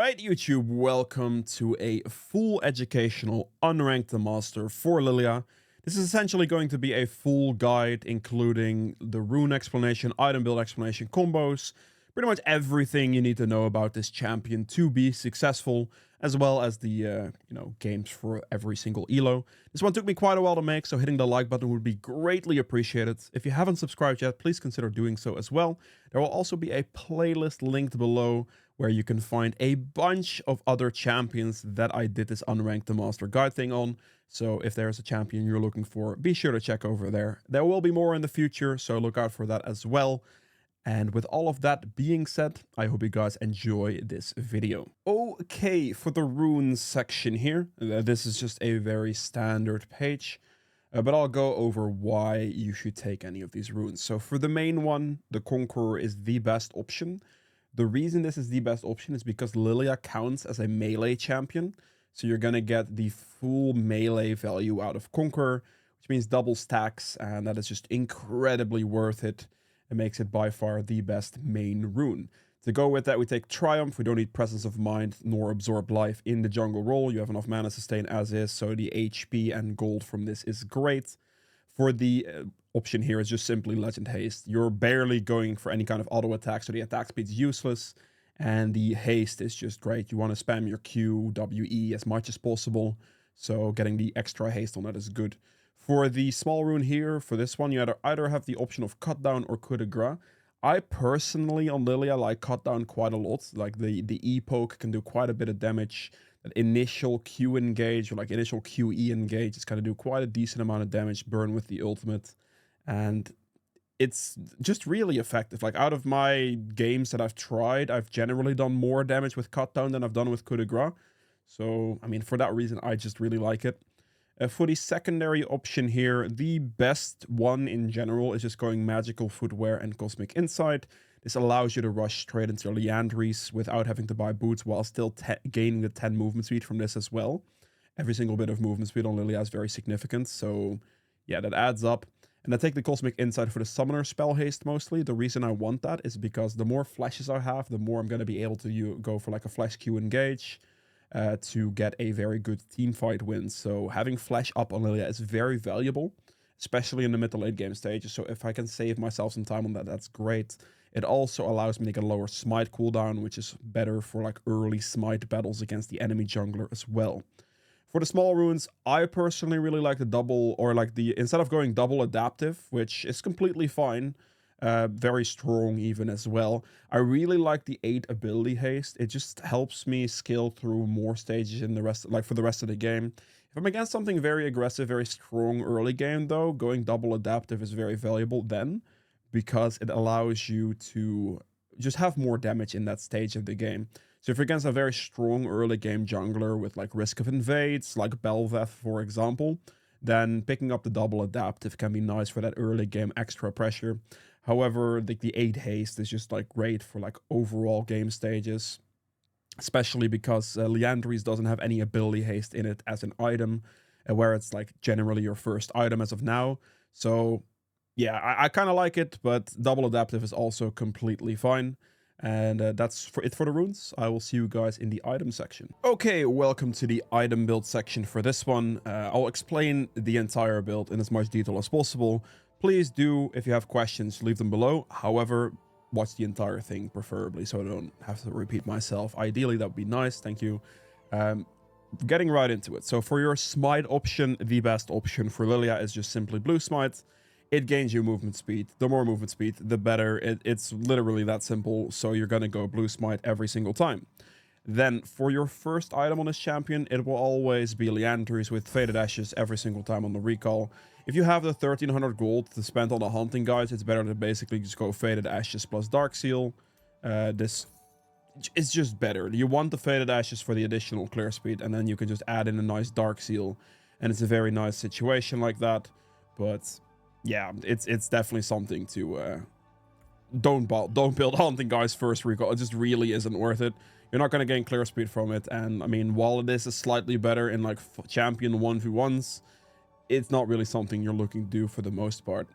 Alright YouTube, welcome to a full educational Unranked Master for Lillia. This is essentially going to be a full guide including the rune explanation, item build explanation, combos, pretty much everything you need to know about this champion to be successful, as well as the games for every single elo. This one took me quite a while to make, so hitting the like button would be greatly appreciated. If you haven't subscribed yet, please consider doing so as well. There will also be a playlist linked below where you can find a bunch of other champions that I did this Unranked the Master guide thing on. So if there's a champion you're looking for, be sure to check over there. There will be more in the future, so look out for that as well. And with all of that being said, I hope you guys enjoy this video. Okay, for the runes section here, this is just a very standard page, but I'll go over why you should take any of these runes. So for the main one, the Conqueror is the best option. The reason this is the best option is because Lillia counts as a melee champion. So you're going to get the full melee value out of Conqueror, which means double stacks, and that is just incredibly worth it. It makes it by far the best main rune. To go with that, we take Triumph. We don't need Presence of Mind nor Absorb Life in the jungle role. You have enough mana sustain as is, so the HP and gold from this is great. For the option here is just simply Legend Haste. You're barely going for any kind of auto attack, so the attack speed is useless, and the haste is just great. You want to spam your Q, W, E as much as possible, so getting the extra haste on that is good. For the small rune here, for this one, you either have the option of Cut Down or Coup de Grace. I personally, on Lillia, like Cut Down quite a lot. Like the E-poke can do quite a bit of damage. That initial Q engage, or like initial QE engage, is going to do quite a decent amount of damage, burn with the ultimate. And it's just really effective. Like out of my games that I've tried, I've generally done more damage with Cut Down than I've done with Coup de Grace. So, I mean, for that reason, I just really like it. For the secondary option here, the best one in general is just going Magical Footwear and Cosmic Insight. This allows you to rush straight into Leandries without having to buy boots while still gaining the 10 movement speed from this as well. Every single bit of movement speed on Lillia is very significant, so yeah, that adds up. And I take the Cosmic Insight for the Summoner spell haste mostly. The reason I want that is because the more flashes I have, the more I'm going to be able to go for like a flash Q engage to get a very good team fight win. So having flash up on Lillia is very valuable, especially in the mid to late game stages. So if I can save myself some time on that, that's great. It also allows me to get a lower smite cooldown, which is better for like early smite battles against the enemy jungler as well. For the small runes, I personally really like the double, or like the, instead of going double adaptive, which is completely fine, very strong even as well. I really like the 8 ability haste. It just helps me scale through more stages in the rest, like for the rest of the game. If I'm against something very aggressive, very strong early game though, going double adaptive is very valuable then, because it allows you to just have more damage in that stage of the game. So if you're against a very strong early game jungler with like Risk of Invades, like Bel'Veth for example, then picking up the double adaptive can be nice for that early game extra pressure. However, the 8 haste is just like great for like overall game stages, especially because Leandries doesn't have any ability haste in it as an item, where it's like generally your first item as of now. So yeah, I kind of like it, but double adaptive is also completely fine. And that's it for the runes. I will see you guys in the item section. Okay, welcome to the item build section for this one. I'll explain the entire build in as much detail as possible. Please do, if you have questions, leave them below. However, watch the entire thing preferably so I don't have to repeat myself. Ideally, that would be nice. Thank you. Getting right into it. So for your smite option, the best option for Lillia is just simply blue smite. It gains you movement speed. The more movement speed, the better. It's literally that simple. So you're going to go blue smite every single time. Then for your first item on this champion, it will always be Leandries with Faded Ashes every single time on the recall. If you have the 1300 gold to spend on the hunting guides, it's better to basically just go Faded Ashes plus Dark Seal. This is just better. You want the Faded Ashes for the additional clear speed, and then you can just add in a nice Dark Seal, and it's a very nice situation like that. But yeah, it's definitely something to don't build hunting guys first recall. It just really isn't worth it. You're not going to gain clear speed from it, and I mean, while it is slightly better in like champion 1v1s, it's not really something you're looking to do for the most part.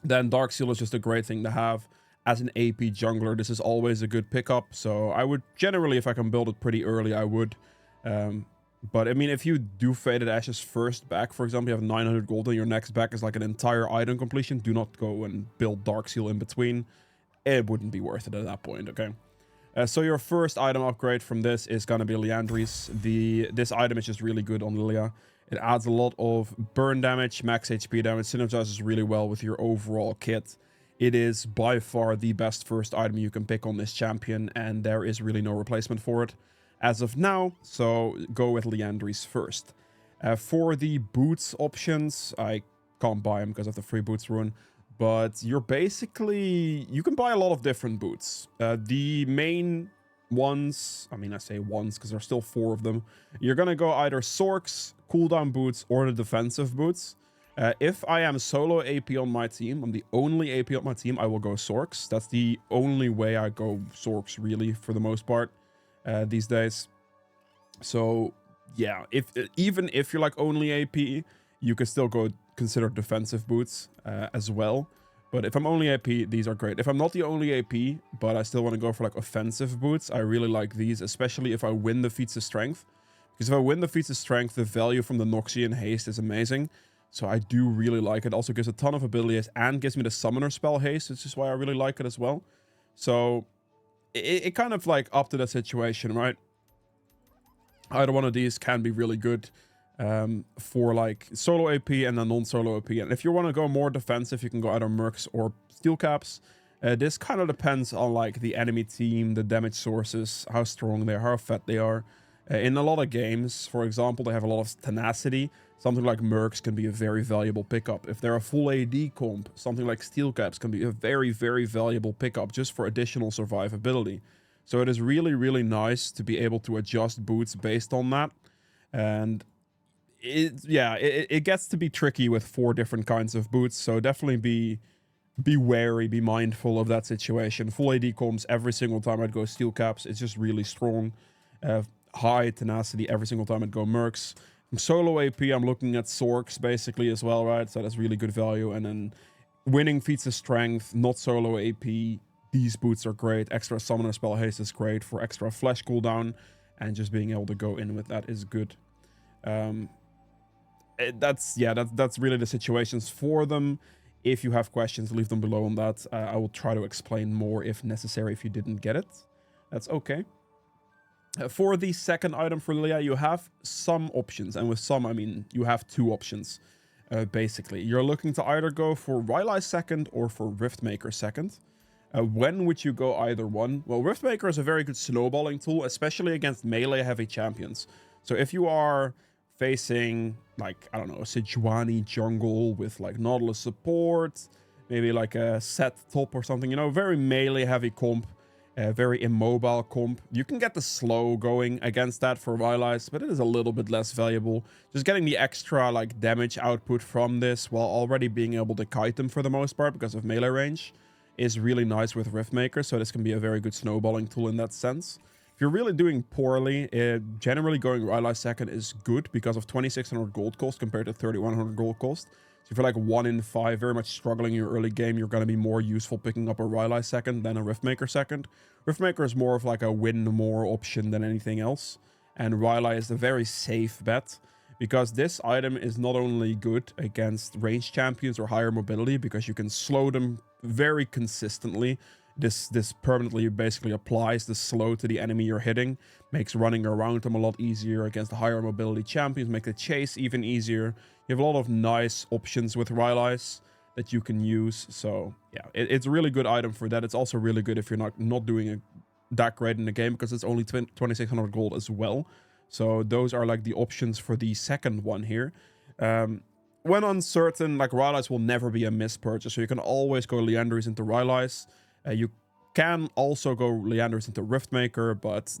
Then Dark Seal is just a great thing to have. as an AP jungler, this is always a good pickup. So I would generally, if I can build it pretty early, I would. But I mean, if you do Faded Ashes first back, for example, you have 900 gold and your next back is like an entire item completion, do not go and build Dark Seal in between. It wouldn't be worth it at that point, okay? So your first item upgrade from this is going to be Liandry's. This item is just really good on Lillia. It adds a lot of burn damage, max HP damage, synergizes really well with your overall kit. It is by far the best first item you can pick on this champion, and there is really no replacement for it as of now, so go with Liandry's first. For the boots options, I can't buy them because of the free boots rune, but you can buy a lot of different boots. The main ones, I mean, I say ones because there's still 4 of them. You're gonna go either Sorks, cooldown boots, or the defensive boots. If I am solo AP on my team, I'm the only AP on my team, I will go Sorks. That's the only way I go Sorks, really, for the most part, these days. So, yeah, even if you're like only AP, you can still go consider defensive boots as well. But if I'm only AP, these are great. If I'm not the only AP, but I still want to go for like offensive boots, I really like these, especially if I win the feats of strength. Because if I win the feats of strength, the value from the Noxian haste is amazing. So I do really like it. Also gives a ton of abilities and gives me the summoner spell haste, which is why I really like it as well. So it kind of like up to the situation, right? Either one of these can be really good for like solo AP and then non-solo AP. And if you want to go more defensive, you can go either Mechs or steel caps. This kind of depends on like the enemy team, the damage sources, how strong they are, how fat they are. In a lot of games, for example, they have a lot of tenacity. Something like Mechs can be a very valuable pickup. If they're a full AD comp, something like steel caps can be a very, very valuable pickup just for additional survivability. So it is really, really nice to be able to adjust boots based on that. And it gets to be tricky with 4 different kinds of boots. So definitely be wary, be mindful of that situation. Full AD comps, every single time I'd go steel caps. It's just really strong. High tenacity every single time I'd go Mechs. From solo AP, I'm looking at Sorks basically as well, right? So that's really good value. And then winning feats of strength, not solo AP. These boots are great. Extra summoner spell haste is great for extra flash cooldown. And just being able to go in with that is good. That's really the situations for them. If you have questions, leave them below on that. I will try to explain more if necessary if you didn't get it. That's okay. For the second item for Lillia, you have some options. And with some, I mean, you have 2 options, basically. You're looking to either go for Rylai second or for Riftmaker second. When would you go either one? Well, Riftmaker is a very good snowballing tool, especially against melee-heavy champions. So if you are facing, like, I don't know, a Sejuani jungle with, like, Nautilus support, maybe, like, a set top or something, you know, very melee-heavy comp, very immobile comp. You can get the slow going against that for Rylai's, but it is a little bit less valuable. Just getting the extra, like, damage output from this while already being able to kite them for the most part because of melee range is really nice with Riftmaker, so this can be a very good snowballing tool in that sense. If you're really doing poorly, generally going Rylai second is good because of 2600 gold cost compared to 3100 gold cost. So if you're like 1 in 5, very much struggling in your early game, you're going to be more useful picking up a Rylai second than a Riftmaker second. Riftmaker is more of like a win more option than anything else, and Rylai is a very safe bet. Because this item is not only good against ranged champions or higher mobility, because you can slow them very consistently. This permanently basically applies the slow to the enemy you're hitting, makes running around them a lot easier against the higher mobility champions, make the chase even easier. You have a lot of nice options with Rylai's that you can use. So yeah, it's a really good item for that. It's also really good if you're not doing that great in the game, because it's only 2600 gold as well. So those are like the options for the second one here. When uncertain, like Rylai's will never be a mispurchase, so you can always go Liandry's into Rylai's. You can also go Liandry's into Riftmaker, but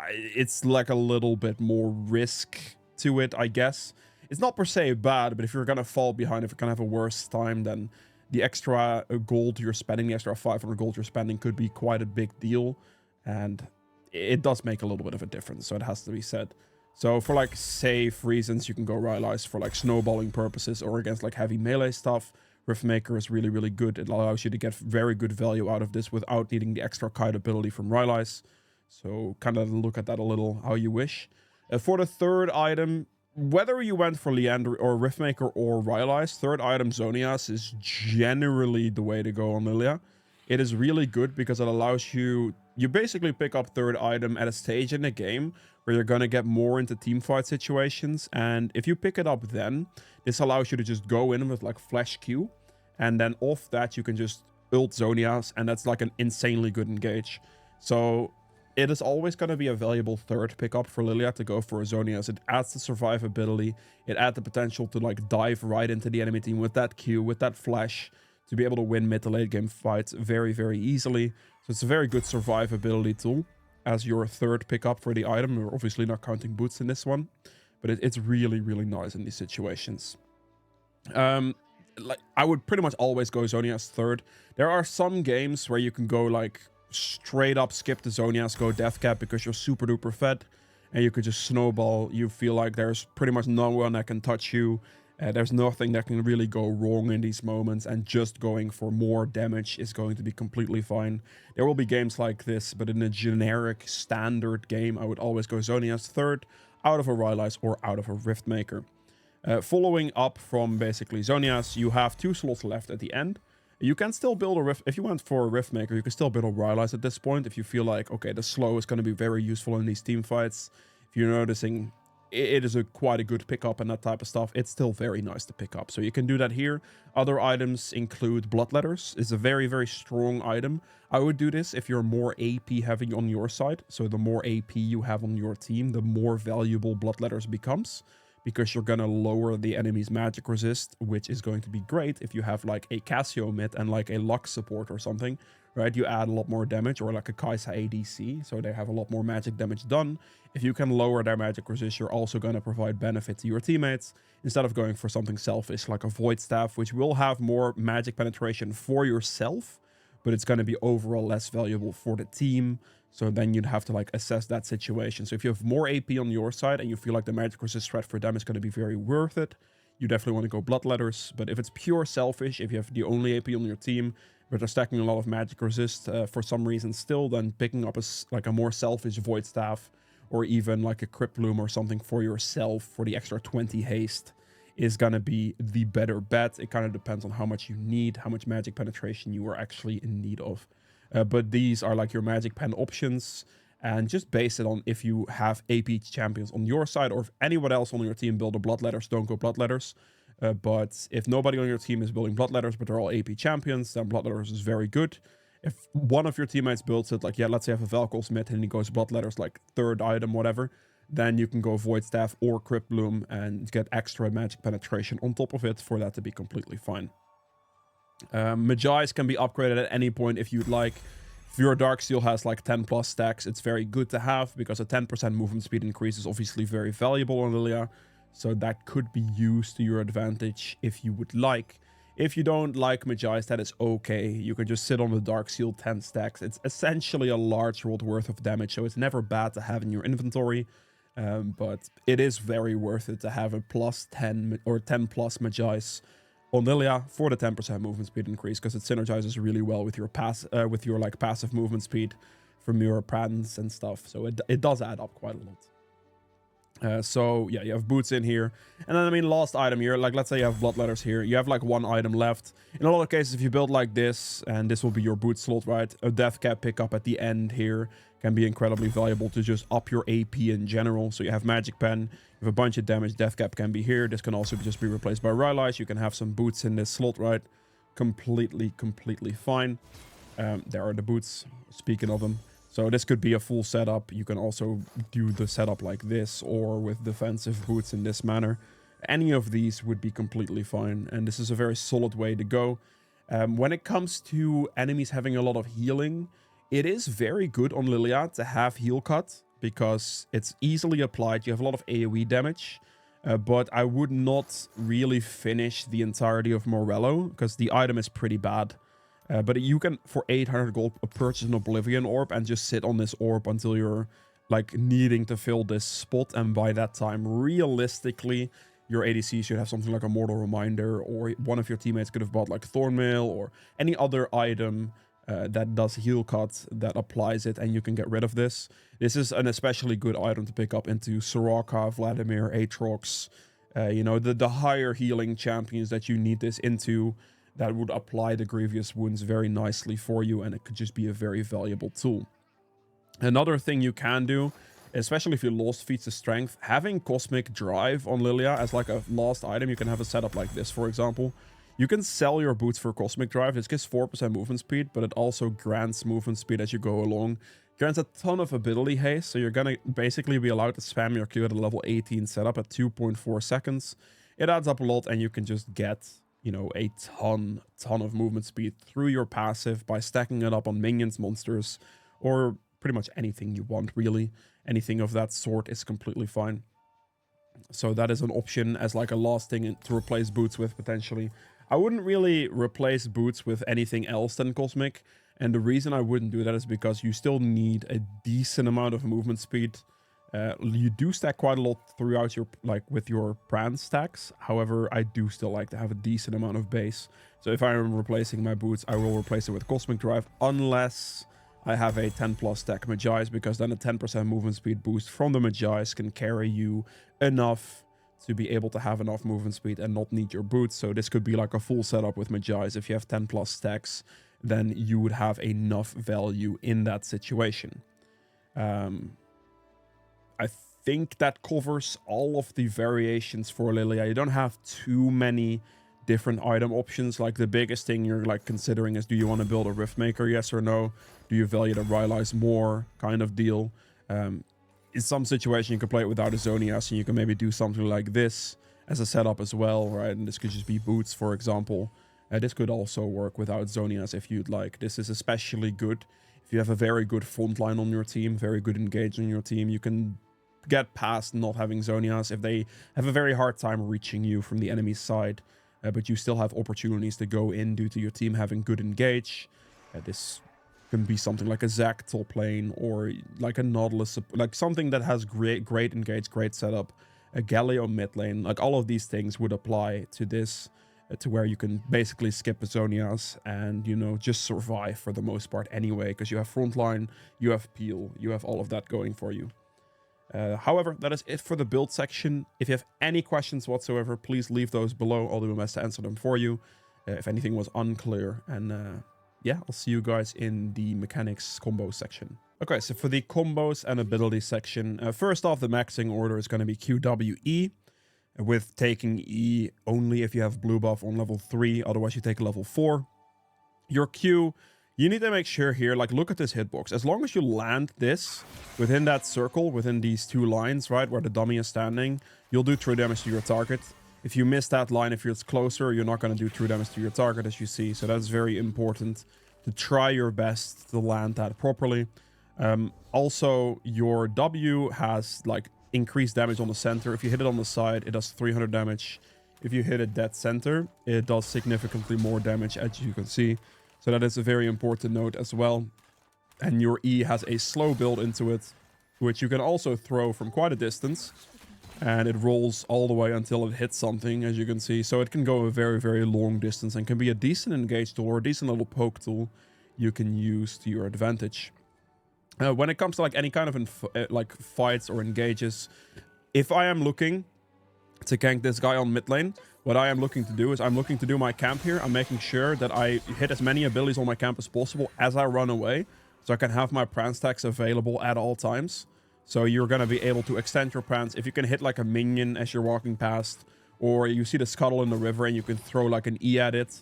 it's like a little bit more risk to it, I guess. It's not per se bad, but if you're gonna fall behind, if you're gonna have a worse time, then the extra gold you're spending, the extra 500 gold you're spending could be quite a big deal. And it does make a little bit of a difference, so it has to be said. So for like safe reasons, you can go Rylai's for like snowballing purposes or against like heavy melee stuff. Riftmaker is really, really good. It allows you to get very good value out of this without needing the extra kite ability from Rylai's. So kind of look at that a little how you wish. For the third item, whether you went for Leander or Riftmaker or Rylai's, third item Zonias is generally the way to go on Lillia. It is really good because it allows you basically pick up third item at a stage in the game where you're going to get more into teamfight situations. And if you pick it up then, this allows you to just go in with like flash Q. And then off that, you can just ult Zonias. And that's like an insanely good engage. So it is always going to be a valuable third pickup for Lillia to go for a Zonias. It adds the survivability. It adds the potential to like dive right into the enemy team with that Q, with that flash, to be able to win mid to late game fights very, very easily. So it's a very good survivability tool as your third pickup for the item. We're obviously not counting boots in this one, but it's really, really nice in these situations. Like I would pretty much always go Zonias third. There are some games where you can go like straight up skip the Zonias, go death cap because you're super duper fed and you could just snowball. You feel like there's pretty much no one that can touch you. There's nothing that can really go wrong in these moments, and just going for more damage is going to be completely fine. There will be games like this, but in a generic standard game, I would always go Zonias third, out of a Rylai's or out of a Riftmaker. Following up from basically Zonias, you have 2 slots left at the end. You can still build a Rift. If you went for a Riftmaker, you can still build a Rylai's at this point. If you feel like, okay, the slow is going to be very useful in these team fights. If you're noticing it is quite a good pickup and that type of stuff, it's still very nice to pick up. So you can do that here. Other items include Bloodletters. It's a very, very strong item. I would do this if you're more AP heavy on your side. So the more AP you have on your team, the more valuable Bloodletters becomes, because you're gonna lower the enemy's magic resist, which is going to be great if you have like a Cassio mid and like a Lux support or something, right? You add a lot more damage, or like a Kai'Sa ADC, so they have a lot more magic damage done. If you can lower their magic resist, you're also going to provide benefit to your teammates, instead of going for something selfish like a Void Staff, which will have more magic penetration for yourself, but it's going to be overall less valuable for the team. So then you'd have to like assess that situation. So if you have more AP on your side and you feel like the magic resist threat for them is going to be very worth it, you definitely want to go Bloodletters. But if it's pure selfish, if you have the only AP on your team, but they're stacking a lot of magic resist for some reason still, then picking up a more selfish Void Staff, or even like a Crypt Bloom or something for yourself for the extra 20 haste, is going to be the better bet. It kind of depends on how much you need, how much magic penetration you are actually in need of. But these are like your magic pen options, and just base it on if you have AP champions on your side, or if anyone else on your team build a Bloodletters, don't go Bloodletters. But if nobody on your team is building Bloodletters, but they're all AP champions, then Bloodletters is very good. If one of your teammates builds it, like, yeah, let's say you have a Vel'Koz mid and he goes Bloodletters, like third item, whatever, then you can go Void Staff or Crypt Bloom and get extra magic penetration on top of it for that to be completely fine. Mechs can be upgraded at any point if you'd like. If your Darksteel has like 10 plus stacks, it's very good to have, because a 10% movement speed increase is obviously very valuable on Lillia. So that could be used to your advantage if you would like. If you don't like Mechs, that is okay. You can just sit on the Darksteel 10 stacks. It's essentially a large world worth of damage, so it's never bad to have in your inventory. But it is very worth it to have a plus 10 or 10 plus Mechs on Lillia for the 10% movement speed increase, because it synergizes really well with your passive movement speed from your prans and stuff. So it does add up quite a lot. So yeah, you have boots in here, and then I mean last item here, like let's say you have Bloodletters here, you have like one item left. In a lot of cases, if you build like this, and this will be your boot slot, right, a death cap pickup at the end here can be incredibly valuable to just up your AP in general. So you have magic pen, you have a bunch of damage, death cap can be here. This can also just be replaced by Rylai's. You can have some boots in this slot, right, completely fine. There are the boots, speaking of them. So this could be a full setup. You can also do the setup like this, or with defensive boots in this manner. Any of these would be completely fine, and this is a very solid way to go. When it comes to enemies having a lot of healing, it is very good on Lillia to have heal cut, because it's easily applied. You have a lot of AoE damage, but I would not really finish the entirety of Morello, because the item is pretty bad. But you can, for 800 gold, purchase an Oblivion Orb and just sit on this orb until you're like needing to fill this spot. And by that time, realistically, your ADC should have something like a Mortal Reminder, or one of your teammates could have bought like Thornmail or any other item that does heal cut that applies it, and you can get rid of this. This is an especially good item to pick up into Soraka, Vladimir, Aatrox, you know, the higher healing champions that you need this into, that would apply the Grievous Wounds very nicely for you, and it could just be a very valuable tool. Another thing you can do, especially if you lost feats of strength, having Cosmic Drive on Lillia as like a last item. You can have a setup like this, for example. You can sell your boots for Cosmic Drive. This gives 4% movement speed, but it also grants movement speed as you go along. Grants a ton of ability haste, so you're gonna basically be allowed to spam your Q at a level 18 setup at 2.4 seconds. It adds up a lot, and you can just get, you know, a ton of movement speed through your passive by stacking it up on minions, monsters, or pretty much anything you want, really. Anything of that sort is completely fine. So that is an option as like a last thing to replace boots with, potentially. I wouldn't really replace boots with anything else than Cosmic. And the reason I wouldn't do that is because you still need a decent amount of movement speed. You do stack quite a lot throughout your, like with your Pran stacks. However, I do still like to have a decent amount of base. So if I am replacing my boots, I will replace it with Cosmic Drive, unless I have a 10 plus stack Mechs, because then a 10% movement speed boost from the Mechs can carry you enough to be able to have enough movement speed and not need your boots. So this could be like a full setup with Mechs. If you have 10 plus stacks, then you would have enough value in that situation. I think that covers all of the variations for Lillia. You don't have too many different item options. Like the biggest thing you're like considering is, do you want to build a Riftmaker, yes or no? Do you value the Rylai's more kind of deal? In some situation you can play it without a Zonias, and you can maybe do something like this as a setup as well, right? And this could just be boots, for example. This could also work without Zonias if you'd like. This is especially good if you have a very good front line on your team, very good engage on your team. You can get past not having Zonias if they have a very hard time reaching you from the enemy side. But you still have opportunities to go in due to your team having good engage. This can be something like a Zac top lane, or like a Nautilus, like something that has great engage, great setup. A Galio mid lane, like all of these things would apply to this, to where you can basically skip a Zonias and, you know, just survive for the most part anyway, because you have frontline, you have peel, you have all of that going for you. However, that is it for the build section. If you have any questions whatsoever, please leave those below. I'll do my best to answer them for you if anything was unclear. And yeah, I'll see you guys in the mechanics combo section. Okay, so for the combos and ability section, first off, the maxing order is going to be QWE, with taking E only if you have blue buff on level 3, otherwise you take level 4. Your Q, you need to make sure here, like, look at this hitbox. As long as you land this within that circle, within these two lines, right, where the dummy is standing, you'll do true damage to your target. If you miss that line, if it's closer, you're not going to do true damage to your target, as you see. So that's very important to try your best to land that properly. Also, your W has, like, increased damage on the center. If you hit it on the side, it does 300 damage. If you hit it dead center, it does significantly more damage, as you can see. So that is a very important note as well. And your E has a slow build into it, which you can also throw from quite a distance. And it rolls all the way until it hits something, as you can see. So it can go a very long distance and can be a decent engage tool or a decent little poke tool you can use to your advantage. When it comes to like any kind of like fights or engages, if I am looking to gank this guy on mid lane, what I am looking to do is I'm looking to do my camp here. I'm making sure that I hit as many abilities on my camp as possible as I run away, so I can have my Pran stacks available at all times. So you're going to be able to extend your Prans. If you can hit like a minion as you're walking past, or you see the scuttle in the river and you can throw like an E at it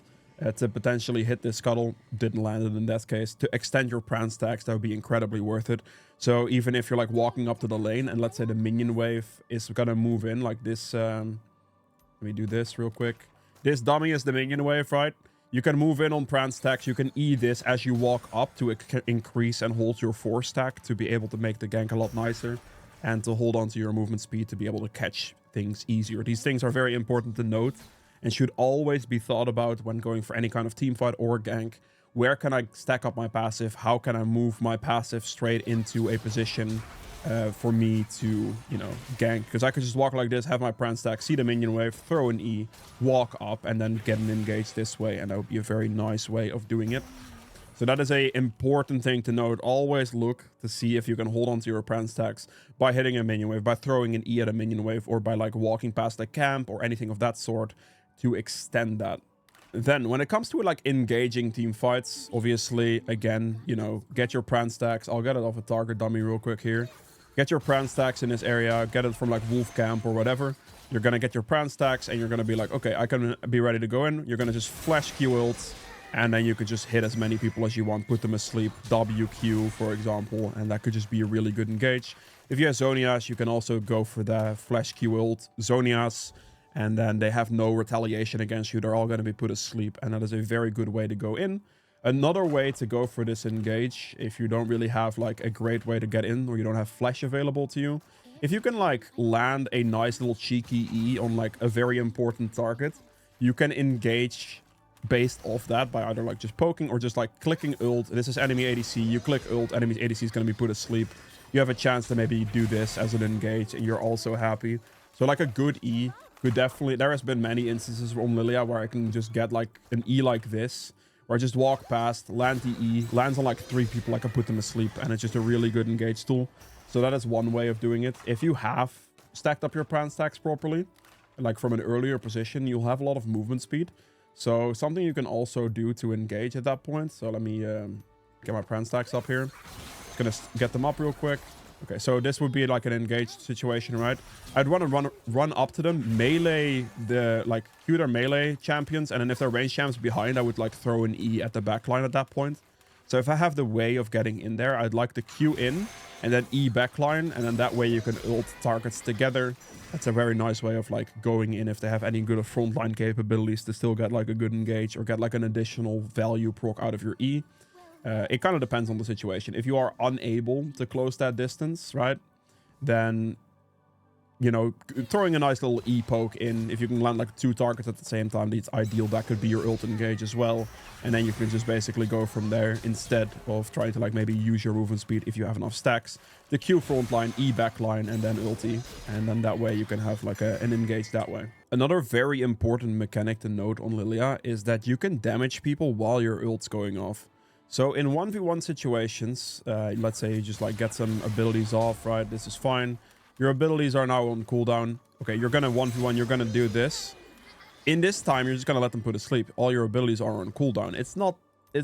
to potentially hit this scuttle, didn't land it in that case, to extend your Pran stacks, that would be incredibly worth it. So even if you're like walking up to the lane and let's say the minion wave is going to move in like this, let me do this real quick. This dummy is the minion wave, right? You can move in on Pran stacks. You can E this as you walk up to increase and hold your 4 stack to be able to make the gank a lot nicer, and to hold on to your movement speed to be able to catch things easier. These things are very important to note and should always be thought about when going for any kind of team fight or gank. where can I stack up my passive? How can I move my passive straight into a position for me to, you know, gank? Because I could just walk like this, have my pran stack, see the minion wave, throw an E, walk up, and then get an engage this way. And that would be a very nice way of doing it. So that is a important thing to note. Always look to see if you can hold on to your pran stacks by hitting a minion wave, by throwing an E at a minion wave, or by like walking past a camp or anything of that sort to extend that. Then when it comes to like engaging team fights, obviously, again, you know, get your pran stacks. I'll get it off a target dummy real quick here. Get your pran stacks in this area, get it from like wolf camp or whatever. You're going to get your pran stacks and you're going to be like, okay, I can be ready to go in. You're going to just flash Q ult. And then you could just hit as many people as you want, put them asleep, WQ, for example, and that could just be a really good engage. If you have Zonias, you can also go for the flash Q ult, Zonias, and then they have no retaliation against you. They're all going to be put asleep, and that is a very good way to go in. Another way to go for this engage, if you don't really have like a great way to get in, or you don't have flash available to you, if you can like land a nice little cheeky E on like a very important target, you can engage based off that by either like just poking or just like clicking ult. This is enemy ADC, you click ult, enemy ADC is going to be put asleep. You have a chance to maybe do this as an engage and you're also happy. So like a good E could definitely, there has been many instances from Lillia where I can just get like an E like this, where I just walk past, land the E, lands on like 3 people, I can put them asleep, and it's just a really good engage tool. So that is one way of doing it. If you have stacked up your pran stacks properly, like from an earlier position, you'll have a lot of movement speed. So something you can also do to engage at that point. So let me get my pran stacks up here. Just gonna get them up real quick. Okay, so this would be like an engaged situation, right? I'd want to run up to them, melee the like Q their melee champions, and then if they're range champs behind, I would like throw an E at the backline at that point. So if I have the way of getting in there, I'd like to Q in and then E backline, and then that way you can ult targets together. That's a very nice way of like going in if they have any good frontline capabilities to still get like a good engage or get like an additional value proc out of your E. It kind of depends on the situation. If you are unable to close that distance, right, then, you know, throwing a nice little E poke in, if you can land like 2 targets at the same time, it's ideal. That could be your ult engage as well. And then you can just basically go from there instead of trying to like maybe use your movement speed if you have enough stacks. The Q frontline, E backline, and then ulti. And then that way you can have like an engage that way. Another very important mechanic to note on Lillia is that you can damage people while your ult's going off. So in 1v1 situations, let's say you just like get some abilities off, right? This is fine. Your abilities are now on cooldown. Okay, you're gonna 1v1, you're gonna do this. In this time, you're just gonna let them put to sleep. All your abilities are on cooldown. It's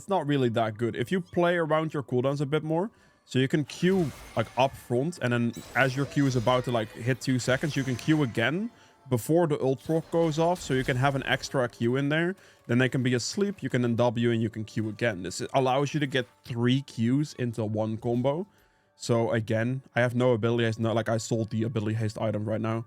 not really that good. If you play around your cooldowns a bit more, so you can Q like up front, and then as your Q is about to like hit 2 seconds, you can Q again before the ult proc goes off, so you can have an extra Q in there. Then they can be asleep, you can then W and you can Q again. This allows you to get 3 Qs into one combo. So again, I have no ability haste, not like I sold the ability haste item right now.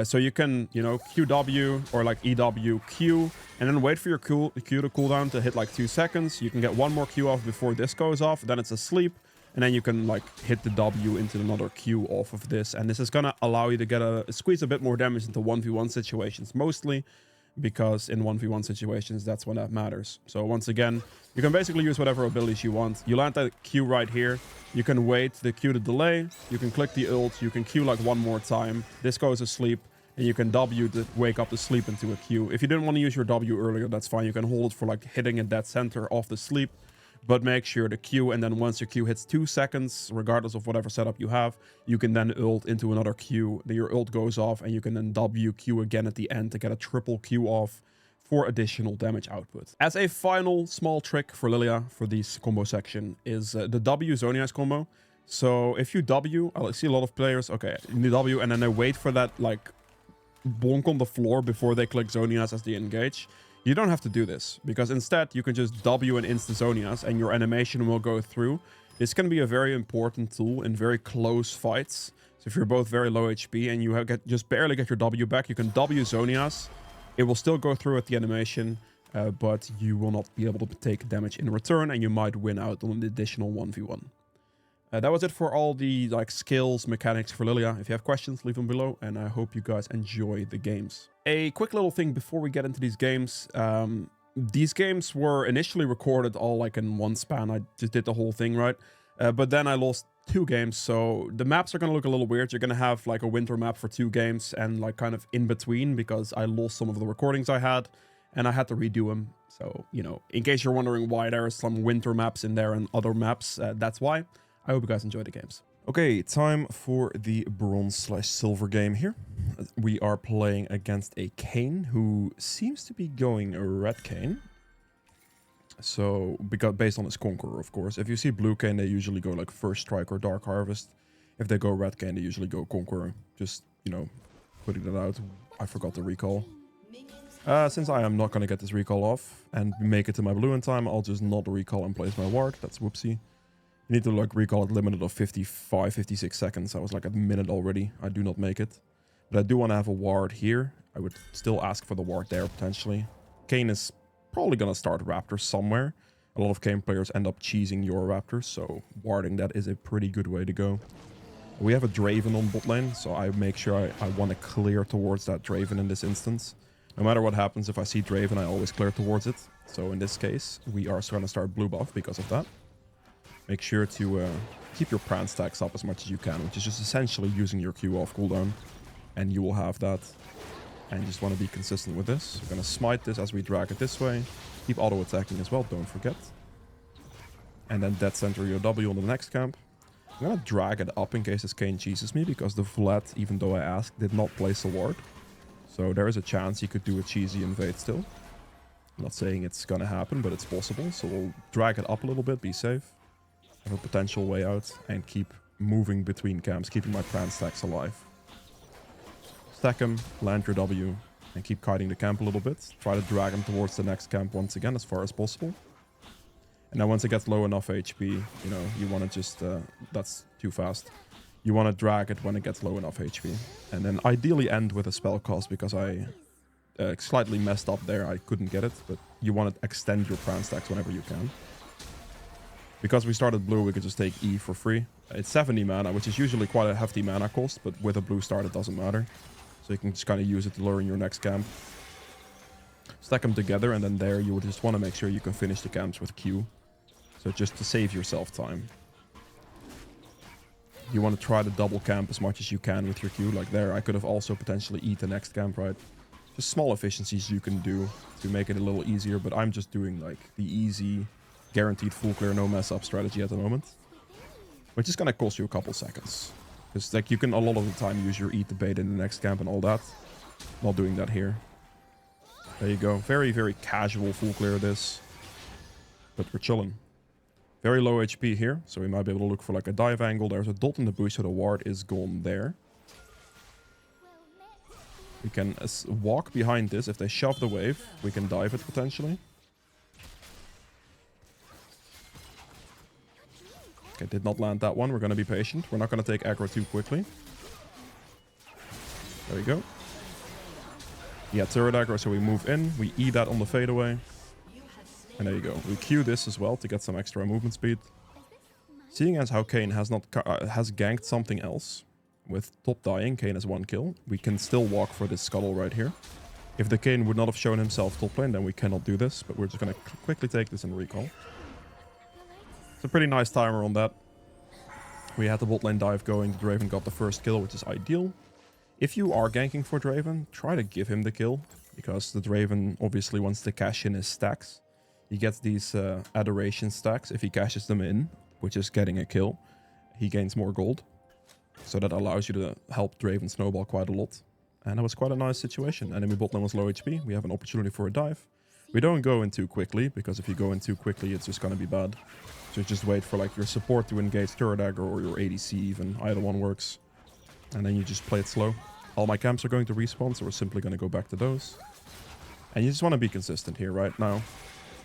So you can, you know, QW or like EW Q, and then wait for your Q to cool down to hit like 2 seconds. You can get 1 more Q off before this goes off, then it's asleep. And then you can like hit the W into another Q off of this. And this is going to allow you to get squeeze a bit more damage into 1v1 situations, mostly because in 1v1 situations, that's when that matters. So once again, you can basically use whatever abilities you want. You land that Q right here. You can wait the Q to delay. You can click the ult. You can Q like 1 more time. This goes asleep. And you can W to wake up the sleep into a Q. If you didn't want to use your W earlier, that's fine. You can hold it for like hitting a dead center off the sleep. But make sure to Q, and then once your Q hits 2 seconds, regardless of whatever setup you have, you can then ult into another Q. Then your ult goes off, and you can then WQ again at the end to get a triple Q off for additional damage output. As a final small trick for Lillia for this combo section is the W Zonias combo. So if you W, I see a lot of players, okay, in the W, and then they wait for that like bonk on the floor before they click Zonias as they engage. You don't have to do this, because instead you can just W and insta Zonias and your animation will go through. This can be a very important tool in very close fights. So if you're both very low HP and you just barely get your W back, you can W Zonias. It will still go through with the animation, but you will not be able to take damage in return, and you might win out on an additional 1v1. That was it for all the like skills, mechanics for Lillia. If you have questions, leave them below, and I hope you guys enjoy the games. A quick little thing before we get into these games. these games were initially recorded all like in one span. I just did the whole thing, right? But then I lost 2 games, so the maps are gonna look a little weird. You're gonna have like a winter map for 2 games and like kind of in between because I lost some of the recordings I had and I had to redo them. So, you know, in case you're wondering why there are some winter maps in there and other maps, that's why. I hope you guys enjoy the games. Okay, time for the bronze/silver game here. We are playing against a Kayn who seems to be going a red Kayn. So, because based on his Conqueror, of course. If you see blue Kayn, they usually go like First Strike or Dark Harvest. If they go red Kayn, they usually go Conqueror. Just, you know, putting that out. I forgot the recall. Since I am not going to get this recall off and make it to my blue in time, I'll just not recall and place my ward. That's whoopsie. You need to like recall at limited of 55, 56 seconds. I was like a minute already. I do not make it. But I do want to have a ward here. I would still ask for the ward there potentially. Kayn is probably going to start Raptor somewhere. A lot of Kayn players end up cheesing your Raptors, so warding that is a pretty good way to go. We have a Draven on bot lane, so I make sure I want to clear towards that Draven in this instance. No matter what happens, if I see Draven, I always clear towards it. So in this case, we are going to start blue buff because of that. Make sure to keep your Pran stacks up as much as you can, which is just essentially using your Q off cooldown. And you will have that. And you just want to be consistent with this. We're going to smite this as we drag it this way. Keep auto-attacking as well, don't forget. And then dead center your W on the next camp. I'm going to drag it up in case this Kayn cheeses me, because the Vlad, even though I asked, did not place a ward. So there is a chance he could do a cheesy invade still. I'm not saying it's going to happen, but it's possible. So we'll drag it up a little bit, be safe. Have a potential way out, and keep moving between camps, keeping my Pran stacks alive. Stack him, land your W, and keep kiting the camp a little bit. Try to drag him towards the next camp once again as far as possible. And then once it gets low enough HP, you know, you want to just... that's too fast. You want to drag it when it gets low enough HP. And then ideally end with a spell cost, because I slightly messed up there. I couldn't get it, but you want to extend your Pran stacks whenever you can. Because we started blue, we could just take E for free. It's 70 mana, which is usually quite a hefty mana cost, but with a blue start, it doesn't matter. So you can just kind of use it to lure in your next camp. Stack them together, and then there you would just want to make sure you can finish the camps with Q. So just to save yourself time. You want to try to double camp as much as you can with your Q. Like there, I could have also potentially eat the next camp, right? Just small efficiencies you can do to make it a little easier, but I'm just doing like the easy... guaranteed full clear, no mess up strategy at the moment. Which is going to cost you a couple seconds. Because like you can a lot of the time use your eat the bait in the next camp and all that. Not doing that here. There you go. Very, very casual full clear this. But we're chilling. Very low HP here. So we might be able to look for like a dive angle. There's a dot in the bush, so the ward is gone there. We can walk behind this. If they shove the wave, we can dive it potentially. Okay, did not land that one. We're going to be patient. We're not going to take aggro too quickly. There we go. Yeah, turret aggro, so we move in. We E that on the fadeaway. And there you go. We Q this as well to get some extra movement speed. Seeing as how Kayn has ganked something else, with top dying, Kayn has 1 kill, we can still walk for this scuttle right here. If the Kayn would not have shown himself top lane, then we cannot do this. But we're just going to quickly take this and recall. It's a pretty nice timer on that. We had the bot lane dive going. The Draven got the first kill, which is ideal. If you are ganking for Draven, try to give him the kill, because the Draven obviously wants to cash in his stacks. He gets these adoration stacks. If he cashes them in, which is getting a kill, he gains more gold. So that allows you to help Draven snowball quite a lot. And that was quite a nice situation. Enemy bot lane was low HP. We have an opportunity for a dive. We don't go in too quickly, because if you go in too quickly, it's just going to be bad. So just wait for like your support to engage turret dagger or your ADC even. Either one works. And then you just play it slow. All my camps are going to respawn, so we're simply going to go back to those. And you just want to be consistent here right now.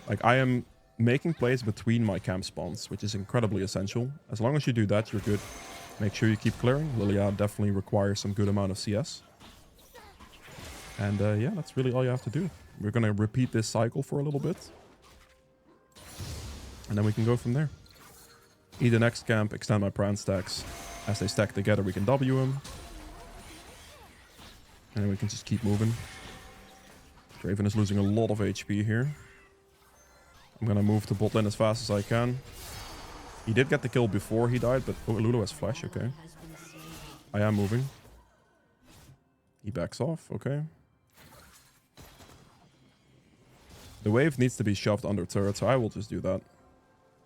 Like I am making plays between my camp spawns, which is incredibly essential. As long as you do that, you're good. Make sure you keep clearing. Lillia definitely requires some good amount of CS. And yeah, that's really all you have to do. We're going to repeat this cycle for a little bit. And then we can go from there. Eat the next camp, extend my Pran stacks. As they stack together, we can W them. And then we can just keep moving. Draven is losing a lot of HP here. I'm gonna move to bot lane as fast as I can. He did get the kill before he died, but oh, Lulu has flash, okay. I am moving. He backs off, okay. The wave needs to be shoved under turret, so I will just do that.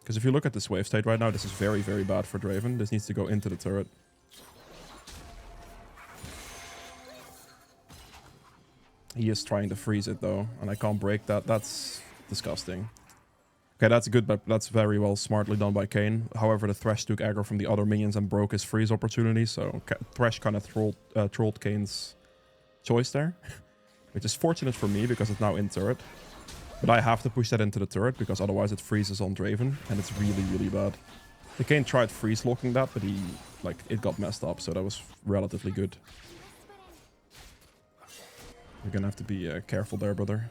Because if you look at this wave state right now, this is very, very bad for Draven. This needs to go into the turret. He is trying to freeze it though, and I can't break that. That's disgusting. Okay, that's good, but that's very well smartly done by Kayn. However, the Thresh took aggro from the other minions and broke his freeze opportunity, so Thresh kind of trolled Kayn's choice there. Which is fortunate for me, because it's now in turret. But I have to push that into the turret, because otherwise it freezes on Draven, and it's really, really bad. The Kayn tried freeze locking that, but it got messed up, so that was relatively good. You're gonna have to be careful there, brother.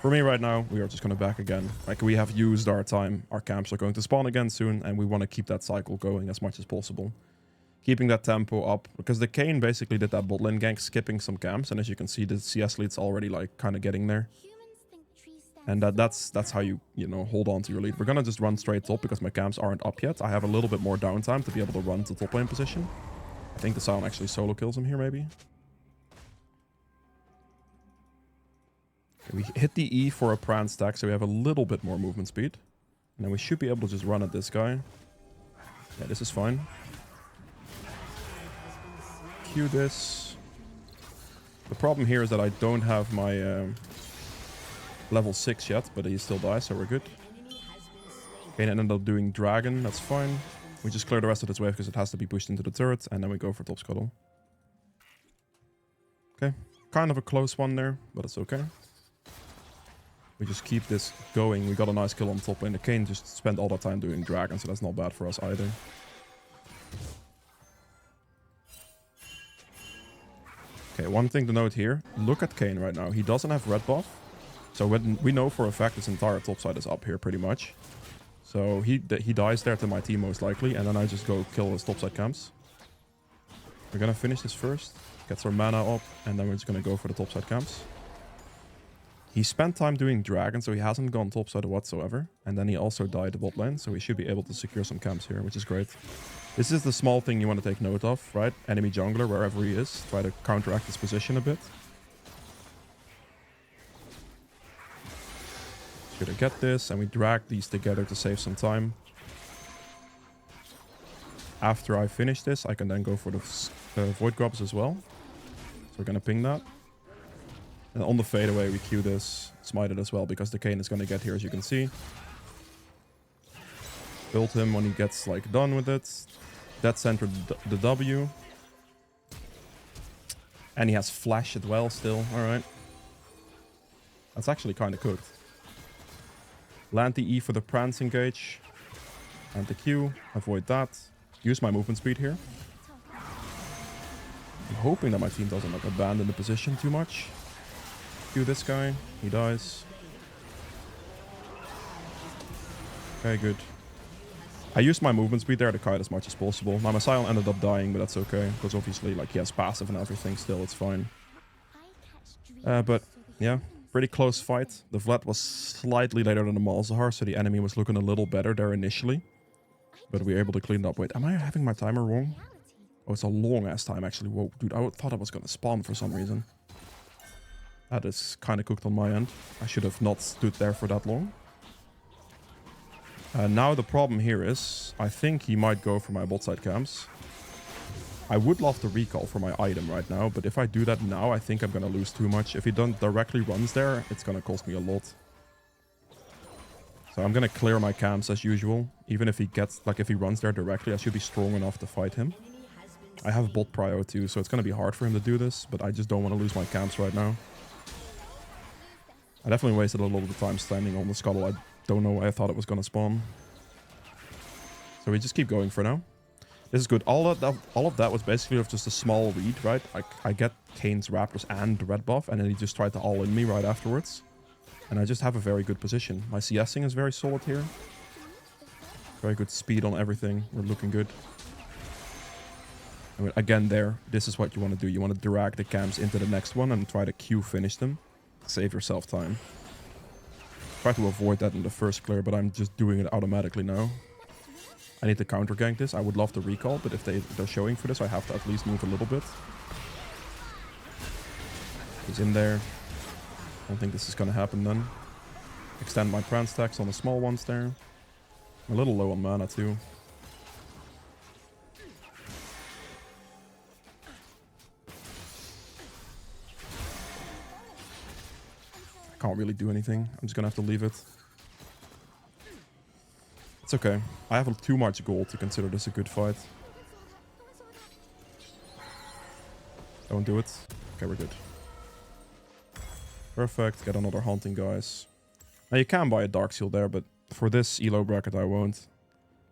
For me right now, we are just gonna back again. Like, we have used our time. Our camps are going to spawn again soon, and we want to keep that cycle going as much as possible. Keeping that tempo up, because the Kayn basically did that bot lane gank, skipping some camps, and as you can see, the CS lead's already, like, kind of getting there. And that's how you hold on to your lead. We're gonna just run straight top, because my camps aren't up yet. I have a little bit more downtime to be able to run to top lane position. I think the Sion actually solo kills him here, maybe. We hit the E for a Pran stack, so we have a little bit more movement speed. And then we should be able to just run at this guy. Yeah, this is fine. Q this. The problem here is that I don't have my level 6 yet, but he still dies, so we're good. Okay, and ended up doing Dragon, that's fine. We just clear the rest of this wave because it has to be pushed into the turret, and then we go for top scuttle. Okay, kind of a close one there, but it's okay. We just keep this going. We got a nice kill on top lane. The Kayn just spent all that time doing Dragon, so that's not bad for us either. Okay, one thing to note here. Look at Kayn right now. He doesn't have red buff. So we know for a fact his entire top side is up here pretty much. So he dies there to my team most likely, and then I just go kill his top side camps. We're gonna finish this first. Get some mana up, and then we're just gonna go for the top side camps. He spent time doing Dragon, so he hasn't gone topside whatsoever. And then he also died the bot lane, so we should be able to secure some camps here, which is great. This is the small thing you want to take note of, right? Enemy jungler, wherever he is, try to counteract his position a bit. Gonna get this, and we drag these together to save some time. After I finish this, I can then go for the Void Grubs as well. So we're gonna ping that. And on the fadeaway, we Q this, smite it as well, because the Kayn is going to get here, as you can see. Build him when he gets, like, done with it. That centered the W. And he has flash as well still. Alright. That's actually kind of cooked. Land the E for the Prance engage. And the Q. Avoid that. Use my movement speed here. I'm hoping that my team doesn't, like, abandon the position too much. Q this guy, he dies. Okay, good. I used my movement speed there to kite as much as possible. Now my Sion ended up dying, but that's okay, because obviously, like, he has passive and everything still, it's fine. But, yeah, pretty close fight. The Vlad was slightly later than the Malzahar, so the enemy was looking a little better there initially. But we were able to clean it up. Wait, am I having my timer wrong? Oh, it's a long-ass time, actually. Whoa, dude, I thought I was going to spawn for some reason. That is kind of cooked on my end. I should have not stood there for that long. Now the problem here is, I think he might go for my bot side camps. I would love to recall for my item right now, but if I do that now, I think I'm going to lose too much. If he directly runs there, it's going to cost me a lot. So I'm going to clear my camps as usual. Even if he gets, like, if he runs there directly, I should be strong enough to fight him. I have bot prio too, so it's going to be hard for him to do this, but I just don't want to lose my camps right now. I definitely wasted a lot of the time standing on the scuttle. I don't know why I thought it was going to spawn. So we just keep going for now. This is good. All of that was basically just a small read, right? I get Kayn's Raptors and the red buff, and then he just tried to all-in me right afterwards. And I just have a very good position. My CSing is very solid here. Very good speed on everything. We're looking good. And again there, this is what you want to do. You want to drag the camps into the next one and try to Q finish them. Save yourself time. Try to avoid that in the first clear, but I'm just doing it automatically now. I need to counter gank this. I would love to recall, but if they're showing for this, I have to at least move a little bit. He's in there. I don't think this is going to happen then. Extend my prance stacks on the small ones there. I'm a little low on mana too. I can't really do anything. I'm just going to have to leave it. It's okay. I have too much gold to consider this a good fight. Don't do it. Okay, we're good. Perfect. Get another hunting, guys. Now you can buy a Dark Seal there, but for this elo bracket I won't.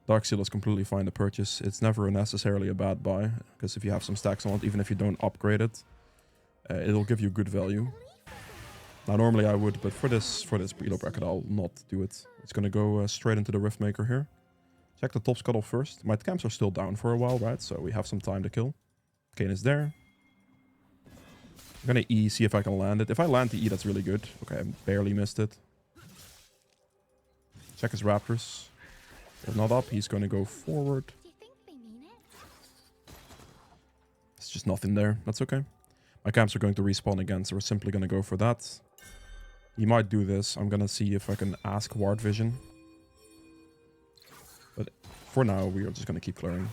Dark Seal is completely fine to purchase. It's never necessarily a bad buy, because if you have some stacks on it, even if you don't upgrade it, it'll give you good value. Now normally I would, but for this elo bracket I'll not do it. It's gonna go straight into the Riftmaker here. Check the top scuttle first. My camps are still down for a while, right? So we have some time to kill. Kayn is there. I'm gonna E, see if I can land it. If I land the E, that's really good. Okay, I barely missed it. Check his Raptors. They're not up. He's gonna go forward. There's just nothing there. That's okay. My camps are going to respawn again, so we're simply gonna go for that. He might do this. I'm gonna see if I can ask Ward Vision. But for now, we are just gonna keep clearing.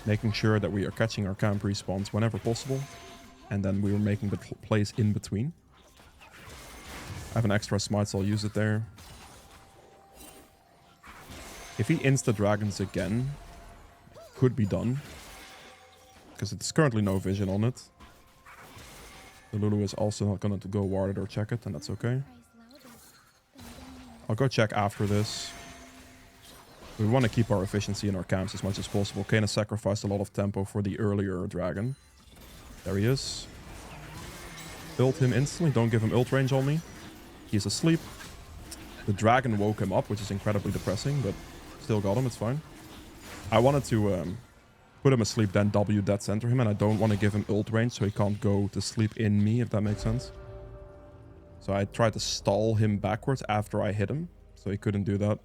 Making sure that we are catching our camp respawns whenever possible. And then we were making the plays in between. I have an extra smite, so I'll use it there. If he insta-dragons again, it could be done. Because it's currently no vision on it. The Lulu is also not going to go ward it or check it, and that's okay. I'll go check after this. We want to keep our efficiency in our camps as much as possible. Kayn has sacrificed a lot of tempo for the earlier dragon. There he is. Ult him instantly. Don't give him ult range on me. He's asleep. The dragon woke him up, which is incredibly depressing, but still got him. It's fine. I wanted to put him asleep, then W dead center him, and I don't want to give him ult range so he can't go to sleep in me, if that makes sense. So I tried to stall him backwards after I hit him, so he couldn't do that.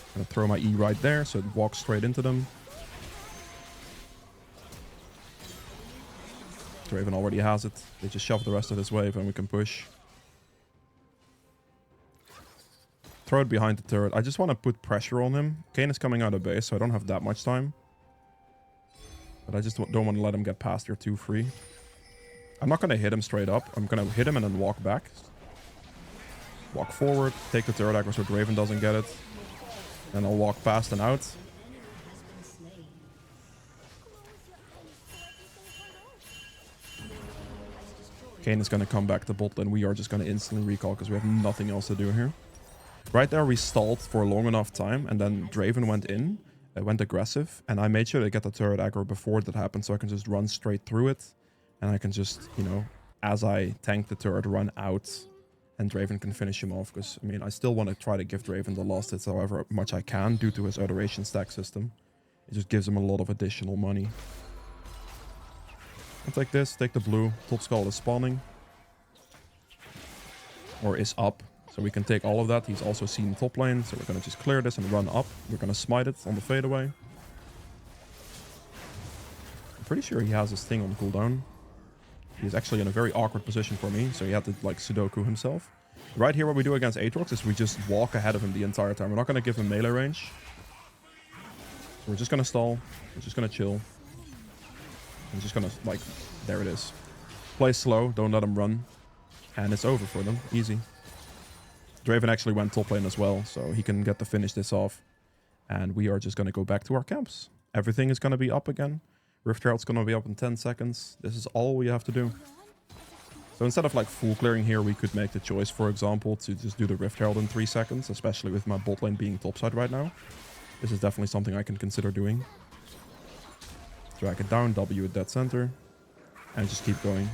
I'm gonna throw my E right there, so it walks straight into them. Draven already has it. They just shove the rest of this wave and we can push. Throw it behind the turret. I just want to put pressure on him. Kayn is coming out of base, so I don't have that much time. But I just don't want to let him get past here too free. I'm not going to hit him straight up. I'm going to hit him and then walk back. Walk forward. Take the turret aggro so Draven doesn't get it. Then I'll walk past and out. Kayn is going to come back to bot lane. We are just going to instantly recall because we have nothing else to do here. Right there, we stalled for a long enough time, and then Draven went in, went aggressive, and I made sure to get the turret aggro before that happened, so I can just run straight through it, and I can just, you know, as I tank the turret, run out, and Draven can finish him off, because, I mean, I still want to try to give Draven the last hits however much I can due to his adoration stack system. It just gives him a lot of additional money. I'll take this, take the blue. Top skull is spawning. Or is up. So we can take all of that. He's also seen top lane. So we're going to just clear this and run up. We're going to smite it on the fadeaway. I'm pretty sure he has his thing on cooldown. He's actually in a very awkward position for me. So he had to like Sudoku himself. Right here what we do against Aatrox is we just walk ahead of him the entire time. We're not going to give him melee range. So we're just going to stall. We're just going to chill. I'm just going to like, there it is. Play slow. Don't let him run. And it's over for them. Easy. Draven actually went top lane as well, so he can get to finish this off. And we are just going to go back to our camps. Everything is going to be up again. Rift Herald's going to be up in 10 seconds. This is all we have to do. So instead of like full clearing here, we could make the choice, for example, to just do the Rift Herald in 3 seconds, especially with my bot lane being topside right now. This is definitely something I can consider doing. Drag it down, W at dead center, and just keep going.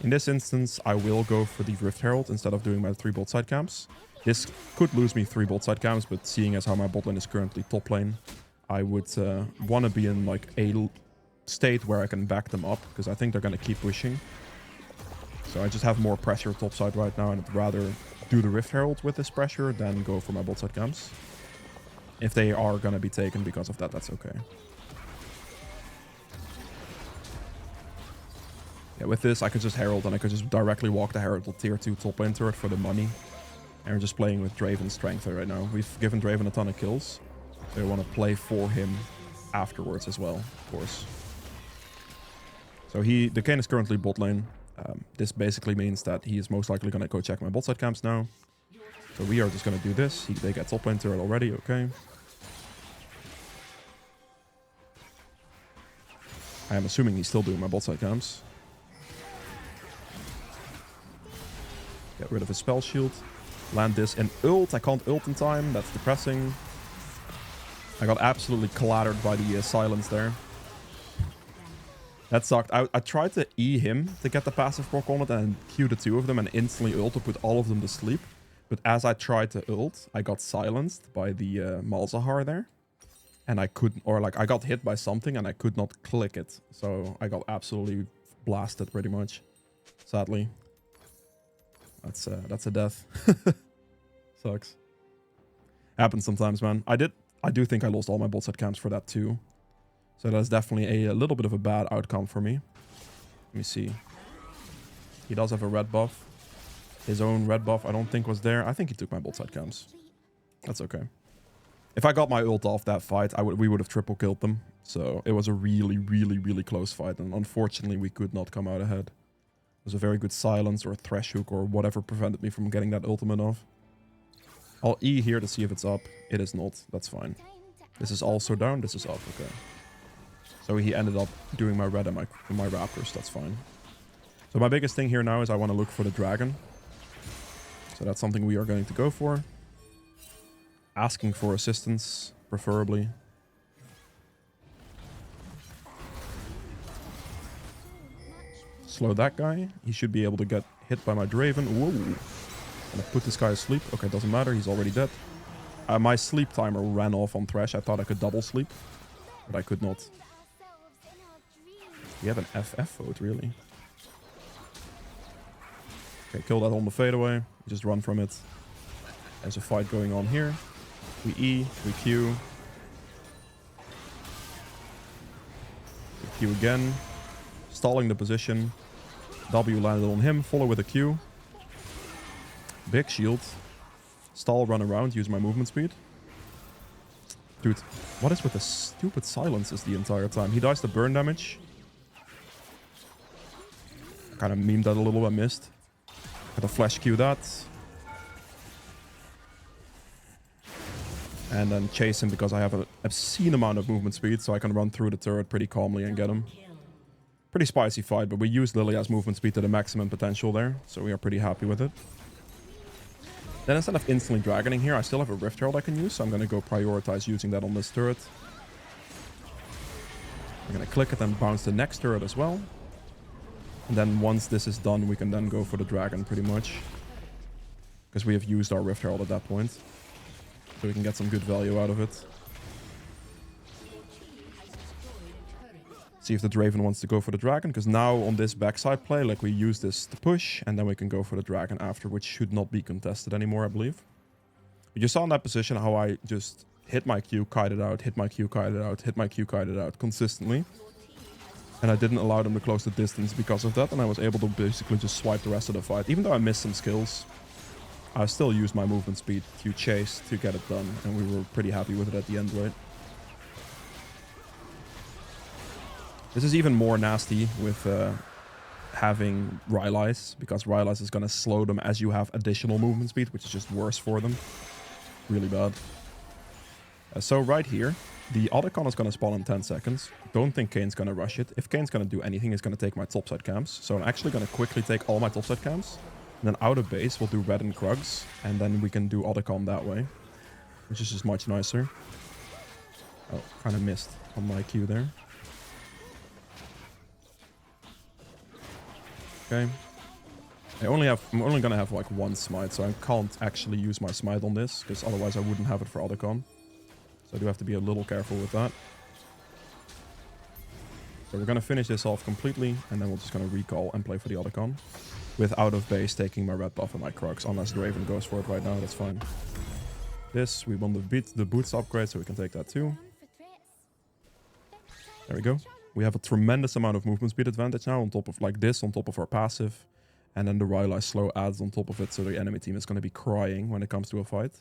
In this instance, I will go for the Rift Herald instead of doing my 3 bot side camps. This could lose me 3 bot side camps, but seeing as how my bot lane is currently top lane, I would want to be in like a state where I can back them up, because I think they're going to keep pushing. So I just have more pressure topside right now, and I'd rather do the Rift Herald with this pressure than go for my bot side camps. If they are going to be taken because of that, that's okay. Yeah, with this, I could just Herald, and I could just directly walk the Herald to tier 2 top lane turret for the money. And we're just playing with Draven's strength right now. We've given Draven a ton of kills. So we want to play for him afterwards as well, of course. So the Kayn is currently bot lane. This basically means that he is most likely going to go check my bot side camps now. So we are just going to do this. They get top lane turret already, okay. I am assuming he's still doing my bot side camps. Get rid of his spell shield. Land this in ult. I can't ult in time. That's depressing. I got absolutely clattered by the silence there. That sucked. I tried to E him to get the passive proc on it and Q the two of them and instantly ult to put all of them to sleep. But as I tried to ult, I got silenced by the Malzahar there. And I couldn't, or like I got hit by something and I could not click it. So I got absolutely blasted pretty much. Sadly. That's a death. Sucks. Happens sometimes, man. I do think I lost all my bot side camps for that too. So that's definitely a little bit of a bad outcome for me. Let me see. He does have a red buff. His own red buff I don't think was there. I think he took my bot side camps. That's okay. If I got my ult off that fight, we would have triple killed them. So it was a really, really, really close fight. And unfortunately, we could not come out ahead. It was a very good silence or thresh hook or whatever prevented me from getting that ultimate off. I'll E here to see if it's up. It is not. That's fine. This is also down. This is up. Okay. So he ended up doing my red and my raptors. That's fine. So my biggest thing here now is I want to look for the dragon. So that's something we are going to go for. Asking for assistance, preferably. Slow that guy. He should be able to get hit by my Draven. Whoa. Gonna put this guy asleep. Okay, doesn't matter. He's already dead. My sleep timer ran off on Thresh. I thought I could double sleep, but I could not. We have an FF vote, really. Okay, kill that on the fadeaway. Just run from it. There's a fight going on here. We E, we Q. We Q again. Stalling the position. W landed on him. Follow with a Q. Big shield. Stall, run around, use my movement speed. Dude, what is with the stupid silences the entire time? He dies to burn damage. I kind of memed that a little, I missed. Got to flash Q that. And then chase him because I have an obscene amount of movement speed, so I can run through the turret pretty calmly and get him. Pretty spicy fight, but we used Lillia's movement speed to the maximum potential there, so we are pretty happy with it. Then instead of instantly dragoning here, I still have a Rift Herald I can use, so I'm going to go prioritize using that on this turret. I'm going to click it and bounce the next turret as well. And then once this is done, we can then go for the dragon pretty much. Because we have used our Rift Herald at that point. So we can get some good value out of it. See if the Draven wants to go for the dragon, because now on this backside play, like we use this to push, and then we can go for the dragon after, which should not be contested anymore, I believe. But you saw in that position how I just hit my Q, kited out, hit my Q, kited out, hit my Q, kited out consistently. And I didn't allow them to close the distance because of that, and I was able to basically just swipe the rest of the fight. Even though I missed some skills, I still used my movement speed to chase to get it done, and we were pretty happy with it at the end, right? This is even more nasty with having Rylai's, because Rylai's is going to slow them as you have additional movement speed, which is just worse for them. Really bad. So right here, the Otacon is going to spawn in 10 seconds. Don't think Kayn's going to rush it. If Kayn's going to do anything, he's going to take my topside camps. So I'm actually going to quickly take all my topside camps. And then out of base, we'll do red and Krugs. And then we can do Otacon that way, which is just much nicer. Oh, kind of missed on my Q there. Okay. I'm only gonna have like one smite, so I can't actually use my smite on this, because otherwise I wouldn't have it for Otacon. So I do have to be a little careful with that. So we're going to finish this off completely, and then we're just going to recall and play for the other con. With out of base taking my red buff and my Crux, unless Draven goes for it right now, that's fine. This, we want the boots upgrade, so we can take that too. There we go. We have a tremendous amount of movement speed advantage now, on top of like this, on top of our passive. And then the Rylai slow adds on top of it, so the enemy team is going to be crying when it comes to a fight.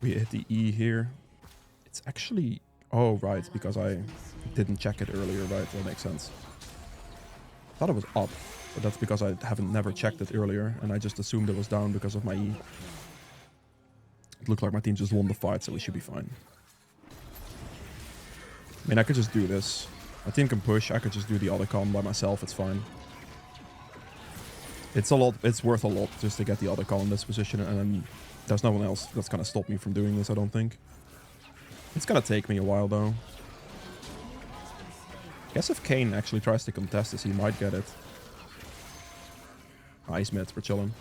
We hit the E here. It's actually... Oh, right, because I didn't check it earlier, right? That makes sense. I thought it was up, but that's because I never checked it earlier, and I just assumed it was down because of my E. It looked like my team just won the fight, so we should be fine. I mean, I could just do this. My team can push, I could just do the other con by myself, it's fine. It's worth a lot just to get the other con in this position, and then there's no one else that's gonna stop me from doing this, I don't think. It's gonna take me a while, though. I guess if Kayn actually tries to contest this, he might get it. Nice mid, we're chilling.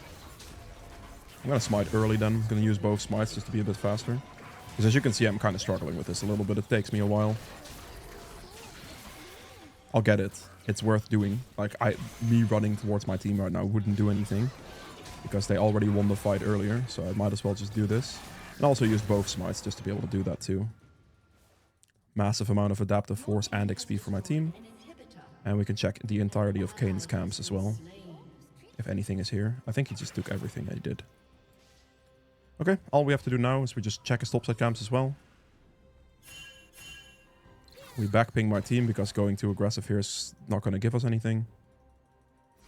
I'm gonna smite early then. I'm gonna use both smites just to be a bit faster. Because as you can see, I'm kind of struggling with this a little bit. It takes me a while. I'll get it. It's worth doing. Like, me running towards my team right now wouldn't do anything. Because they already won the fight earlier, so I might as well just do this. And also use both smites just to be able to do that too. Massive amount of adaptive force and XP for my team. And we can check the entirety of Kayn's camps as well. If anything is here. I think he just took everything that he did. Okay, all we have to do now is we just check his topside camps as well. We backping my team because going too aggressive here is not going to give us anything.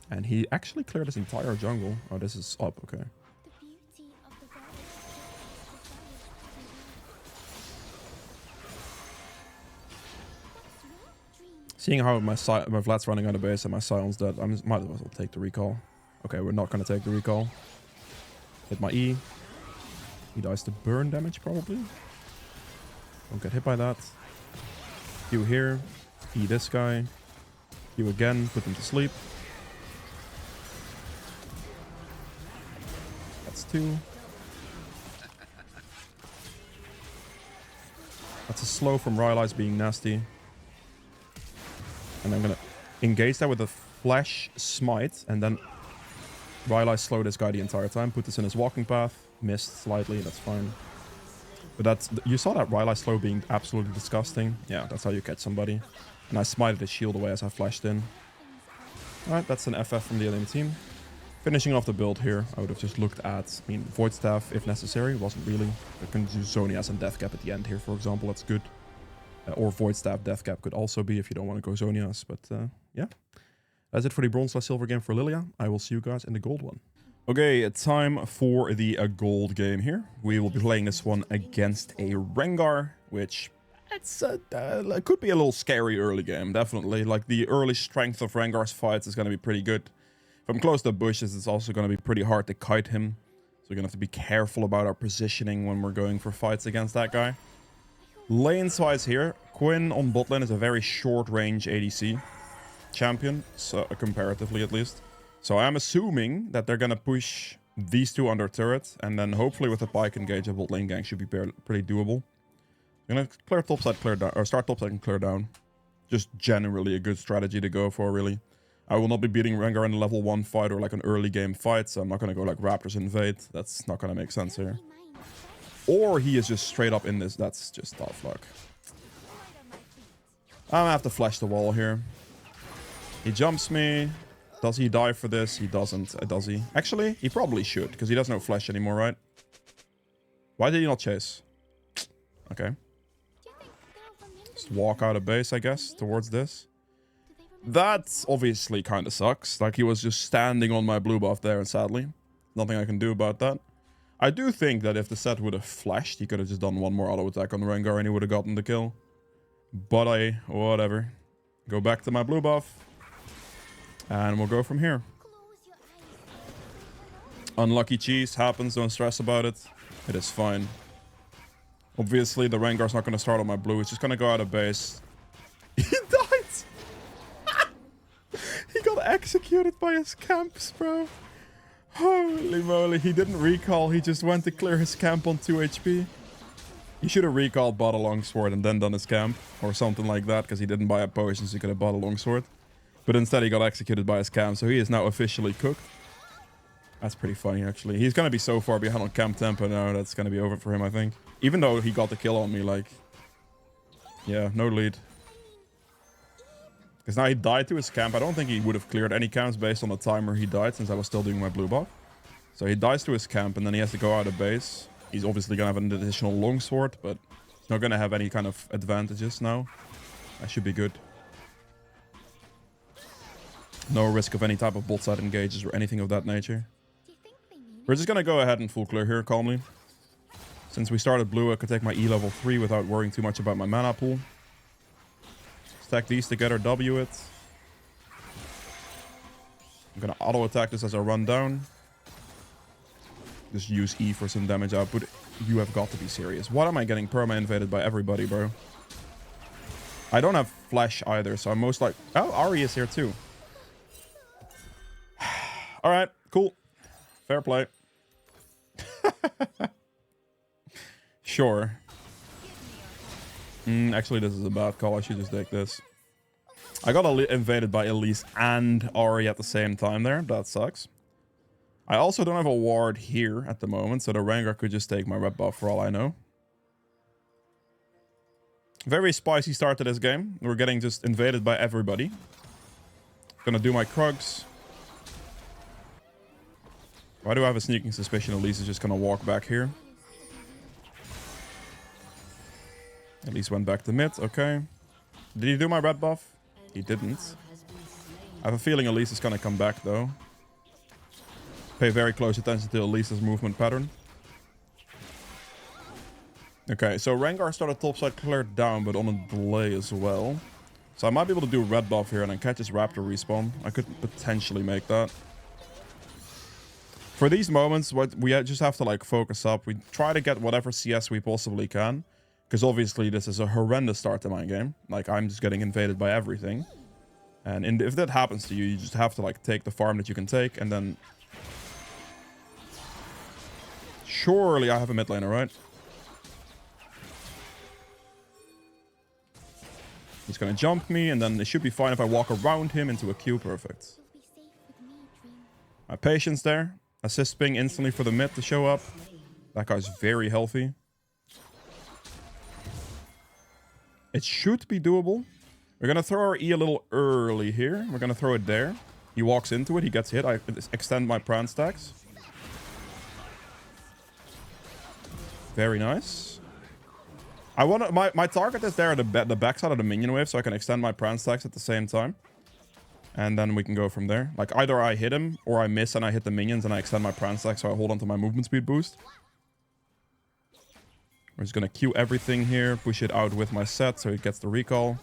And he actually cleared his entire jungle. Oh, this is up, okay. Seeing how my Vlad's running out of base and my Sion's dead, I might as well take the recall. Okay, we're not going to take the recall. Hit my E. He dies to burn damage, probably. Don't get hit by that. Q here. E this guy. Q again. Put him to sleep. That's 2. That's a slow from Rylai's being nasty. And I'm going to engage that with a flash smite. And then Rylai slow this guy the entire time. Put this in his walking path. Missed slightly. That's fine. But that's... You saw that Rylai slow being absolutely disgusting. Yeah, that's how you catch somebody. And I smited his shield away as I flashed in. Alright, that's an FF from the enemy team. Finishing off the build here, I would have just looked at... I mean, Void Staff, if necessary. Wasn't really. I can do Zonias and Death Cap at the end here, for example. That's good. Or Void Staff Death Cap could also be if you don't want to go Zonias. But yeah. That's it for the bronze/silver game for Lillia. I will see you guys in the gold one. Okay, time for the gold game here. We will be playing this one against a Rengar, which it's could be a little scary early game, definitely. Like, the early strength of Rengar's fights is going to be pretty good. If I'm close to bushes, it's also going to be pretty hard to kite him. So we're going to have to be careful about our positioning when we're going for fights against that guy. Lanes-wise here, Quinn on bot lane is a very short-range ADC champion, so comparatively at least. So I'm assuming that they're gonna push these two under turret, and then hopefully with a pike engage, a bot lane gang should be pretty doable. I'm gonna clear topside, clear down, or start topside and clear down. Just generally a good strategy to go for, really. I will not be beating Rengar in a level 1 fight or like an early game fight, so I'm not gonna go like Raptors invade. That's not gonna make sense here. Or he is just straight up in this. That's just tough luck. I'm gonna have to flash the wall here. He jumps me. Does he die for this? He doesn't. Does he? Actually, he probably should, because he does no flash anymore, right? Why did he not chase? Okay. Just walk out of base, I guess, towards this. That obviously kind of sucks. Like, he was just standing on my blue buff there, and sadly, nothing I can do about that. I do think that if the set would have flashed, he could have just done one more auto attack on Rengar and he would have gotten the kill. But whatever. Go back to my blue buff. And we'll go from here. Unlucky cheese happens, don't stress about it. It is fine. Obviously, the Rengar's not going to start on my blue. It's just going to go out of base. He died! He got executed by his camps, bro. Holy moly, he didn't recall. He just went to clear his camp on 2 HP. He should have recalled, bought a longsword, and then done his camp. Or something like that, because he didn't buy a potion, so he could have bought a longsword. But instead he got executed by his camp, so he is now officially cooked. That's pretty funny, actually. He's going to be so far behind on camp tempo now, that's going to be over for him, I think. Even though he got the kill on me, like... Yeah, no lead. Because now he died to his camp. I don't think he would have cleared any camps based on the timer he died, since I was still doing my blue buff. So he dies to his camp, and then he has to go out of base. He's obviously going to have an additional longsword, but he's not going to have any kind of advantages now. That should be good. No risk of any type of bot side engages or anything of that nature. We're just going to go ahead and full clear here calmly. Since we started blue, I could take my E level 3 without worrying too much about my mana pool. Stack these together, W it. I'm going to auto attack this as I run down. Just use E for some damage output. You have got to be serious. What am I getting perma-invaded by everybody, bro? I don't have flash either, so I'm most like... Oh, Ari is here too. Alright, cool. Fair play. Sure. Actually, this is a bad call. I should just take this. I got invaded by Elise and Ari at the same time there. That sucks. I also don't have a ward here at the moment, so the Rengar could just take my red buff for all I know. Very spicy start to this game. We're getting just invaded by everybody. Gonna do my Krugs. Why do I have a sneaking suspicion Elise is just gonna walk back here? Elise went back to mid, okay. Did he do my red buff? He didn't. I have a feeling Elise is gonna come back though. Pay very close attention to Elise's movement pattern. Okay, so Rengar started topside cleared down, but on a delay as well. So I might be able to do red buff here and then catch his Raptor respawn. I could potentially make that. For these moments, we just have to like focus up. We try to get whatever CS we possibly can. Because obviously this is a horrendous start to my game. Like, I'm just getting invaded by everything. And if that happens to you, you just have to like take the farm that you can take and then... Surely I have a mid laner, right? He's gonna jump me, and then it should be fine if I walk around him into a Q. Perfect. My patience there. Assist ping instantly for the mid to show up. That guy's very healthy. It should be doable. We're gonna throw our E a little early here. We're gonna throw it there. He walks into it, he gets hit. I extend my Pran stacks. Very nice. I want my target is there at the backside of the minion wave, so I can extend my Pran stacks at the same time. And then we can go from there. Like, either I hit him, or I miss and I hit the minions and I extend my Pran stacks so I hold on to my movement speed boost. We're just gonna queue everything here, push it out with my set so it gets the recall.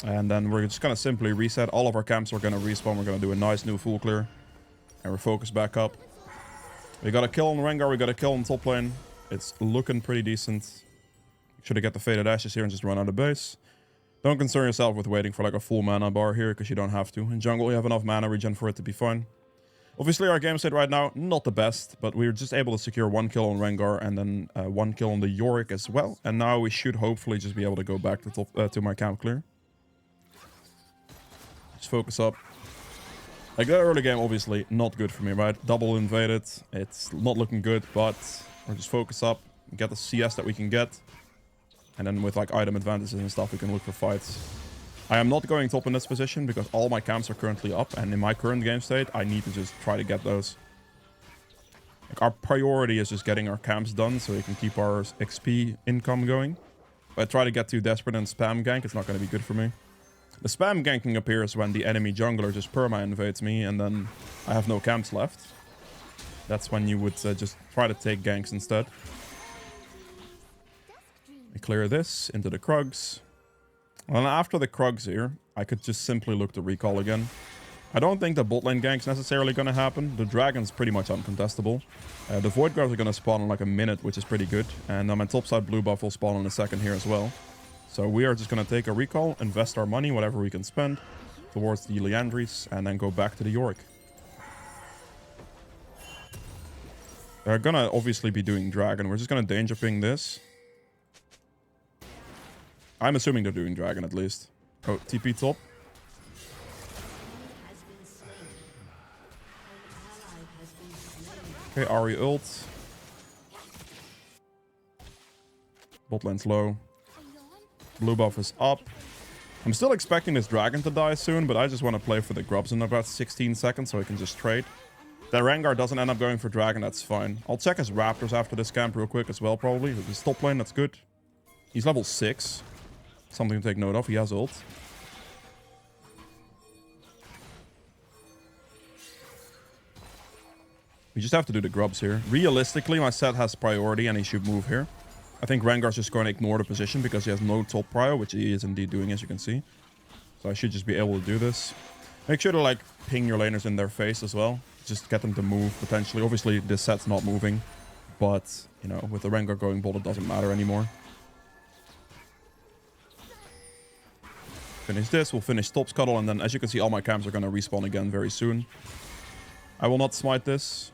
And then we're just gonna simply reset. All of our camps are gonna respawn. We're gonna do a nice new full clear. And we're focused back up. We got a kill on Rengar, we got a kill on top lane. It's looking pretty decent. Should have get the Faded Ashes here and just run out of base. Don't concern yourself with waiting for like a full mana bar here, because you don't have to. In jungle, you have enough mana regen for it to be fine. Obviously, our game state right now, not the best, but we were just able to secure one kill on Rengar and then one kill on the Yorick as well. And now we should hopefully just be able to go back to top to my camp clear. Just focus up. Like, that early game, obviously, not good for me, right? Double invaded. It's not looking good, but we'll just focus up, get the CS that we can get. And then with like item advantages and stuff, we can look for fights. I am not going top in this position because all my camps are currently up. And in my current game state, I need to just try to get those. Like, our priority is just getting our camps done so we can keep our XP income going. If I try to get too desperate and spam gank, it's not going to be good for me. The spam ganking appears when the enemy jungler just perma-invades me and then I have no camps left. That's when you would just try to take ganks instead. We clear this into the Krugs. Well, after the Krugs here, I could just simply look to recall again. I don't think the bot lane gank's necessarily going to happen. The dragon's pretty much uncontestable. The Void Guards are going to spawn in like a minute, which is pretty good. And my topside blue buff will spawn in a second here as well. So we are just going to take a recall, invest our money, whatever we can spend, towards the Liandry's, and then go back to the Yorick. They're going to obviously be doing dragon. We're just going to danger ping this. I'm assuming they're doing dragon at least. Oh, TP top. Okay, Ahri ult. Bot lane's low. Blue buff is up. I'm still expecting this dragon to die soon, but I just want to play for the grubs in about 16 seconds so I can just trade. The Rengar doesn't end up going for dragon, that's fine. I'll check his raptors after this camp real quick as well, probably. With his top lane, that's good. He's level 6. Something to take note of. He has ult. We just have to do the grubs here. Realistically, my set has priority and he should move here. I think Rengar's just going to ignore the position because he has no top prio, which he is indeed doing, as you can see. So I should just be able to do this. Make sure to, like, ping your laners in their face as well. Just get them to move, potentially. Obviously, this set's not moving. But, you know, with the Rengar going bot, it doesn't matter anymore. Finish this. We'll finish top scuttle. And then, as you can see, all my camps are going to respawn again very soon. I will not smite this.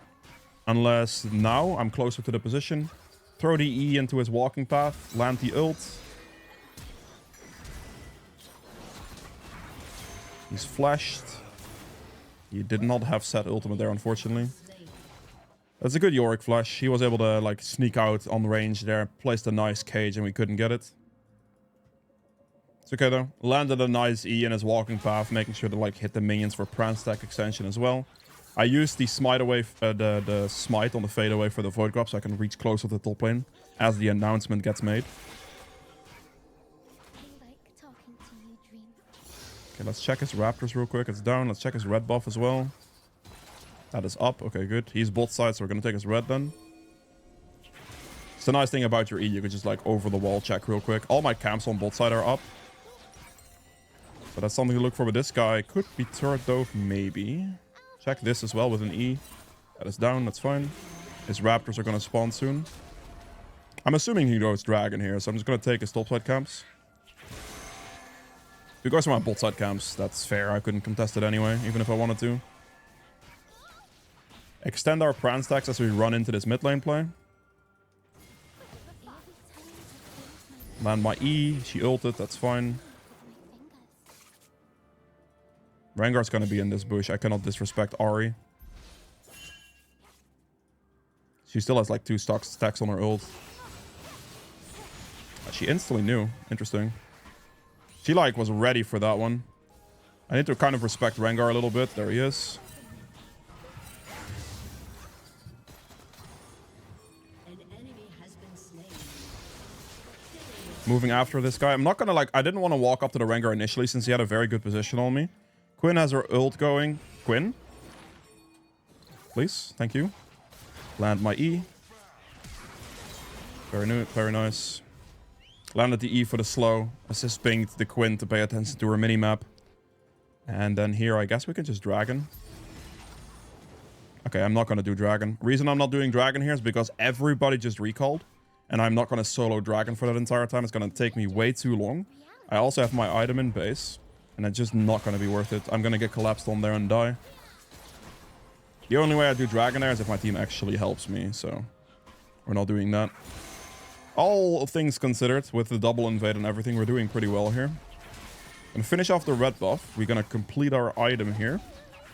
Unless now I'm closer to the position. Throw the E into his walking path. Land the ult. He's flashed. He did not have set ultimate there, unfortunately. That's a good Yorick flash. He was able to, like, sneak out on range there. Placed a nice cage and we couldn't get it. It's okay, though. Landed a nice E in his walking path, making sure to, like, hit the minions for Pran stack extension as well. I used the smite away, the smite on the fade away for the void grab so I can reach closer to the top lane as the announcement gets made. Okay, let's check his raptors real quick. It's down. Let's check his red buff as well. That is up. Okay, good. He's bot side, so we're going to take his red then. It's the nice thing about your E. You could just, like, over the wall check real quick. All my camps on bot side are up. So that's something to look for with this guy. Could be turret though, maybe. Check this as well with an E. That is down. That's fine. His raptors are going to spawn soon. I'm assuming he goes dragon here, so I'm just going to take his top side camps. If he goes to my bot side camps, that's fair. I couldn't contest it anyway, even if I wanted to. Extend our Pran stacks as we run into this mid lane play. Land my E. She ulted. That's fine. Rengar's gonna be in this bush. I cannot disrespect Ahri. She still has like 2 stacks on her ult. She instantly knew. Interesting. She like was ready for that one. I need to kind of respect Rengar a little bit. There he is. Moving after this guy. I'm not gonna like... I didn't want to walk up to the Rengar initially since he had a very good position on me. Quinn has her ult going. Quinn? Please. Thank you. Land my E. Very nice. Landed the E for the slow. Assist pinged the Quinn to pay attention to her minimap. And then here, I guess we can just dragon. Okay, I'm not going to do dragon. Reason I'm not doing dragon here is because everybody just recalled. And I'm not going to solo dragon for that entire time. It's going to take me way too long. I also have my item in base. And it's just not going to be worth it. I'm going to get collapsed on there and die. The only way I do dragon there is if my team actually helps me. So we're not doing that. All things considered, with the double invade and everything, we're doing pretty well here. Gonna finish off the red buff. We're gonna complete our item here.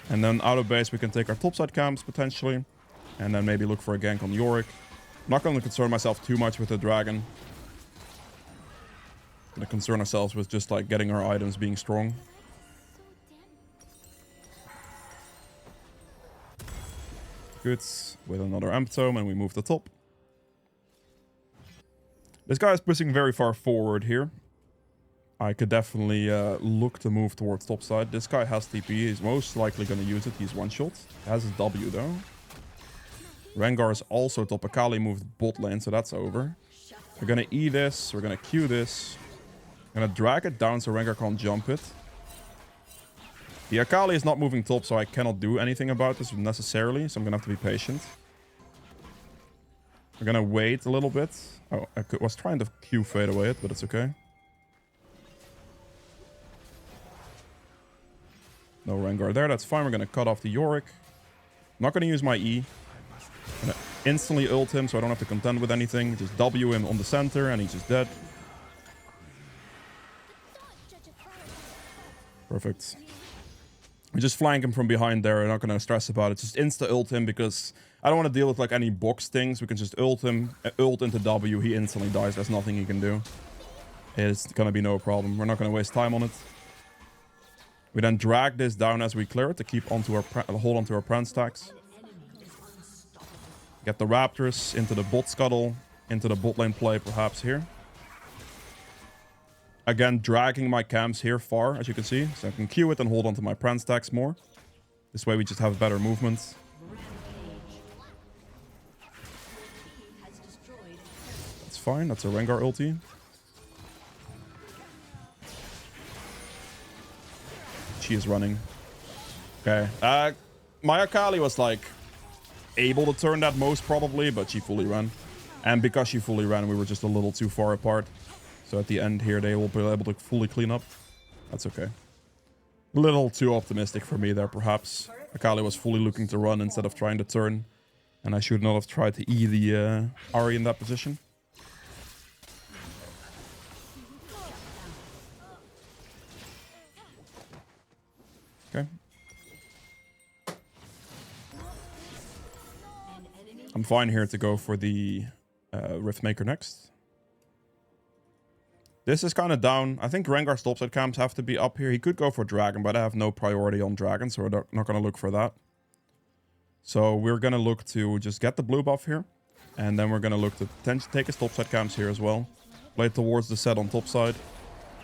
And then out of base, we can take our topside camps, potentially. And then maybe look for a gank on Yorick. I'm not gonna concern myself too much with the dragon. Gonna concern ourselves with just, like, getting our items being strong. Good. With another amp tome, and we move the top. This guy is pushing very far forward here. I could definitely look to move towards top side. This guy has TP. He's most likely going to use it. He's one-shot. Has his W, though. Rengar is also top. Akali moved bot lane, so that's over. We're going to E this. We're going to Q this. I'm going to drag it down so Rengar can't jump it. The Akali is not moving top, so I cannot do anything about this necessarily. So I'm going to have to be patient. We're going to wait a little bit. Oh, I was trying to Q fade away it, but it's okay. No Rengar there. That's fine. We're going to cut off the Yorick. I'm not going to use my E. I'm going to instantly ult him so I don't have to contend with anything. Just W him on the center and he's just dead. Perfect. We just flank him from behind there. We're not going to stress about it. Just insta-ult him because I don't want to deal with like any box things. We can just ult him, ult into W. He instantly dies. There's nothing he can do. It's going to be no problem. We're not going to waste time on it. We then drag this down as we clear it to keep onto our hold onto our Pran stacks. Get the Raptors into the bot scuttle, into the bot lane play perhaps here. Again, dragging my camps here far, as you can see. So I can queue it and hold onto my Pran stacks more. This way we just have better movements. That's fine. That's a Rengar ulti. She is running. Okay. My Akali was like able to turn that most probably, but she fully ran. And because she fully ran, we were just a little too far apart. So at the end here, they will be able to fully clean up. That's okay. A little too optimistic for me there, perhaps. Akali was fully looking to run instead of trying to turn. And I should not have tried to E the Ahri in that position. Okay. I'm fine here to go for the Riftmaker next. This is kind of down. I think Rengar's topside camps have to be up here. He could go for Dragon, but I have no priority on Dragon, so we're not going to look for that. So we're going to look to just get the blue buff here. And then we're going to look to take his topside camps here as well. Play towards the set on topside.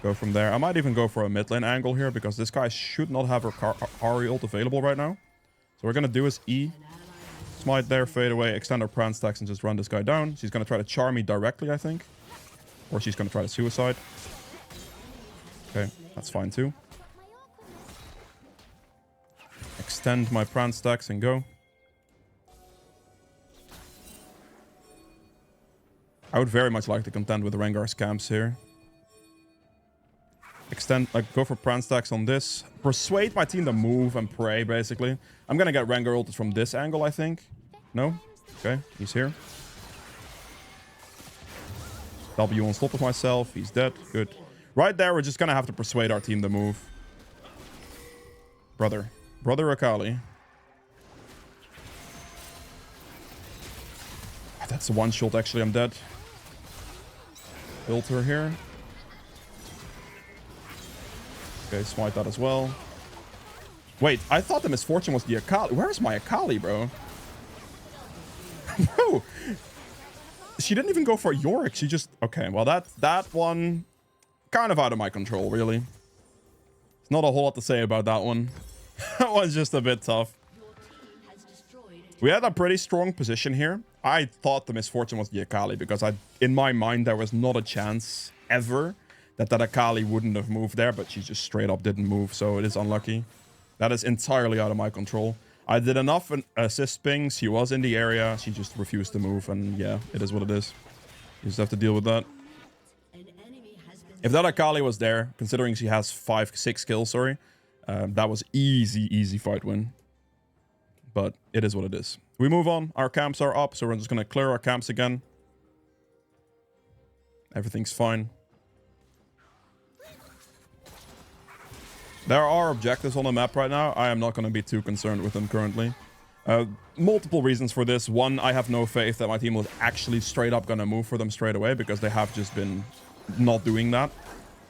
Go from there. I might even go for a mid lane angle here, because this guy should not have her Ahri ult available right now. So what we're going to do is E. Smite there, fade away, extend our Pran stacks, and just run this guy down. She's going to try to charm me directly, I think. Or she's going to try to suicide. Okay, that's fine too. Extend my Pran stacks and go. I would very much like to contend with Rengar's camps here. Extend, like, go for Pran stacks on this. Persuade my team to move and pray, basically. I'm going to get Rengar ulted from this angle, I think. No? Okay, he's here. W on top of myself. He's dead. Good. Right there, we're just going to have to persuade our team to move. Brother Akali. That's a one shot, actually. I'm dead. Ult her here. Okay, smite that as well. Wait, I thought the misfortune was the Akali. Where's my Akali, bro? Bro! She didn't even go for Yorick. She just... Okay, well, that one... kind of out of my control, really. There's not a whole lot to say about that one. That one's just a bit tough. We had a pretty strong position here. I thought the misfortune was the Akali, because in my mind, there was not a chance ever that Akali wouldn't have moved there, but she just straight up didn't move, so it is unlucky. That is entirely out of my control. I did enough assist pings. She was in the area. She just refused to move, and yeah, it is what it is. You just have to deal with that. If that Akali was there, considering she has 6 kills, sorry, that was easy fight win. But it is what it is. We move on. Our camps are up, so we're just going to clear our camps again. Everything's fine. There are objectives on the map right now. I am not going to be too concerned with them currently. Multiple reasons for this. One, I have no faith that my team was actually straight up going to move for them straight away, because they have just been not doing that.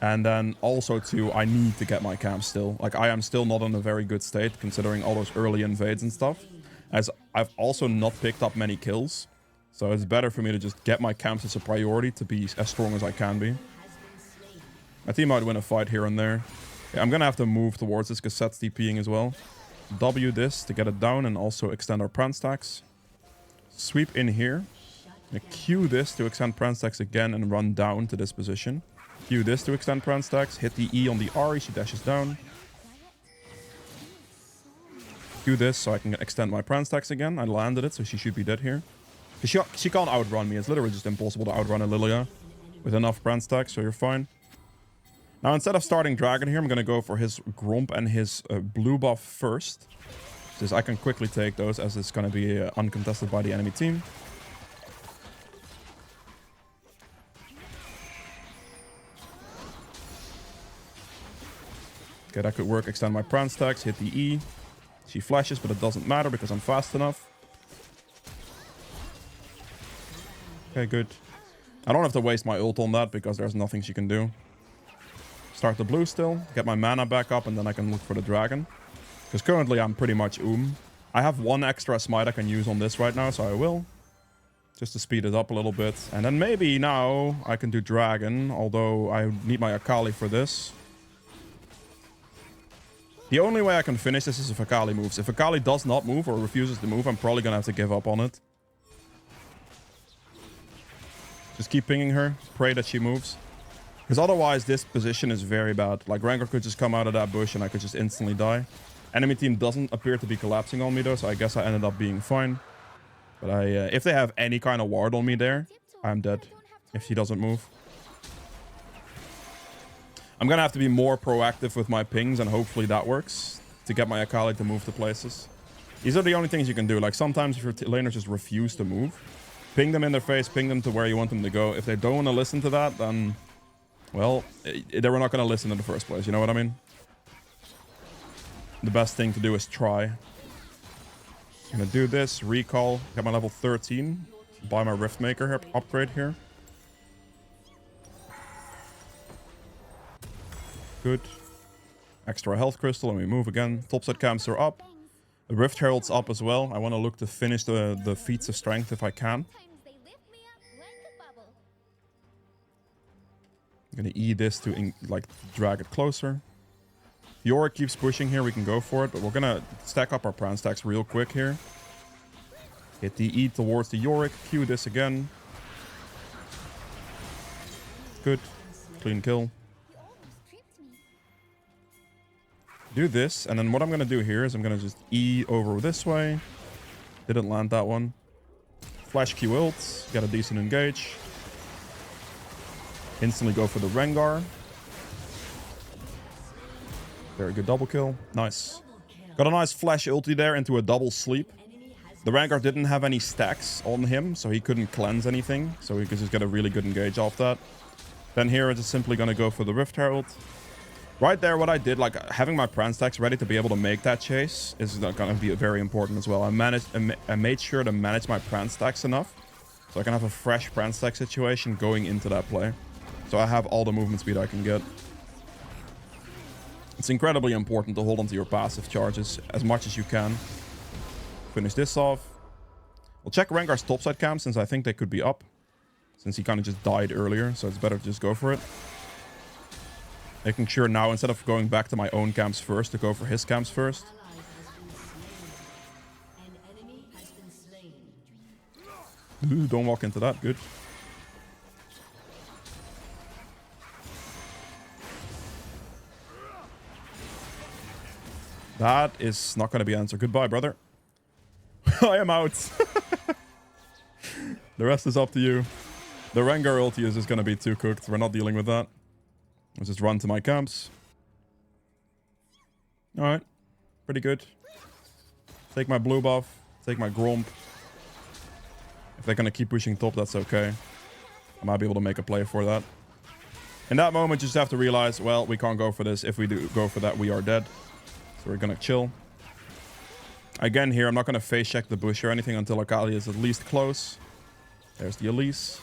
And then also, two, I need to get my camp still. Like, I am still not in a very good state, considering all those early invades and stuff. As I've also not picked up many kills. So it's better for me to just get my camps as a priority to be as strong as I can be. My team might win a fight here and there. Okay, I'm going to have to move towards this because Set's TPing as well. W this to get it down and also extend our Pran stacks. Sweep in here. Q this to extend Pran stacks again and run down to this position. Q this to extend Pran stacks. Hit the E on the Ahri. She dashes down. Q this so I can extend my Pran stacks again. I landed it, so she should be dead here. She can't outrun me. It's literally just impossible to outrun a Lillia with enough Pran stacks, so you're fine. Now, instead of starting Dragon here, I'm going to go for his Gromp and his blue buff first. Since I can quickly take those, as it's going to be uncontested by the enemy team. Okay, that could work. Extend my Pran stacks, hit the E. She flashes, but it doesn't matter because I'm fast enough. Okay, good. I don't have to waste my ult on that because there's nothing she can do. Start the blue still, get my mana back up, and then I can look for the dragon. Because currently I'm pretty much I have one extra smite I can use on this right now, so I will. Just to speed it up a little bit. And then maybe now I can do dragon, although I need my Akali for this. The only way I can finish this is if Akali moves. If Akali does not move or refuses to move, I'm probably gonna have to give up on it. Just keep pinging her. Pray that she moves. Because otherwise, this position is very bad. Like, Rancor could just come out of that bush and I could just instantly die. Enemy team doesn't appear to be collapsing on me, though, so I guess I ended up being fine. But if they have any kind of ward on me there, I'm dead. If she doesn't move. I'm gonna have to be more proactive with my pings, and hopefully that works. To get my Akali to move to places. These are the only things you can do. Like, sometimes if your laners just refuse to move, ping them in their face, ping them to where you want them to go. If they don't want to listen to that, then, well, they were not going to listen in the first place. You know what I mean? The best thing to do is try. I'm going to do this, recall, get my level 13, buy my Riftmaker upgrade here. Good. Extra health crystal, and we move again. Topside camps are up. The Rift Herald's up as well. I want to look to finish the feats of strength if I can. I'm gonna E this to drag it closer. Yorick keeps pushing here, we can go for it, but we're gonna stack up our Pran stacks real quick here. Hit the E towards the Yorick, Q this again. Good. Clean kill. Do this, and then what I'm gonna do here is I'm gonna just E over this way. Didn't land that one. Flash Q ults, get a decent engage. Instantly go for the Rengar. Very good double kill. Nice. Got a nice flash ulti there into a double sleep. The Rengar didn't have any stacks on him, so he couldn't cleanse anything. So he could just get a really good engage off that. Then here it's just simply gonna go for the Rift Herald. Right there, what I did, like having my Pran stacks ready to be able to make that chase is going to be very important as well. I made sure to manage my Pran stacks enough so I can have a fresh Pran stack situation going into that play. So I have all the movement speed I can get. It's incredibly important to hold onto your passive charges as much as you can. Finish this off. We'll check Rengar's topside camp since I think they could be up. Since he kind of just died earlier, so it's better to just go for it. Making sure now, instead of going back to my own camps first, to go for his camps first. Ooh, don't walk into that. Good. That is not going to be answered. Goodbye, brother. I am out. The rest is up to you. The Rengar ulti is just going to be too cooked. We're not dealing with that. Let's just run to my camps. Alright. Pretty good. Take my blue buff. Take my Gromp. If they're going to keep pushing top, that's okay. I might be able to make a play for that. In that moment, you just have to realize, well, we can't go for this. If we do go for that, we are dead. So we're going to chill. Again here, I'm not going to face check the bush or anything until Akali is at least close. There's the Elise.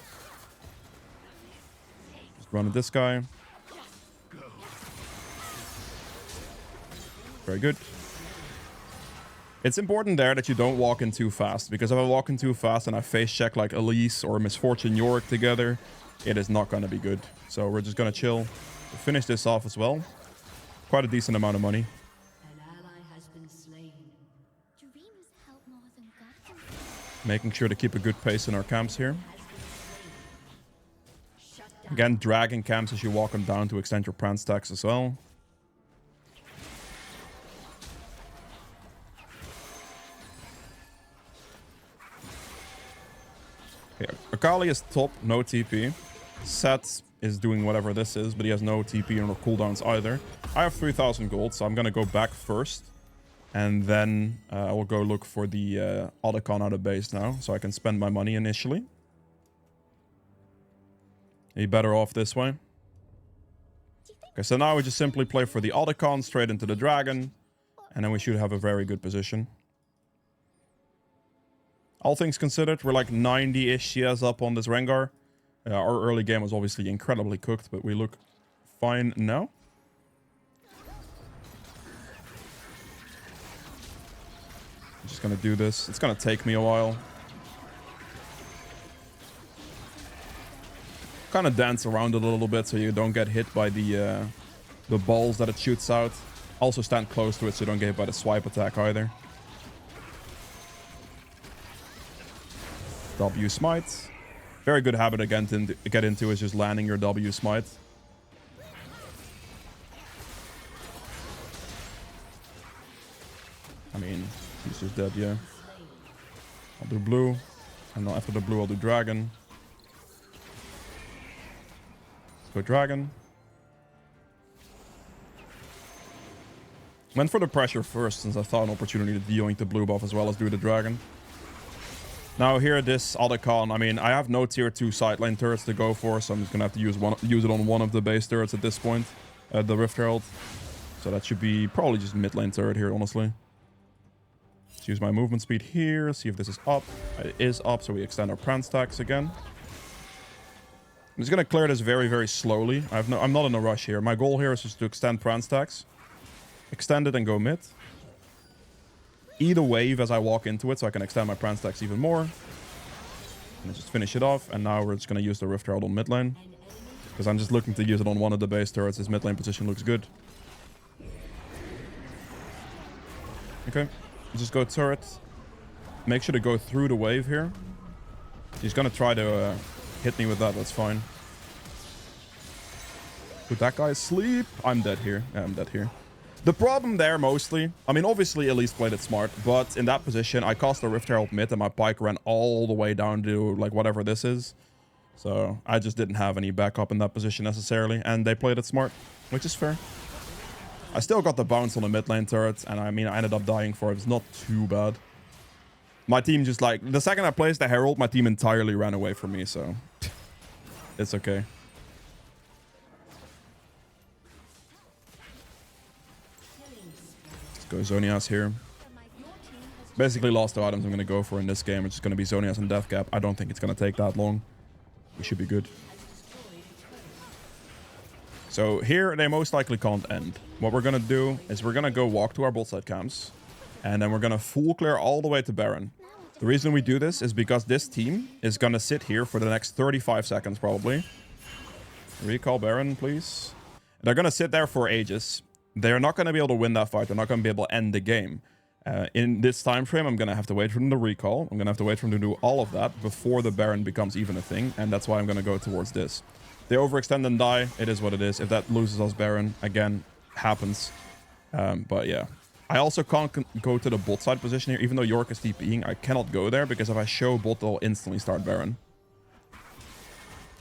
Just run at this guy. Very good. It's important there that you don't walk in too fast, because if I walk in too fast and I face check like Elise or Misfortune Yorick together, it is not going to be good. So we're just going to chill. We'll finish this off as well. Quite a decent amount of money. Making sure to keep a good pace in our camps here. Again, dragging camps as you walk them down to extend your Pran stacks as well. Okay, Akali is top, no TP. Set is doing whatever this is, but he has no TP or cooldowns either. I have 3,000 gold, so I'm gonna go back first. And then I will go look for the Otacon out of base now, so I can spend my money initially. Are you better off this way? Okay, so now we just simply play for the Otacon straight into the dragon. And then we should have a very good position. All things considered, we're like 90-ish CS up on this Rengar. Our early game was obviously incredibly cooked, but we look fine now. I'm just gonna do this. It's gonna take me a while. Kind of dance around it a little bit so you don't get hit by the balls that it shoots out. Also stand close to it so you don't get hit by the swipe attack either. W smite. Very good habit again to get into is just landing your W smite. I mean, he's just dead, yeah. I'll do blue. And then after the blue, I'll do dragon. Let's go dragon. Went for the pressure first since I thought an opportunity to de-yoink the blue buff as well as do the dragon. Now here, this Otacon, I mean, I have no tier 2 side lane turrets to go for, so I'm just gonna have to use it on one of the base turrets at this point. The Rift Herald. So that should be probably just mid lane turret here, honestly. Let's use my movement speed here, see if this is up. It is up, so we extend our prance stacks again. I'm just gonna clear this very, very slowly. I'm not in a rush here. My goal here is just to extend prance stacks. Extend it and go mid. Eat a wave as I walk into it so I can extend my prance stacks even more. And just finish it off. And now we're just going to use the Rift Herald on mid lane. Because I'm just looking to use it on one of the base turrets. His mid lane position looks good. Okay. Just go turret. Make sure to go through the wave here. He's going to try to hit me with that. That's fine. Put that guy asleep. I'm dead here. Yeah, I'm dead here. The problem there mostly, I mean, obviously Elise played it smart, but in that position, I cast a Rift Herald mid and my pike ran all the way down to like whatever this is. So I just didn't have any backup in that position necessarily, and they played it smart, which is fair. I still got the bounce on the mid lane turret, and I mean, I ended up dying for it. It's not too bad. My team just like, the second I placed the Herald, my team entirely ran away from me, so it's okay. Go Zonias here. Basically last 2 items I'm going to go for in this game. It's just going to be Zonias and Death Cap. I don't think it's going to take that long. We should be good. So here they most likely can't end. What we're going to do is we're going to go walk to our bot side camps. And then we're going to full clear all the way to Baron. The reason we do this is because this team is going to sit here for the next 35 seconds probably. Recall Baron, please. They're going to sit there for ages. They're not going to be able to win that fight. They're not going to be able to end the game. In this time frame, I'm going to have to wait for them to recall. I'm going to have to wait for them to do all of that before the Baron becomes even a thing. And that's why I'm going to go towards this. They overextend and die. It is what it is. If that loses us Baron, again, happens. But yeah. I also can't go to the bot side position here. Even though York is TPing, I cannot go there because if I show bot, they'll instantly start Baron.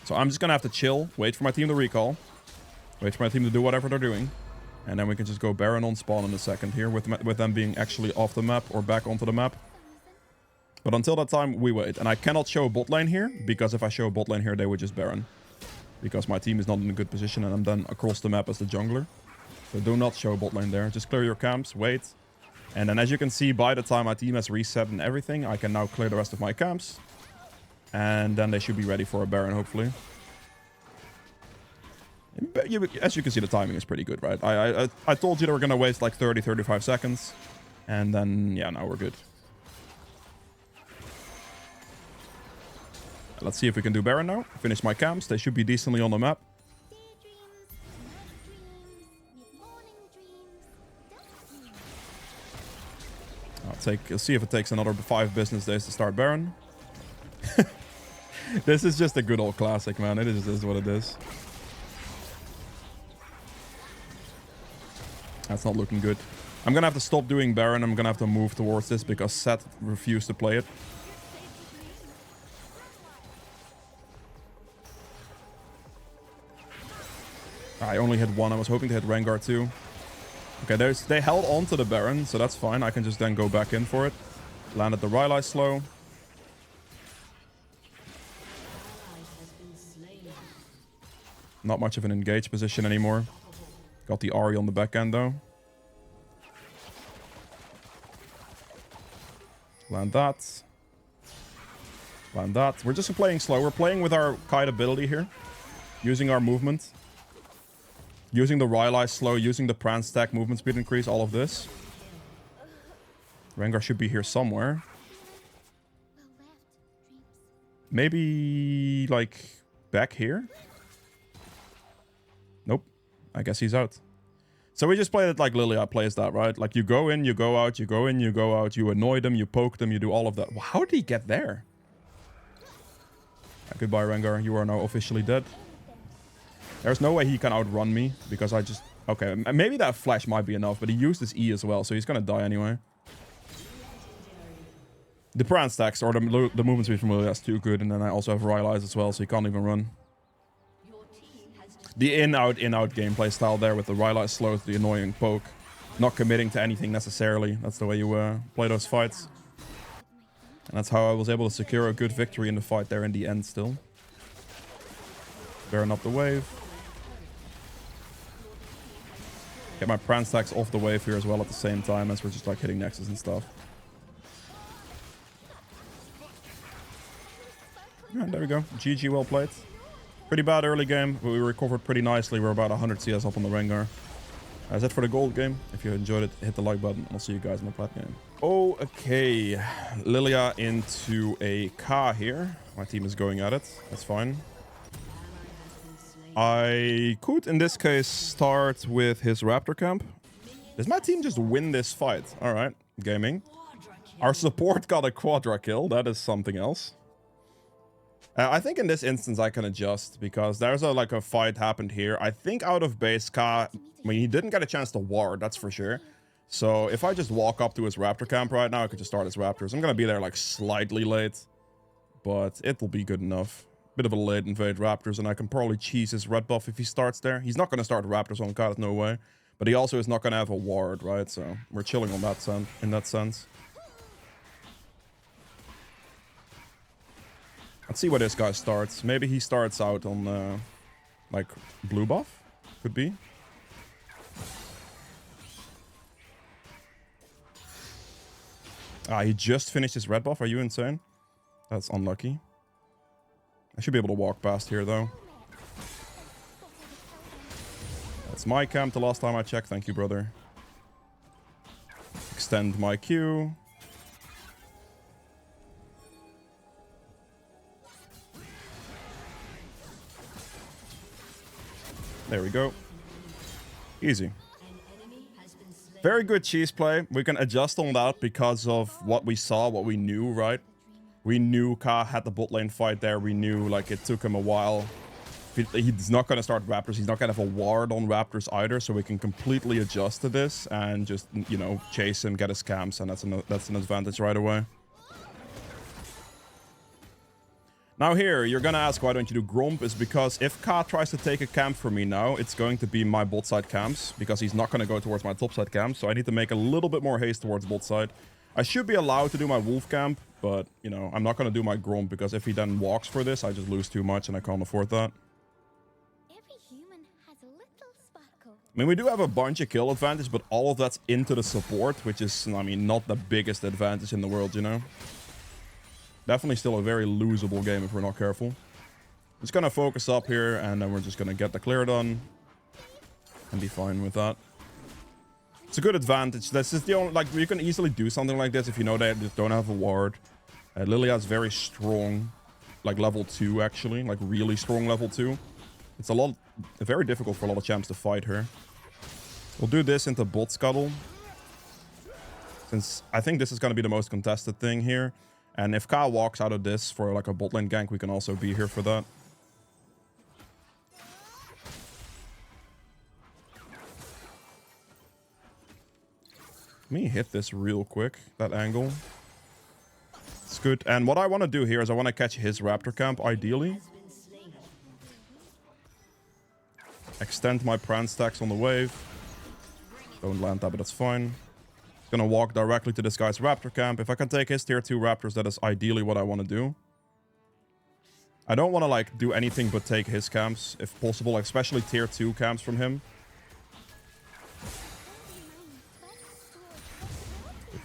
So I'm just going to have to chill, wait for my team to recall. Wait for my team to do whatever they're doing. And then we can just go Baron on spawn in a second here with them being actually off the map or back onto the map. But until that time, we wait. And I cannot show bot lane here because if I show bot lane here, they would just Baron. Because my team is not in a good position and I'm then across the map as the jungler. So do not show bot lane there. Just clear your camps, wait. And then as you can see, by the time my team has reset and everything, I can now clear the rest of my camps. And then they should be ready for a Baron, hopefully. As you can see, the timing is pretty good, right? I told you they were going to waste like 30-35 seconds. And then, yeah, now we're good. Let's see if we can do Baron now. Finish my camps. They should be decently on the map. Let's see if it takes another 5 business days to start Baron. This is just a good old classic, man. It is what it is. That's not looking good. I'm gonna have to stop doing Baron. I'm gonna have to move towards this because Seth refused to play it. I only hit 1. I was hoping to hit Rengar too. Okay, they held on to the Baron, so that's fine. I can just then go back in for it. Landed the Rylai slow. Not much of an engaged position anymore. Got the Ahri on the back end though. Land that. Land that. We're just playing slow. We're playing with our kite ability here. Using our movement. Using the Rylai slow. Using the Pran stack movement speed increase. All of this. Rengar should be here somewhere. Maybe like back here? Nope. I guess he's out. So we just played it like Lillia plays that, right? Like you go in, you go out, you go in, you go out, you annoy them, you poke them, you do all of that. How did he get there? Goodbye, Rengar. You are now officially dead. There's no way he can outrun me because I just... Okay, maybe that flash might be enough, but he used his E as well, so he's gonna die anyway. The Pran stacks, or the movement speed from Lillia is too good, and then I also have Rylai's as well, so he can't even run. The in-out gameplay style there with the Rylai slow, the annoying poke. Not committing to anything necessarily. That's the way you play those fights. And that's how I was able to secure a good victory in the fight there in the end still. Bearing up the wave. Get my Pran stacks off the wave here as well at the same time as we're just like hitting nexus and stuff. Yeah, there we go. GG, well played. Pretty bad early game, but we recovered pretty nicely. We're about 100 CS up on the Rengar. That's it for the gold game. If you enjoyed it, hit the like button. I'll see you guys in the plat game. Oh, okay. Lillia into a K here. My team is going at it. That's fine. I could, in this case, start with his Raptor camp. Does my team just win this fight? All right, gaming. Our support got a quadra kill. That is something else. I think in this instance I can adjust because there's a fight happened here. I think out of base Ka, I mean, he didn't get a chance to ward, that's for sure. So if I just walk up to his Raptor camp right now, I could just start his Raptors. I'm gonna be there like slightly late, but it will be good enough. Bit of a late invade Raptors, and I can probably cheese his red buff if he starts there. He's not gonna start Raptors on Ka, no way. But he also is not gonna have a ward, right? So we're chilling on that in that sense. Let's see where this guy starts. Maybe he starts out on, like, blue buff? Could be. Ah, he just finished his red buff. Are you insane? That's unlucky. I should be able to walk past here, though. That's my camp the last time I checked. Thank you, brother. Extend my Q. There we go. Easy. Very good cheese play. We can adjust on that because of what we saw, what we knew, right? We knew Ka had the bot lane fight there. We knew, like, it took him a while. He's not going to start Raptors. He's not going to have a ward on Raptors either, so we can completely adjust to this and just, you know, chase him, get his camps, and that's an advantage right away. Now here, you're gonna ask why don't you do Gromp, is because if Ka tries to take a camp for me now, it's going to be my bot side camps, because he's not gonna go towards my top side camps, so I need to make a little bit more haste towards bot side. I should be allowed to do my wolf camp, but, you know, I'm not gonna do my Gromp, because if he then walks for this, I just lose too much, and I can't afford that. Every human has a little sparkle. I mean, we do have a bunch of kill advantage, but all of that's into the support, which is, I mean, not the biggest advantage in the world, you know? Definitely still a very losable game if we're not careful. Just gonna focus up here, and then we're just gonna get the clear done. And be fine with that. It's a good advantage. This is the only, like, you can easily do something like this if you know they just don't have a ward. Lillia is very strong. Like level 2 actually, like really strong level 2. It's very difficult for a lot of champs to fight her. We'll do this into bot scuttle. Since I think this is gonna be the most contested thing here. And if Ka walks out of this for like a bot lane gank, we can also be here for that. Let me hit this real quick, that angle. It's good. And what I want to do here is I want to catch his Raptor camp, ideally. Extend my Pran stacks on the wave. Don't land that, but that's fine. Gonna walk directly to this guy's Raptor camp. If I can take his tier 2 Raptors, that is ideally what I want to do. I don't want to like do anything but take his camps if possible, like, especially tier 2 camps from him.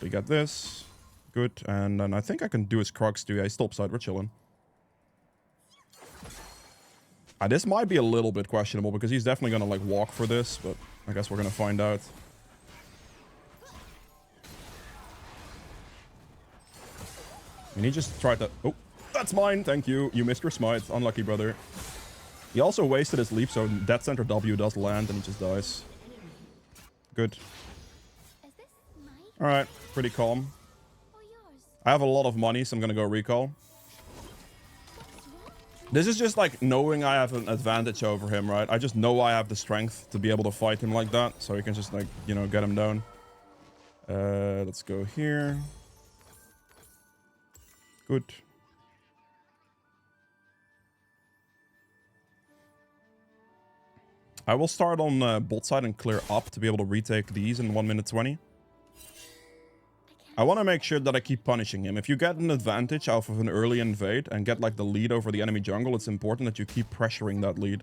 We got this. Good. And then I think I can do his Crocs too. Yeah, he's topside. We're chilling. This might be a little bit questionable because he's definitely going to like walk for this, but I guess we're going to find out. And he just tried to... Oh, that's mine. Thank you. You missed your smite. Unlucky, brother. He also wasted his leap, so Dead Center W does land and he just dies. Good. Alright, pretty calm. I have a lot of money, so I'm going to go recall. This is just like knowing I have an advantage over him, right? I just know I have the strength to be able to fight him like that. So you can just like, you know, get him down. Let's go here. Good. I will start on bot side and clear up to be able to retake these in 1 minute 20. I want to make sure that I keep punishing him. If you get an advantage off of an early invade and get like the lead over the enemy jungle, it's important that you keep pressuring that lead.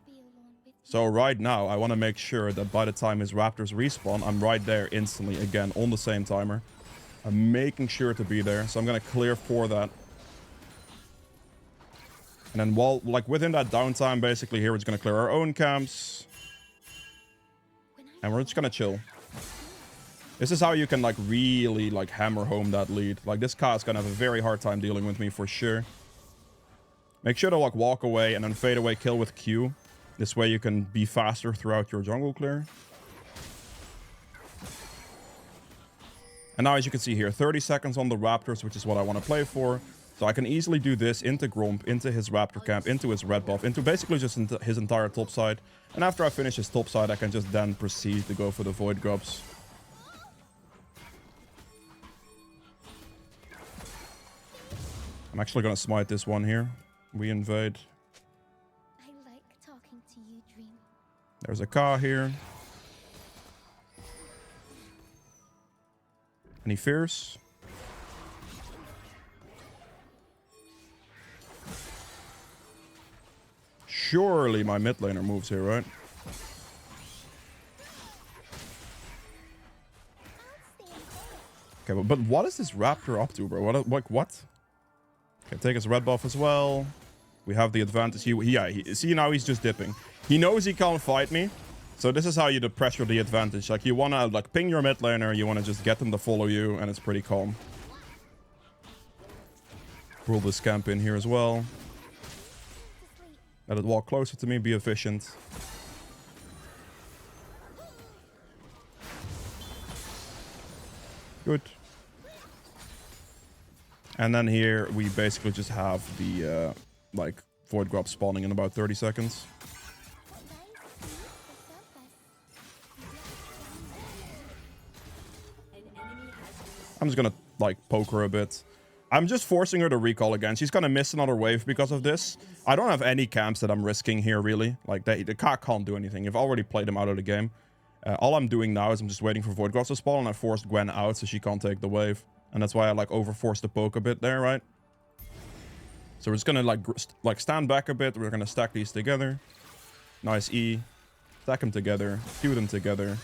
So right now, I want to make sure that by the time his raptors respawn, I'm right there instantly again on the same timer. I'm making sure to be there. So I'm going to clear for that. And then while like within that downtime, basically here, we're just going to clear our own camps. And we're just going to chill. This is how you can like really like hammer home that lead. Like this Ka is gonna have a very hard time dealing with me for sure. Make sure to like walk away and then fade away kill with Q. This way you can be faster throughout your jungle clear. And now as you can see here, 30 seconds on the Raptors, which is what I want to play for. So I can easily do this into Gromp, into his Raptor camp, into his red buff, into basically just into his entire top side. And after I finish his top side, I can just then proceed to go for the Void Grubs. I'm actually going to smite this one here. We invade. I like talking to you, Dream. There's a Ka here. Any fears? Surely my mid laner moves here, right? Okay, but what is this Raptor up to, bro? What? Okay, take his red buff as well. We have the advantage. See, now he's just dipping. He knows he can't fight me. So this is how you pressure the advantage. Like, you want to like ping your mid laner. You want to just get them to follow you. And it's pretty calm. Pull this camp in here as well. Let it walk closer to me. Be efficient. Good. And then here we basically just have the like Void Grub spawning in about 30 seconds. I'm just gonna like poke her a bit. I'm just forcing her to recall again. She's gonna miss another wave because of this. I don't have any camps that I'm risking here really. Like the Ka can't do anything. You've already played him out of the game. All I'm doing now is I'm just waiting for Void Grubs to spawn, and I forced Gwen out so she can't take the wave. And that's why I like overforced the poke a bit there, right? So we're just gonna like stand back a bit. We're gonna stack these together. Nice E. Stack them together. Q them together.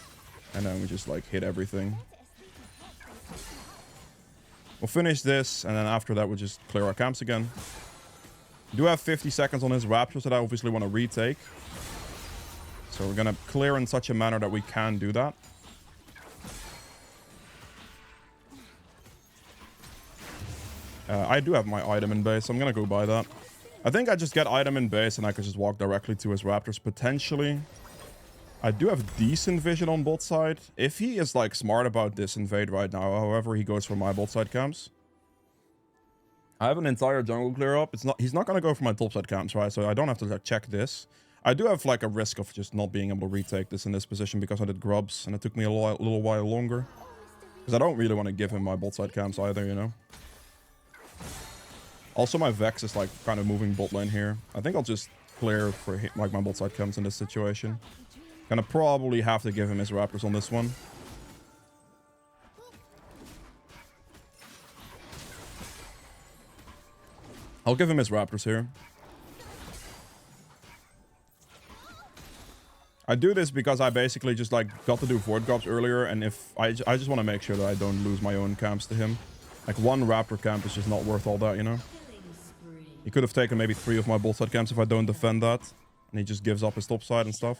And then we just like hit everything. We'll finish this, and then after that we'll just clear our camps again. We do have 50 seconds on his Raptors that I obviously want to retake. So we're gonna clear in such a manner that we can do that. I do have my item in base, so I'm gonna go buy that. I think I just get item in base and I could just walk directly to his Raptors potentially. I do have decent vision on bot side. If he is like smart about this invade right now, however he goes for my bot side camps. I have an entire jungle clear up. He's not gonna go for my top side camps, right? So I don't have to like, check this. I do have like a risk of just not being able to retake this in this position because I did grubs and it took me a little while longer. Because I don't really want to give him my bot side camps either, you know. Also, my Vex is like kind of moving bot lane here. I think I'll just clear for like my bot side camps in this situation. Gonna probably have to give him his Raptors on this one. I'll give him his Raptors here. I do this because I basically just like got to do Void Drops earlier, and if I just want to make sure that I don't lose my own camps to him. Like one Raptor camp is just not worth all that, you know? He could have taken maybe 3 of my bot side camps if I don't defend that. And he just gives up his top side and stuff.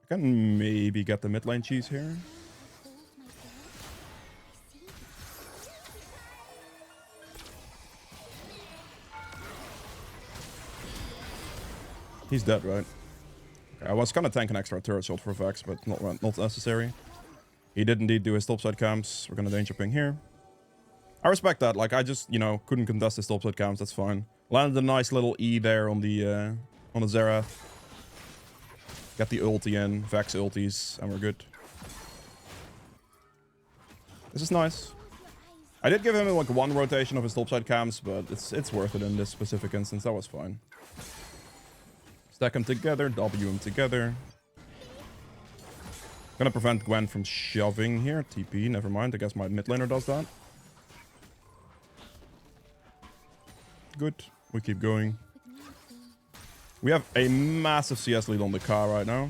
I can maybe get the mid lane cheese here. He's dead, right? Okay, I was gonna tank an extra turret shot for Vex, but not necessary. He did indeed do his topside camps. We're gonna danger ping here. I respect that. Like, I just, you know, couldn't contest his topside camps. That's fine. Landed a nice little E there on the Xerath. Got the ulti in, Vex ultis, and we're good. This is nice. I did give him like 1 rotation of his topside camps, but it's worth it in this specific instance. That was fine. Stack them together, W them together. Gonna prevent Gwen from shoving here. TP, never mind. I guess my mid laner does that. Good. We keep going. We have a massive CS lead on the car right now.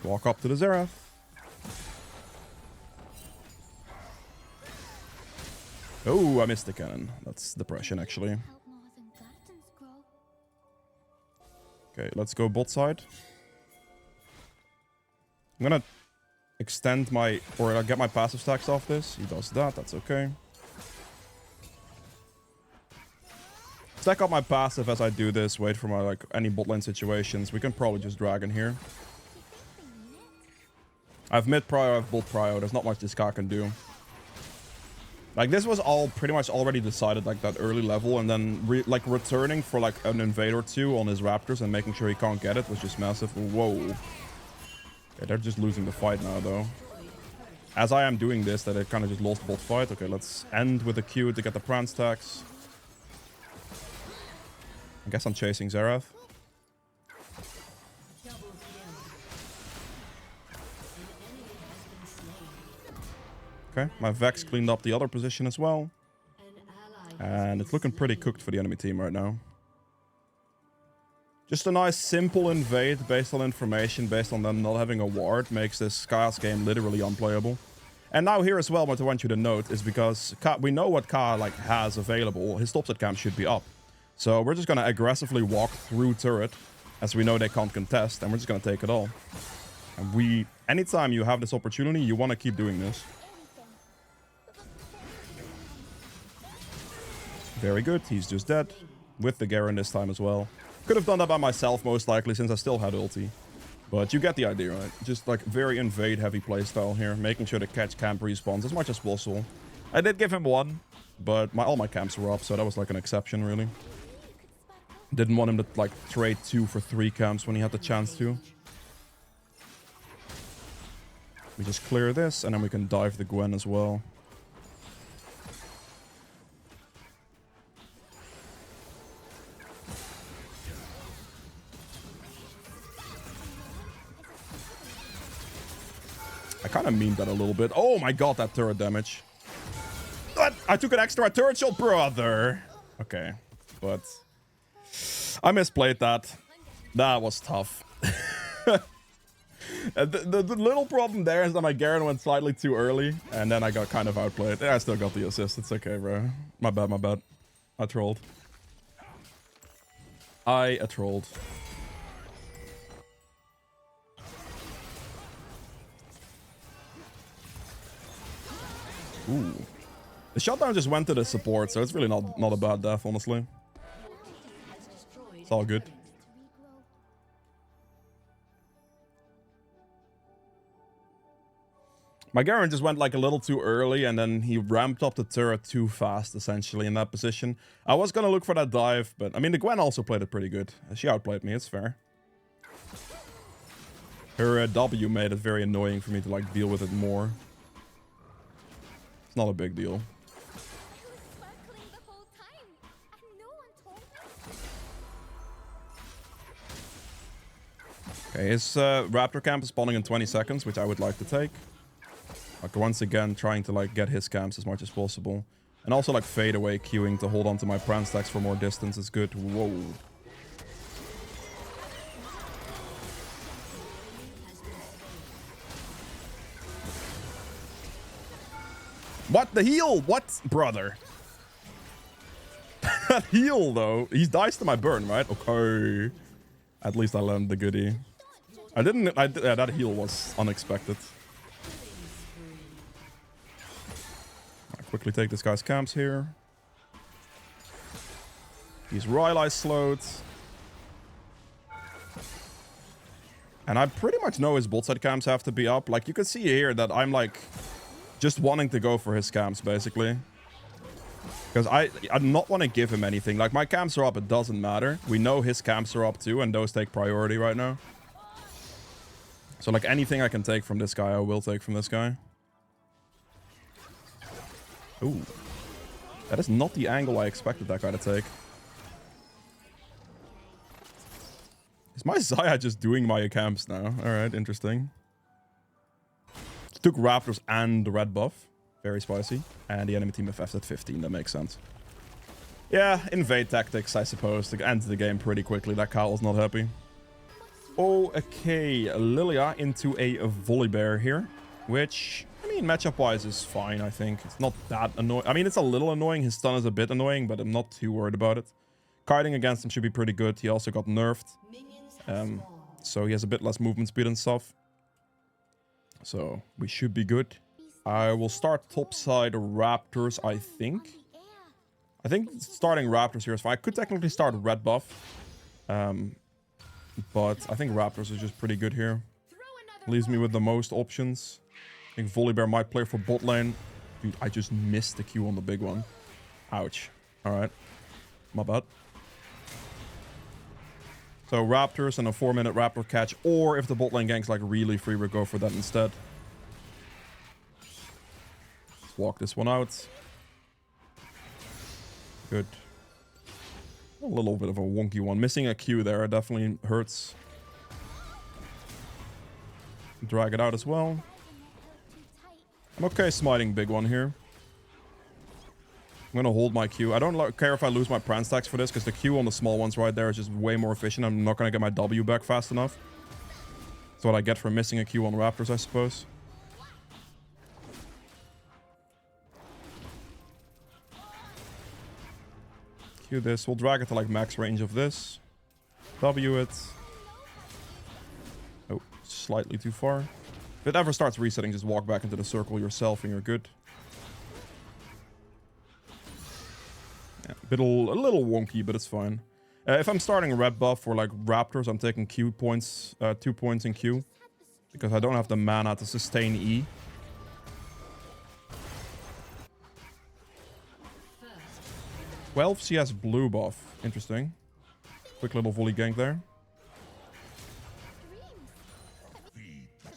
Walk up to the Xerath. Oh, I missed the cannon. That's depression, actually. Okay, let's go bot side. I'm gonna extend my... or get my passive stacks off this. He does that. That's okay. Stack up my passive as I do this. Wait for my, like, any bot lane situations. We can probably just drag in here. I have mid prio, I have bot prio. There's not much this guy can do. Like, this was all pretty much already decided, like, that early level. And then, returning for, like, an invade or 2 on his Raptors and making sure he can't get it was just massive. Whoa. Okay, they're just losing the fight now, though. As I am doing this, they kind of just lost the bot fight. Okay, let's end with a Q to get the Prance stacks. I guess I'm chasing Xerath. Okay, my Vex cleaned up the other position as well. And it's looking pretty cooked for the enemy team right now. Just a nice simple invade based on information, based on them not having a ward, makes this Chaos game literally unplayable. And now here as well, what I want you to note is because we know what Ka like has available, his topside camp should be up. So we're just going to aggressively walk through turret, as we know they can't contest, and we're just going to take it all. And anytime you have this opportunity, you want to keep doing this. Very good, he's just dead. With the Garen this time as well. Could have done that by myself most likely, since I still had ulti. But you get the idea, right? Just like very invade heavy playstyle here, making sure to catch camp respawns as much as possible. I did give him 1, but all my camps were up, so that was like an exception really. Didn't want him to like trade 2 for 3 camps when he had the chance to. We just clear this, and then we can dive the Gwen as well. I kind of memed that a little bit. Oh my god, that turret damage. I took an extra turret shot, brother. Okay, but I misplayed that. That was tough. the little problem there is that my Garen went slightly too early, and then I got kind of outplayed. I still got the assist. It's okay, bro. My bad, my bad. I trolled. I trolled. Ooh. The shutdown just went to the support, so it's really not a bad death, honestly. It's all good. My Garen just went like a little too early, and then he ramped up the turret too fast, essentially, in that position. I was gonna look for that dive, but I mean, the Gwen also played it pretty good. She outplayed me, it's fair. Her W made it very annoying for me to like deal with it more. It's not a big deal. Okay, his Raptor camp is spawning in 20 seconds, which I would like to take. Like, once again, trying to like get his camps as much as possible. And also like fade away queuing to hold on to my pran stacks for more distance is good. Whoa. What? The heal? What? Brother. That heal, though. He dies to my burn, right? Okay. At least I learned the goodie. Yeah, that heal was unexpected. I quickly take this guy's camps here. He's Rylai slowed. And I pretty much know his bot side camps have to be up. Like, you can see here that I'm, like, just wanting to go for his camps, basically. Because I not want to give him anything. Like, my camps are up, it doesn't matter. We know his camps are up, too, and those take priority right now. So, like, anything I can take from this guy, I will take from this guy. Ooh. That is not the angle I expected that guy to take. Is my Zaya just doing my camps now? Alright, interesting. Took Raptors and the red buff. Very spicy. And the enemy team FF's at 15. That makes sense. Yeah, invade tactics, I suppose. To end the game pretty quickly. That Kyle's not happy. Okay, Lillia into a Volibear here. Which, I mean, matchup-wise is fine, I think. It's not that annoying. I mean, it's a little annoying. His stun is a bit annoying, but I'm not too worried about it. Kiting against him should be pretty good. He also got nerfed. So he has a bit less movement speed and stuff. So we should be good. I will start topside Raptors, I think. I think starting Raptors here is fine. I could technically start red buff. But I think Raptors is just pretty good here. Leaves me with the most options. I think Volibear might play for bot lane. Dude, I just missed the Q on the big one. Ouch. Alright. My bad. So Raptors and a 4-minute Raptor catch. Or if the bot lane gank's like really free, we'll go for that instead. Let's walk this one out. Good. A little bit of a wonky one. Missing a Q there definitely hurts. Drag it out as well. I'm okay smiting big one here. I'm gonna hold my Q. I don't care if I lose my pran stacks for this, because the Q on the small ones right there is just way more efficient. I'm not gonna get my W back fast enough. That's what I get for missing a Q on Raptors, I suppose. Q this. We'll drag it to like max range of this. W it. Oh, slightly too far. If it ever starts resetting, just walk back into the circle yourself and you're good. Yeah, a little wonky, but it's fine. If I'm starting red buff for like Raptors, I'm taking Q points, 2 points in Q. Because I don't have the mana to sustain E. She has blue buff. Interesting. Quick little volley gank there.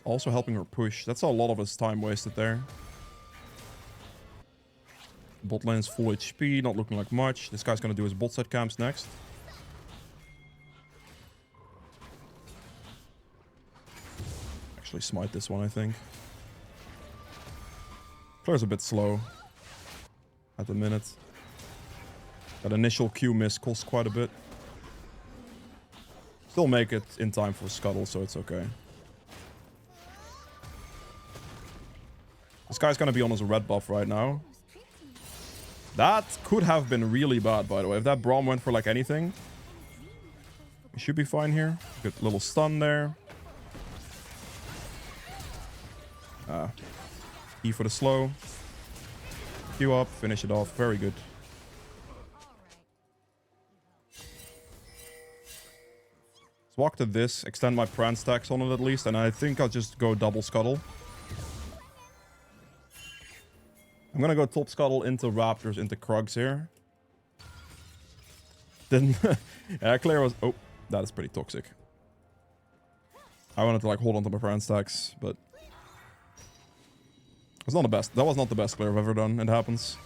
Also helping her push. That's a lot of his time wasted there. Bot lane's full HP, not looking like much. This guy's gonna do his bot side camps next. Actually smite this one, I think. Claire's a bit slow at the minute. That initial Q miss costs quite a bit. Still make it in time for Scuttle, so it's okay. This guy's gonna be on his red buff right now. That could have been really bad, by the way. If that Braum went for like anything, we should be fine here. Good little stun there. E for the slow. Q up, finish it off. Very good. Let's walk to this, extend my pran stacks on it at least, and I think I'll just go double Scuttle. I'm gonna go top Scuttle into Raptors, into Krugs here. Then, yeah, Claire was... Oh, that is pretty toxic. I wanted to like hold on to my pran stacks, but... It's not the best. That was not the best Claire I've ever done. It happens.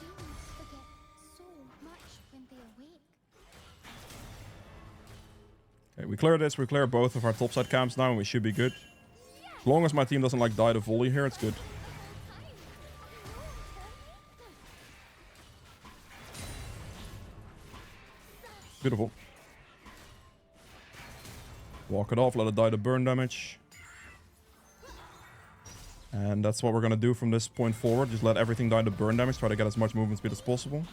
Okay, we clear this. We clear both of our topside camps now, and we should be good. As long as my team doesn't like die to volley here, it's good. Beautiful. Walk it off, let it die to burn damage. And that's what we're going to do from this point forward. Just let everything die to burn damage. Try to get as much movement speed as possible.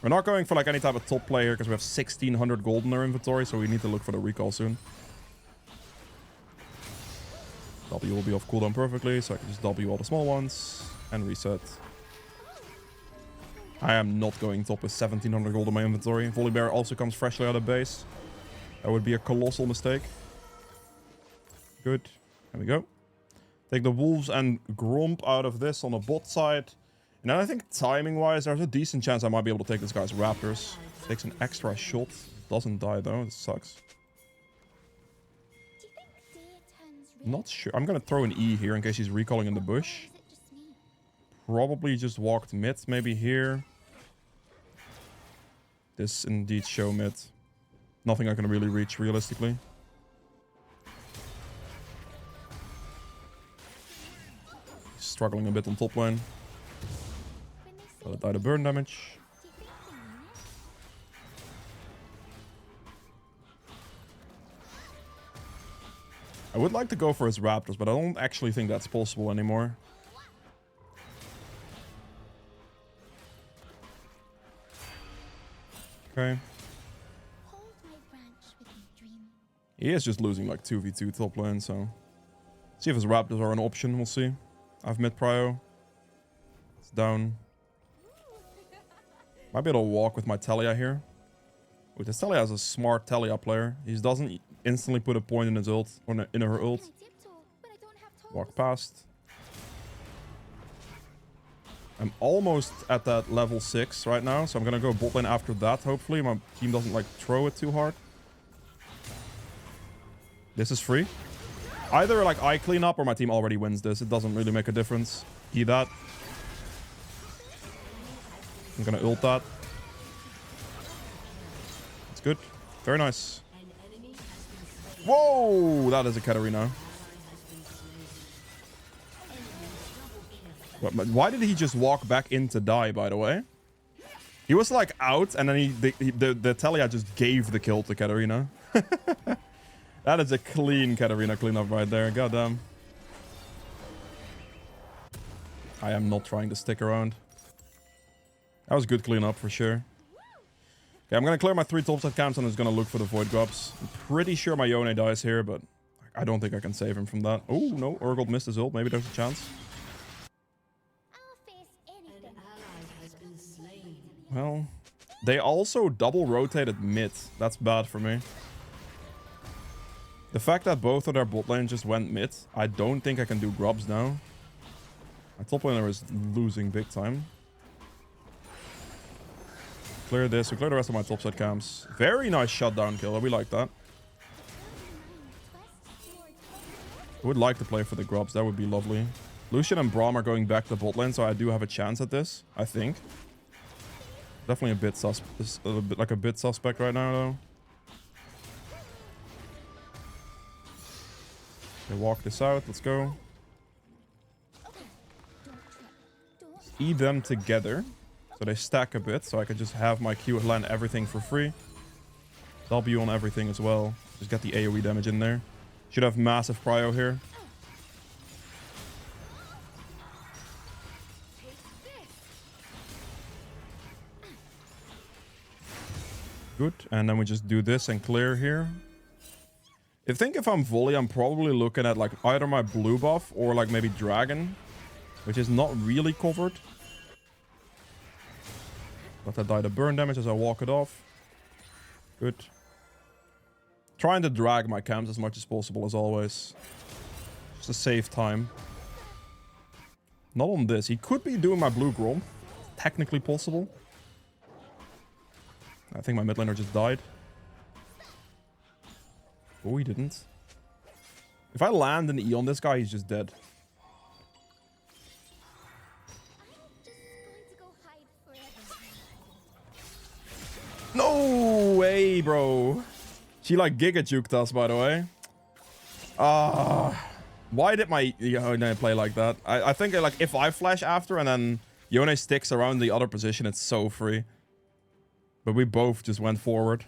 We're not going for like any type of top player because we have 1600 gold in our inventory. So we need to look for the recall soon. W will be off cooldown perfectly. So I can just W all the small ones and reset. I am not going top with 1700 gold in my inventory. Volibear also comes freshly out of base. That would be a colossal mistake. Good. There we go. Take the Wolves and Gromp out of this on the bot side. And then I think timing-wise, there's a decent chance I might be able to take this guy's Raptors. Takes an extra shot. Doesn't die though. This sucks. Not sure. I'm going to throw an E here in case he's recalling in the bush. Probably just walked mid. Maybe here. This indeed show mid. Nothing I can really reach realistically. Struggling a bit on top lane. Let it die to burn damage. I would like to go for his Raptors, but I don't actually think that's possible anymore. Okay. He is just losing like 2v2 top lane, so... See if his Raptors are an option, we'll see. I have mid prio. It's down. Might be able to walk with my Talia here. Wait, this Talia is a smart Talia player. He doesn't instantly put a point in his ult, or in her ult. Walk past. I'm almost at that level 6 right now, so I'm gonna go bot lane after that, hopefully. My team doesn't like throw it too hard. This is free. Either like I clean up or my team already wins this. It doesn't really make a difference. Key that. I'm gonna ult that. It's good. Very nice. Whoa! That is a Katarina. Why did he just walk back in to die, by the way? He was like out and then the Talia just gave the kill to Katarina. That is a clean Katarina cleanup right there. Goddamn. I am not trying to stick around. That was good cleanup for sure. Okay, I'm going to clear my 3 topside camps and I'm just going to look for the void drops. I'm pretty sure my Yone dies here, but I don't think I can save him from that. Oh, no. Urgot missed his ult. Maybe there's a chance. Well, they also double rotated mid. That's bad for me. The fact that both of their bot lane just went mid, I don't think I can do grubs now. My top laner is losing big time. Clear this. We clear the rest of my topside camps. Very nice shutdown killer. We like that. I would like to play for the grubs. That would be lovely. Lucian and Braum are going back to bot lane, so I do have a chance at this, I think. Definitely a bit suspect right now, though. Okay, walk this out. Let's go. E them together. So they stack a bit. So I can just have my Q land everything for free. W on everything as well. Just get the AoE damage in there. Should have massive prio here. Good. And then we just do this and clear here. I think if I'm volley, I'm probably looking at like either my blue buff or like maybe dragon, which is not really covered. Let that die to burn damage as I walk it off. Good. Trying to drag my camps as much as possible as always. Just to save time. Not on this. He could be doing my blue Grom. Technically possible. I think my mid laner just died. Oh, he didn't. If I land an E on this guy, he's just dead. No way, bro. She like giga juked us, by the way. Why did my Yone play like that? I think like if I flash after and then Yone sticks around the other position, it's so free. But we both just went forward.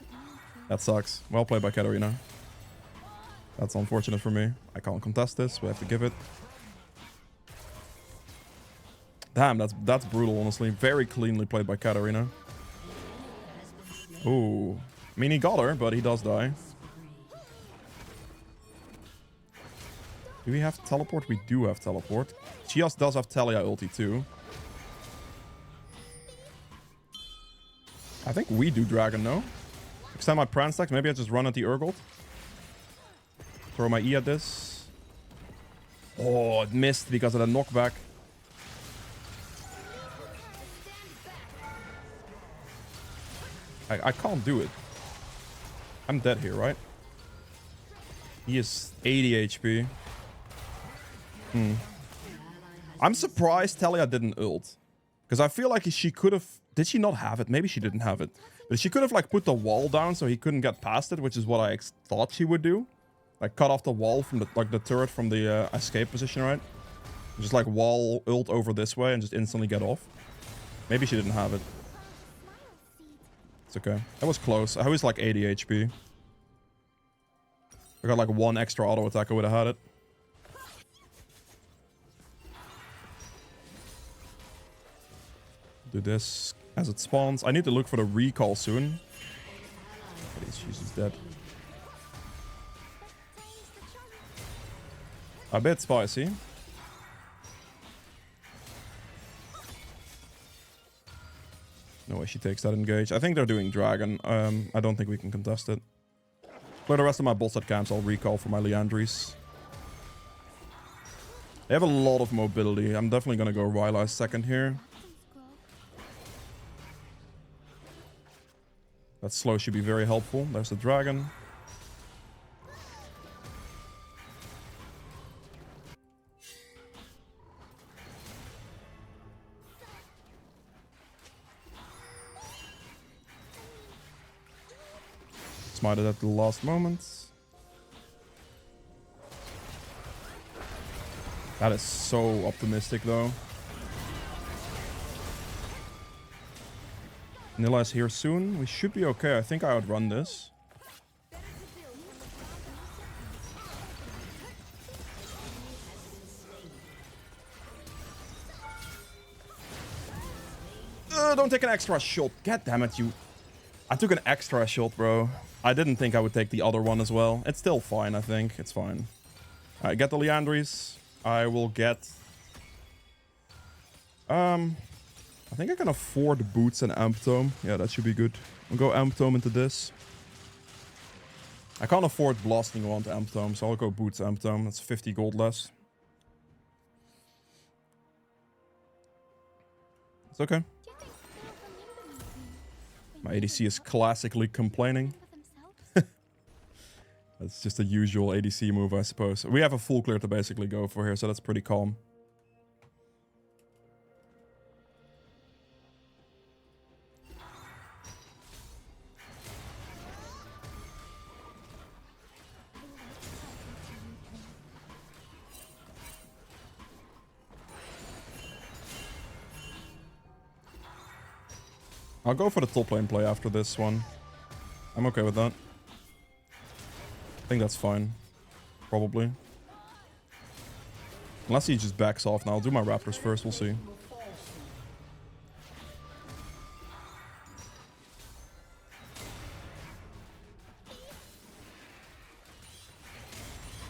That sucks. Well played by Katarina. That's unfortunate for me. I can't contest this. We have to give it. Damn, that's brutal, honestly. Very cleanly played by Katarina. Ooh. I mean, he got her, but he does die. Do we have teleport? We do have teleport. She just does have Talia ulti too. I think we do dragon, no? Extend my Pran stacks. Maybe I just run at the Urgold. Throw my E at this. Oh, it missed because of the knockback. I can't do it. I'm dead here, right? He is 80 HP. I'm surprised Talia didn't ult. Because I feel like she could have... Did she not have it? Maybe she didn't have it. But she could have like put the wall down so he couldn't get past it, which is what I thought she would do. Like cut off the wall from the the turret from the escape position, right? Just like wall ult over this way and just instantly get off. Maybe she didn't have it. It's okay. That was close. I was like 80 HP. I got like one extra auto attack. I would have had it. Do this as it spawns. I need to look for the recall soon. She's just dead. A bit spicy. No way she takes that engage. I think they're doing dragon. I don't think we can contest it. For the rest of my bots at camps, I'll recall for my Leandries. They have a lot of mobility. I'm definitely gonna go Rylai's second here. That slow should be very helpful. There's the dragon. Smited at the last moment. That is so optimistic though. Nilla's here soon. We should be okay. I think I outrun this. Don't take an extra shot. God damn it, you. I took an extra shot, bro. I didn't think I would take the other one as well. It's still fine, I think. It's fine. Alright, get the Leandries. I will get... I think I can afford boots and amp tome. Yeah, that should be good. I'll go amp tome into this. I can't afford blasting wand amp tome, so I'll go boots amp tome. That's 50 gold less. It's okay. My ADC is classically complaining. That's just a usual ADC move, I suppose. We have a full clear to basically go for here, so that's pretty calm. I'll go for the top lane play after this one. I'm okay with that. I think that's fine. Probably. Unless he just backs off now. I'll do my Raptors first. We'll see.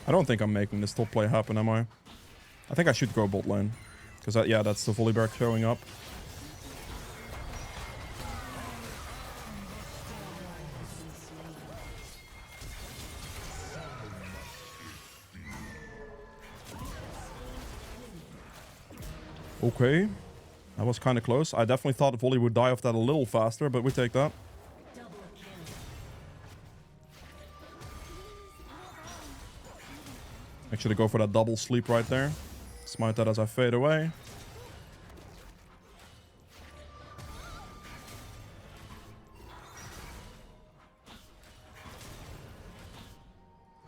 I don't think I'm making this top play happen, am I? I think I should go bot lane. Because, yeah, that's the Volibear showing up. Okay. That was kind of close. I definitely thought Volley would die off that a little faster, but we take that. Actually go for that double sleep right there. Smite that as I fade away.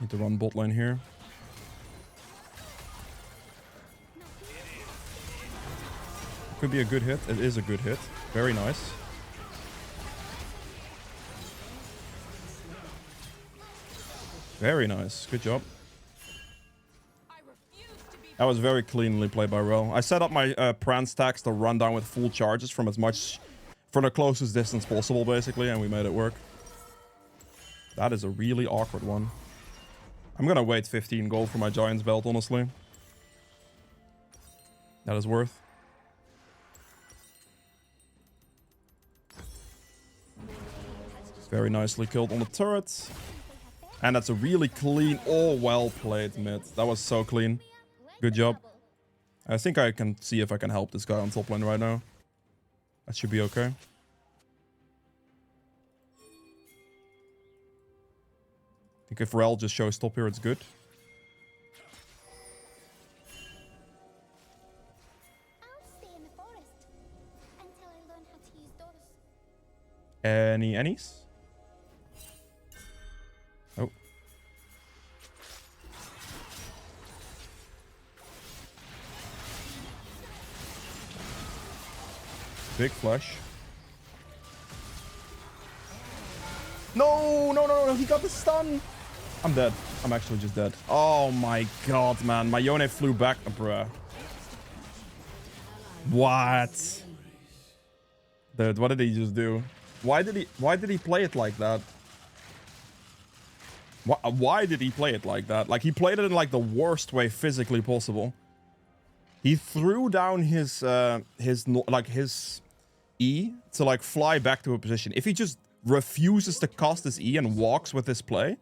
Need to run bot lane here. Could be a good hit. It is a good hit. Very nice. Very nice. Good job. That was very cleanly played by Rel. I set up my Pran stacks to run down with full charges from the closest distance possible, basically, and we made it work. That is a really awkward one. I'm gonna wait 15 gold for my Giant's belt, honestly. That is worth. Very nicely killed on the turret. And that's a really clean, well played mid. That was so clean. Good job. I think I can see if I can help this guy on top lane right now. That should be okay. I think if Rel just shows stop here, it's good. I'll stay in the forest until I learn how to use those. Any annies? Oh. Big flash. No, no, no, no, he got the stun. I'm dead. I'm actually just dead. Oh my god, man. My Yone flew back. Bruh. What? Dude, what did he just do? Why did he play it like that? Why did he play it like that? Like, he played it in like the worst way physically possible. He threw down his E to like fly back to a position. If he just refuses to cast his E and walks with his play,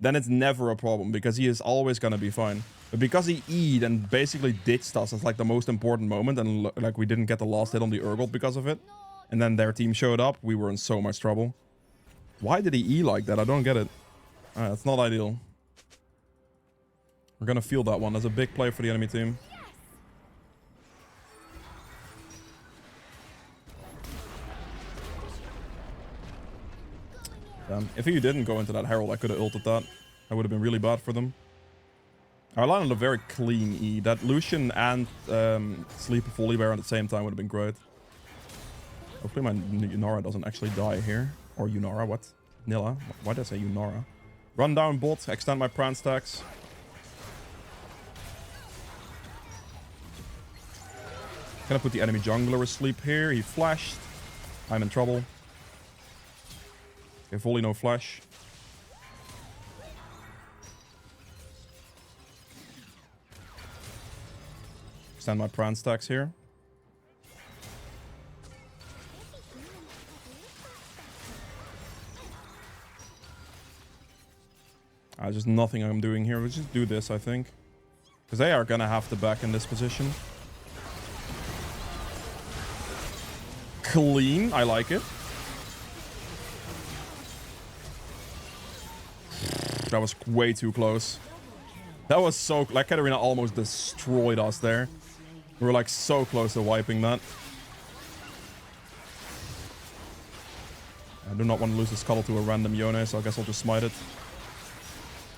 then it's never a problem because he is always gonna be fine. But because he E'd and basically ditched us at like the most important moment, and like we didn't get the last hit on the Urgot because of it, and then their team showed up, we were in so much trouble. Why did he E like that? I don't get it. It's not ideal. We're gonna feel that one. That's a big play for the enemy team. Damn. If he didn't go into that Herald, I could have ulted that. That would have been really bad for them. I landed a very clean E. That Lucian and Sleepy Folly Bear at the same time would have been great. Hopefully my Yunara doesn't actually die here. Or Yunara, what? Nilla? Why did I say Yunara? Run down bot, extend my Pran stacks. Gonna put the enemy jungler asleep here. He flashed. I'm in trouble. Okay, volley, no flash. Extend my Pran stacks here. Just nothing I'm doing here. We'll just do this, I think. Because they are gonna have to back in this position. Clean. I like it. That was way too close. That was so... Like, Katarina almost destroyed us there. We were, like, so close to wiping that. I do not want to lose the Scuttle to a random Yone, so I guess I'll just smite it.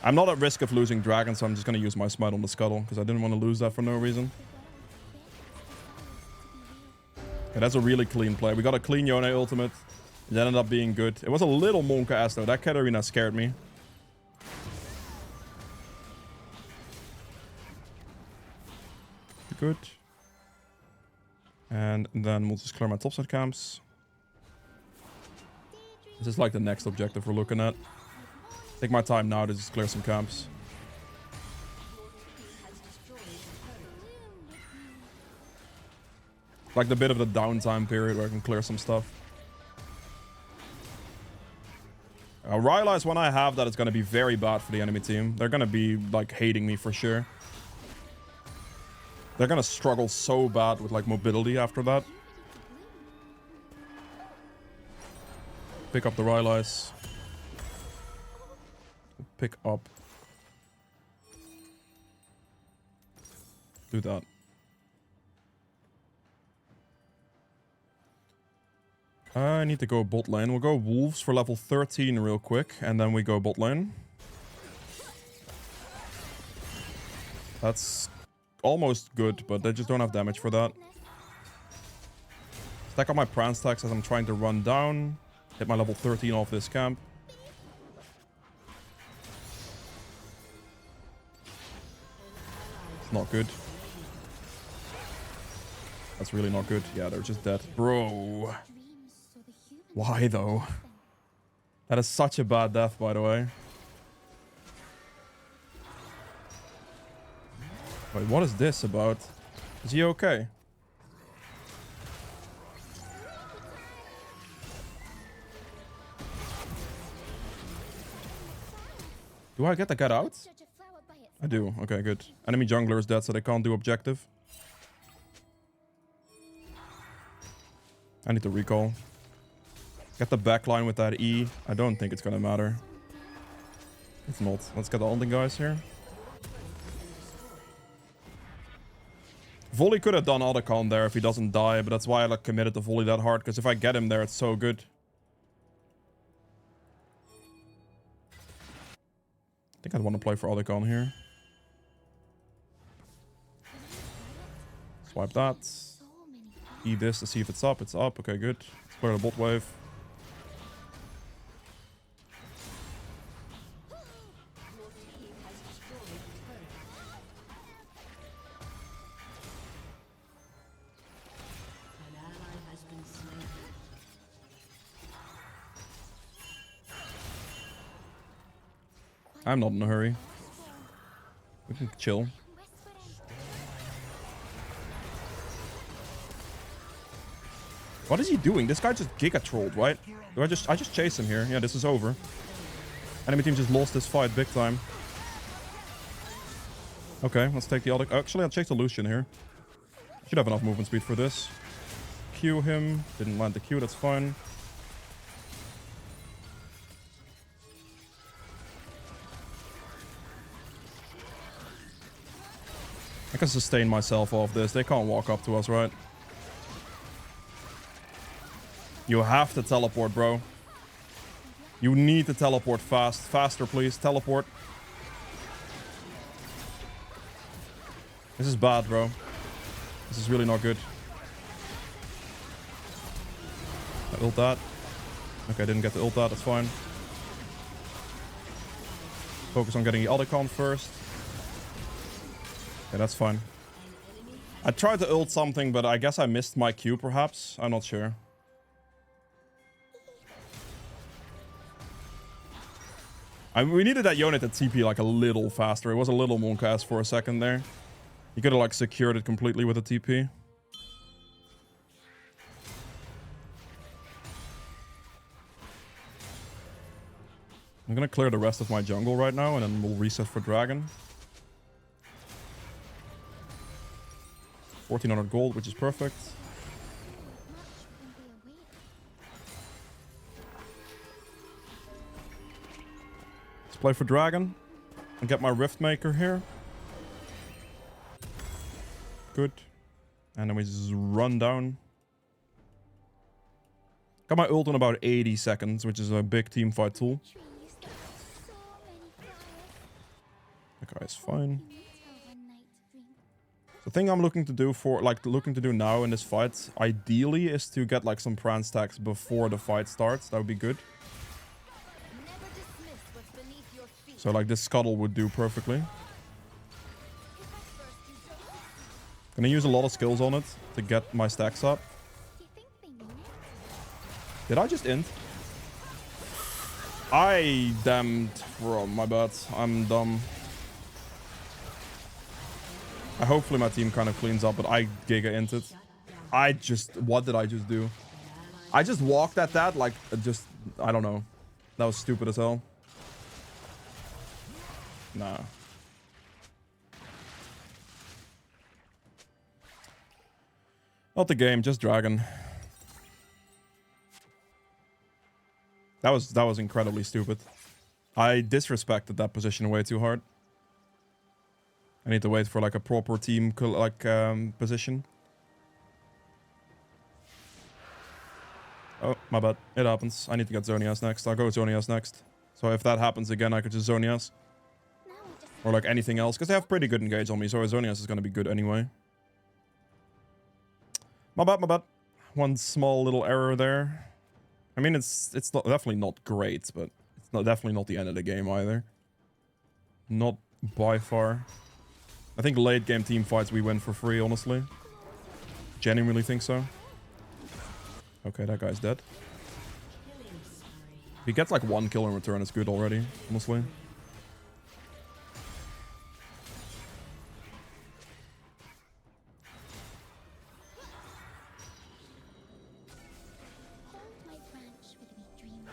I'm not at risk of losing Dragon, so I'm just going to use my smite on the Scuttle, because I didn't want to lose that for no reason. Okay, that's a really clean play. We got a clean Yone ultimate. It ended up being good. It was a little Monka-ass, though. That Katarina scared me. Good. And then we'll just clear my topside camps. This is like the next objective we're looking at. Take my time now to just clear some camps. Like the bit of the downtime period where I can clear some stuff. I realize when I have that, it's going to be very bad for the enemy team. They're going to be like hating me for sure. They're going to struggle so bad with like mobility after that. Pick up the Rylai's. Pick up. Do that. I need to go bot lane. We'll go Wolves for level 13 real quick, and then we go bot lane. That's almost good, but they just don't have damage for that. Stack up my Pran stacks as I'm trying to run down. Hit my level 13 off this camp. Not good. That's really not good. Yeah, they're just dead. Bro. Why, though? That is such a bad death, by the way. Wait, what is this about? Is he okay? Do I get the get out? I do. Okay, good. Enemy jungler is dead, so they can't do objective. I need to recall. Get the backline with that E. I don't think it's gonna matter. It's not. Let's get the ulting guys here. Volley could have done Otacon there if he doesn't die, but that's why I like committed to Volley that hard, because if I get him there, it's so good. I think I'd want to play for Otacon here. Swipe that. E this to see if it's up. It's up. Okay, good. Let's clear the bot wave. I'm not in a hurry. We can chill. What is he doing? This guy just giga trolled, right? Do I just chase him here? Yeah, this is over. Enemy team just lost this fight big time. Okay, let's take the other. Actually, I'll chase the Lucian here. Should have enough movement speed for this. Q him. Didn't land the Q, that's fine. I can sustain myself off this. They can't walk up to us, right? You have to teleport, bro. You need to teleport fast. Faster, please. Teleport. This is bad, bro. This is really not good. I ult that. Okay, didn't get the ult that. That's fine. Focus on getting the Otacon first. Yeah, that's fine. I tried to ult something, but I guess I missed my Q, perhaps. I'm not sure. We needed that unit at TP like a little faster. It was a little Moncast for a second there. You could have like secured it completely with a TP. I'm gonna clear the rest of my jungle right now, and then we'll reset for Dragon. 1400 gold, which is perfect. Let's play for Dragon and get my Rift Maker here. Good. And then we just run down. Got my ult in about 80 seconds, which is a big teamfight tool. That guy's fine. The thing I'm looking to do now in this fight, ideally, is to get like some Pran stacks before the fight starts. That would be good. So like this scuttle would do perfectly. Gonna use a lot of skills on it to get my stacks up. Did I just int? I damned, bro, my bad. I'm dumb. Hopefully my team kind of cleans up, but I giga inted. What did I just do? I just walked at that like, I don't know. That was stupid as hell. Nah. Not the game, just Dragon. That was incredibly stupid. I disrespected that position way too hard. I need to wait for like a proper team position. Oh, my bad. It happens. I need to get Zonias next. I'll go Zonias next. So if that happens again, I could just Zonias. Or like anything else. Because they have pretty good engage on me. So Zonias is going to be good anyway. My bad, my bad. One small little error there. I mean, it's definitely not great, but it's definitely not the end of the game either. Not by far. I think late game team fights we win for free, honestly. Genuinely think so. Okay, that guy's dead. If he gets like 1 kill in return, it's good already, honestly. Hold my branch with me, dream. I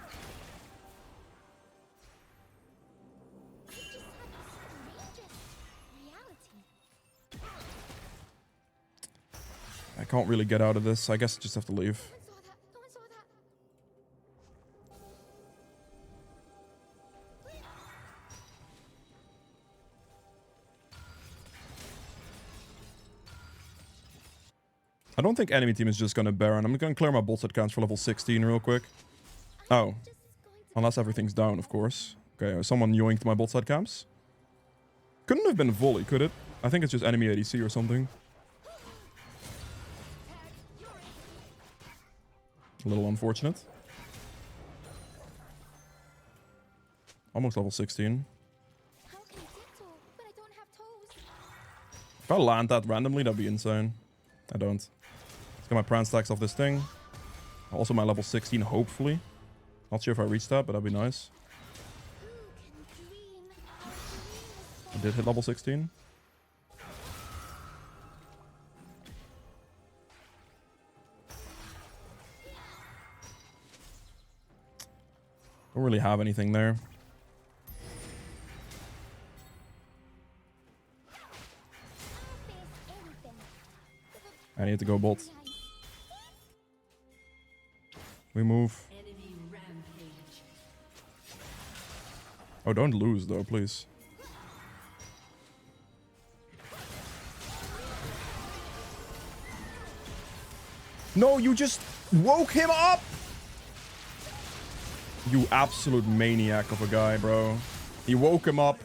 just had this outrageous reality. I can't really get out of this. I guess I just have to leave. No one saw that. No one saw that. I don't think enemy team is just gonna Baron. I'm gonna clear my bot set counts for level 16 real quick. Oh. Just going to Unless everything's down, of course. Okay, someone yoinked my bot side camps. Couldn't have been volley, could it? I think it's just enemy ADC or something. A little unfortunate. Almost level 16. How can I tiptoe when I don't have toes? If I land that randomly, that'd be insane. I don't. Let's get my Pran stacks off this thing. Also my level 16, hopefully. Not sure if I reach that, but that'd be nice. Who can dream? I did hit level 16. Don't really have anything there. I need to go bot. We move. Enemy rampage. Oh, don't lose though, please. No, you just woke him up! You absolute maniac of a guy, bro. He woke him up.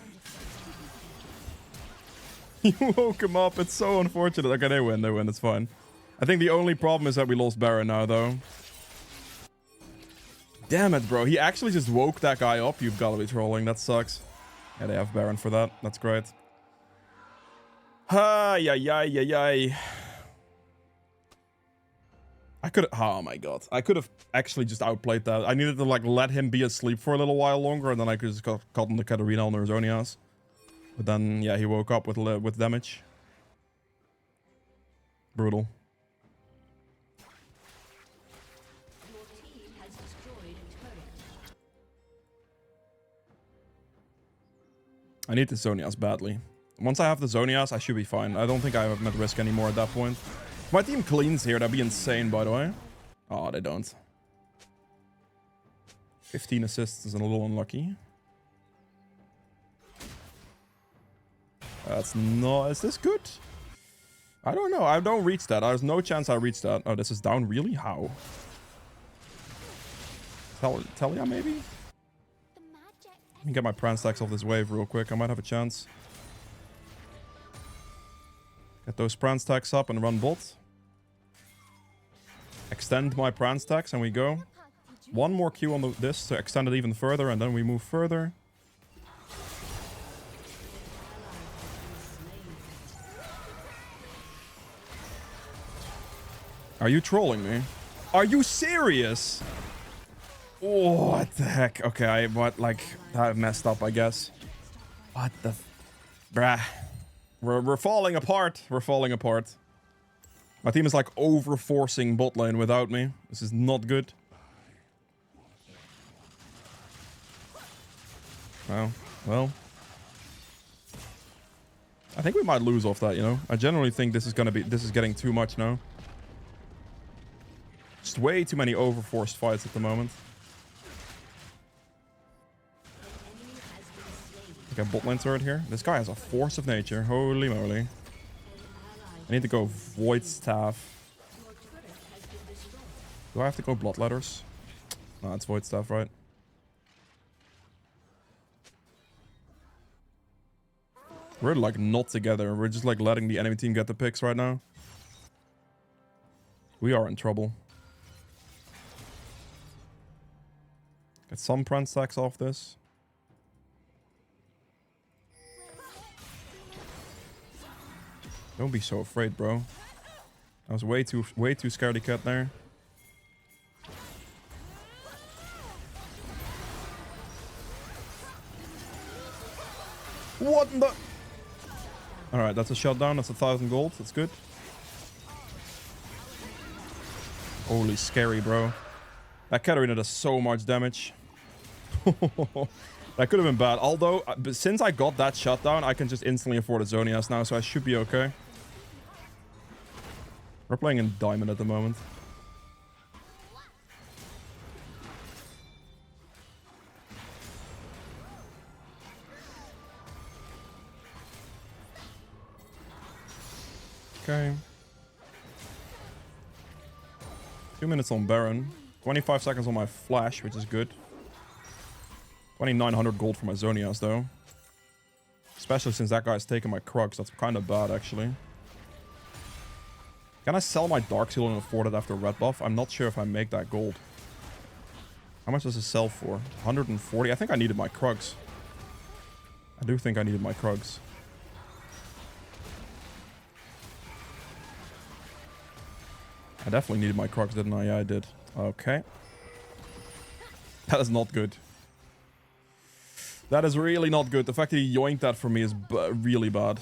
He woke him up. It's so unfortunate. Okay, they win. They win. It's fine. I think the only problem is that we lost Baron now, though. Damn it, bro. He actually just woke that guy up. You've got to be trolling. That sucks. Yeah, they have Baron for that. That's great. Ay, ay, ay, ay, ay. I could... Oh, my God. I could have actually just outplayed that. I needed to, like, let him be asleep for a little while longer, and then I could just got in the Katarina on their Zonias. But then, yeah, he woke up with damage. Brutal. Your team has destroyed a turret. I need the Zonias badly. Once I have the Zonias, I should be fine. I don't think I have at risk anymore at that point. If my team cleans here, that'd be insane, by the way. Oh, they don't. 15 assists is a little unlucky. That's not... Is this good? I don't know. I don't reach that. There's no chance I reach that. Oh, this is down? Really? How? Telia, maybe? The magic. Let me get my Pran stacks off this wave real quick. I might have a chance. Get those Pran stacks up and run bot. Extend my Pran stacks and we go. One more Q on this to extend it even further, and then we move further. Are you trolling me? Are you serious? Oh, what the heck? Okay, that messed up, I guess. What the... Bruh. We're falling apart. We're falling apart. My team is like over-forcing bot lane without me. This is not good. Oh, well. I think we might lose off that, you know? I generally think this is getting too much now. Just way too many over-forced fights at the moment. Okay, bot lane turret here. This guy has a force of nature. Holy moly. I need to go Void Staff. Do I have to go Blood Letters? No, it's Void Staff, right? We're like not together. We're just like letting the enemy team get the picks right now. We are in trouble. Get some Pran stacks off this. Don't be so afraid, bro. I was way too scaredy cat there. What in the... Alright, that's a shutdown. That's 1,000 gold. That's good. Holy scary, bro. That Katarina does so much damage. That could have been bad. Although, since I got that shutdown, I can just instantly afford a Zonias now, so I should be okay. We're playing in Diamond at the moment. Okay. 2 minutes on Baron. 25 seconds on my Flash, which is good. 2,900 gold for my Zonias, though. Especially since that guy's taking my Crux. That's kind of bad, actually. Can I sell my Dark Seal and afford it after red buff? I'm not sure if I make that gold. How much does it sell for? 140? I think I needed my Crux. I do think I needed my Crux. I definitely needed my Crux, didn't I? Yeah, I did. Okay. That is not good. That is really not good. The fact that he yoinked that for me is really bad.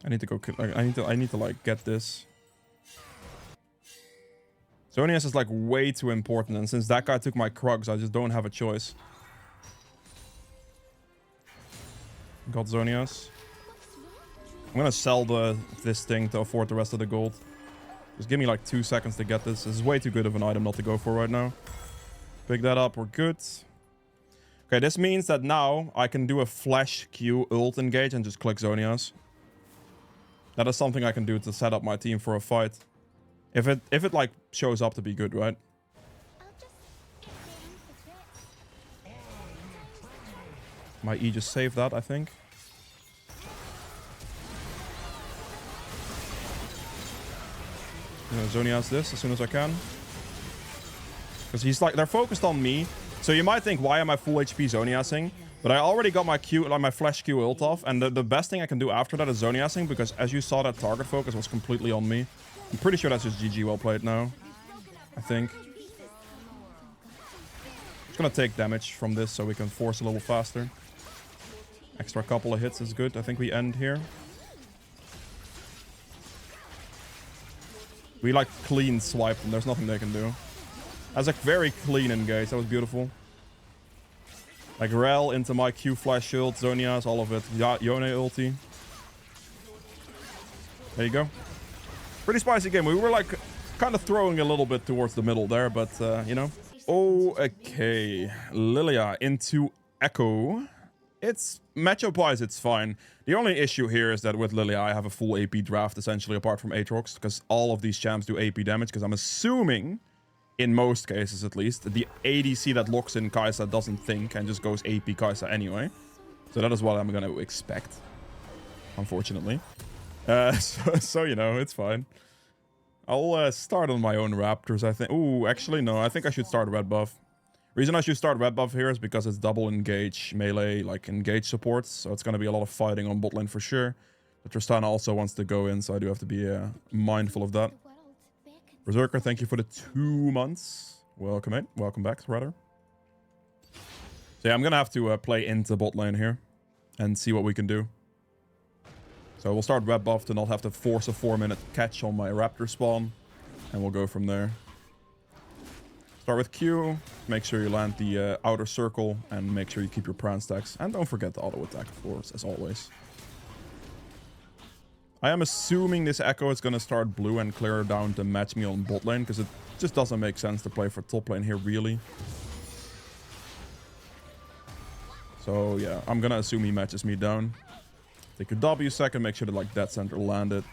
I need to go kill... I need to like get this. Zonias is like way too important, and since that guy took my Krugs, I just don't have a choice. Got Zonias. I'm gonna sell this thing to afford the rest of the gold. Just give me like 2 seconds to get this. This is way too good of an item not to go for right now. Pick that up, we're good. Okay, this means that now I can do a flash Q ult engage and just click Zonias. That is something I can do to set up my team for a fight. If it like shows up to be good, right? I'll just get ready for threats. My E just saved that, I think. I'm gonna Zonias this as soon as I can. Because he's like, they're focused on me. So you might think, why am I full HP Zoniasing? But I already got my Q, like my flash Q ult off. And the best thing I can do after that is Zoniasing. Because as you saw, that target focus was completely on me. I'm pretty sure that's just GG well played now. I think. Just gonna take damage from this so we can force a little faster. Extra couple of hits is good. I think we end here. We like clean swiped them. There's nothing they can do. That's a very clean engage. That was beautiful. Like Rel into my Q flash shield, Zonias, all of it. Yone ulti. There you go. Pretty spicy game. We were like kind of throwing a little bit towards the middle there, but you know. Oh, okay. Lillia into Echo. It's matchup wise, it's fine. The only issue here is that with Lillia, I have a full AP draft essentially, apart from Aatrox, because all of these champs do AP damage. Because I'm assuming, in most cases at least, the ADC that locks in Kai'Sa doesn't think and just goes AP Kai'Sa anyway. So that is what I'm gonna expect, unfortunately. So you know, it's fine. I'll start on my own Raptors, I think. Ooh, actually, no. I think I should start red buff. Reason I should start red buff here is because it's double engage melee, like engage supports. So it's going to be a lot of fighting on bot lane for sure. But Tristana also wants to go in, so I do have to be mindful of that. The world beckons. Berserker, thank you for the 2 months. Welcome in. Welcome back, rather. So yeah, I'm going to have to play into bot lane here and see what we can do. So we'll start red buff to not have to force a 4-minute catch on my Raptor spawn. And we'll go from there. Start with Q. Make sure you land the outer circle. And make sure you keep your Pran stacks. And don't forget the auto attack, of course, as always. I am assuming this Echo is going to start blue and clear down to match me on bot lane. Because it just doesn't make sense to play for top lane here, really. So yeah, I'm going to assume he matches me down. Take a W second, make sure that like dead center landed.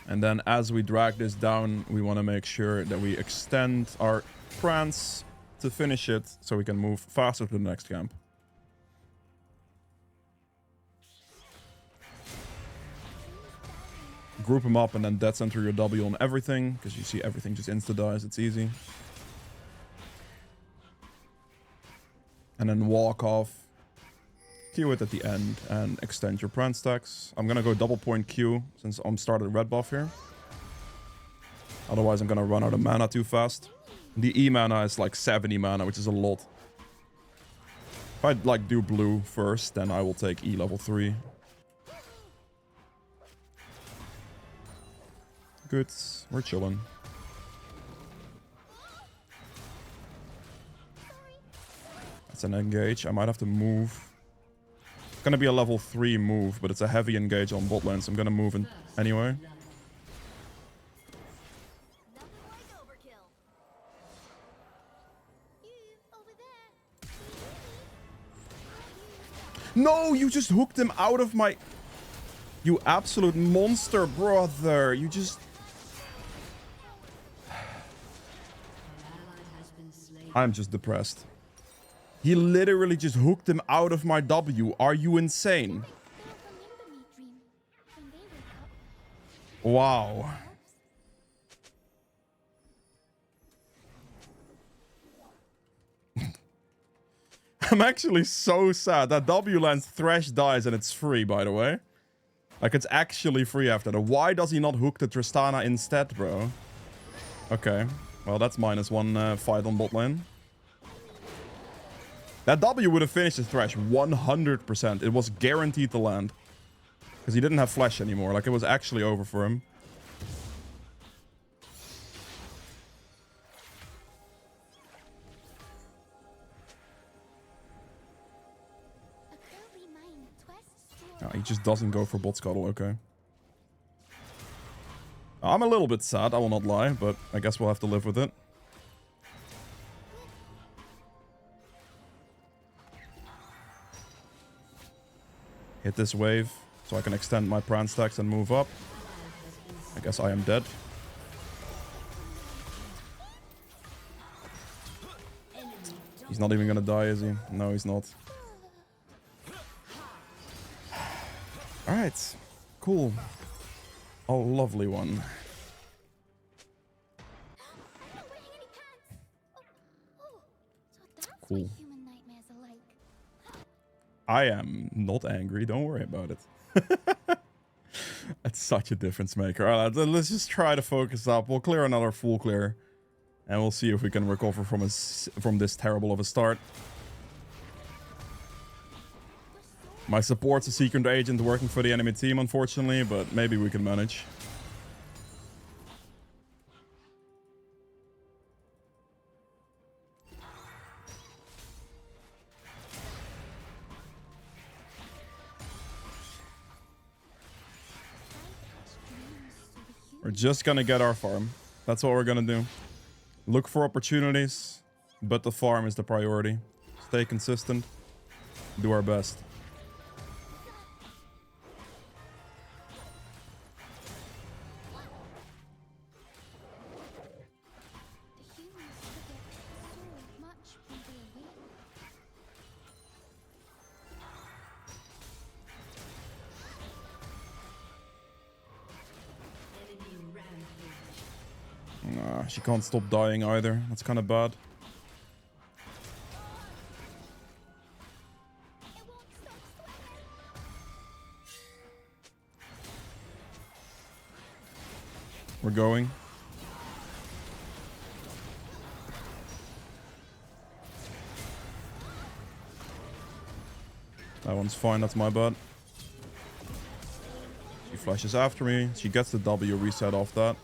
And then as we drag this down, we want to make sure that we extend our prance to finish it so we can move faster to the next camp. group them up and then dead center your W on everything, because you see everything just insta-dies. It's easy. And then walk off. Q it at the end and extend your prance stacks. I'm gonna go double point Q since I'm started red buff here. Otherwise I'm gonna run out of mana too fast. The E mana is like 70 mana, which is a lot. If I'd like do blue first, then I will take E level 3. Good, we're chilling. That's an engage. I might have to move. It's gonna be a level 3 move, but it's a heavy engage on bot lane, so I'm gonna move in anyway. No, you just hooked him out of my... You absolute monster, brother. You just... I'm just depressed. He literally just hooked him out of my W. Are you insane? Wow. I'm actually so sad. That W lands, Thresh dies, and it's free, by the way. Like, it's actually free after that. Why does he not hook the Tristana instead, bro? Okay. Well, that's -1 fight on bot lane. That W would have finished the Thresh 100%. It was guaranteed to land. Because he didn't have flash anymore. Like, it was actually over for him. Oh, he just doesn't go for bot scuttle, okay. I'm a little bit sad, I will not lie, but I guess we'll have to live with it. Hit this wave, so I can extend my prance stacks and move up. I guess I am dead. He's not even gonna die, is he? No, he's not. Alright, cool. A lovely one. Cool. I am not angry, don't worry about it. That's such a difference maker. Alright, let's just try to focus up. We'll clear another full clear. And we'll see if we can recover from this terrible of a start. My support's a secret agent working for the enemy team, unfortunately, but maybe we can manage. We're just gonna get our farm. That's what we're gonna do. Look for opportunities, but the farm is the priority. Stay consistent. Do our best. Nah, she can't stop dying either. That's kind of bad. We're going. That one's fine. That's my bad. She flashes after me. She gets the W reset off that.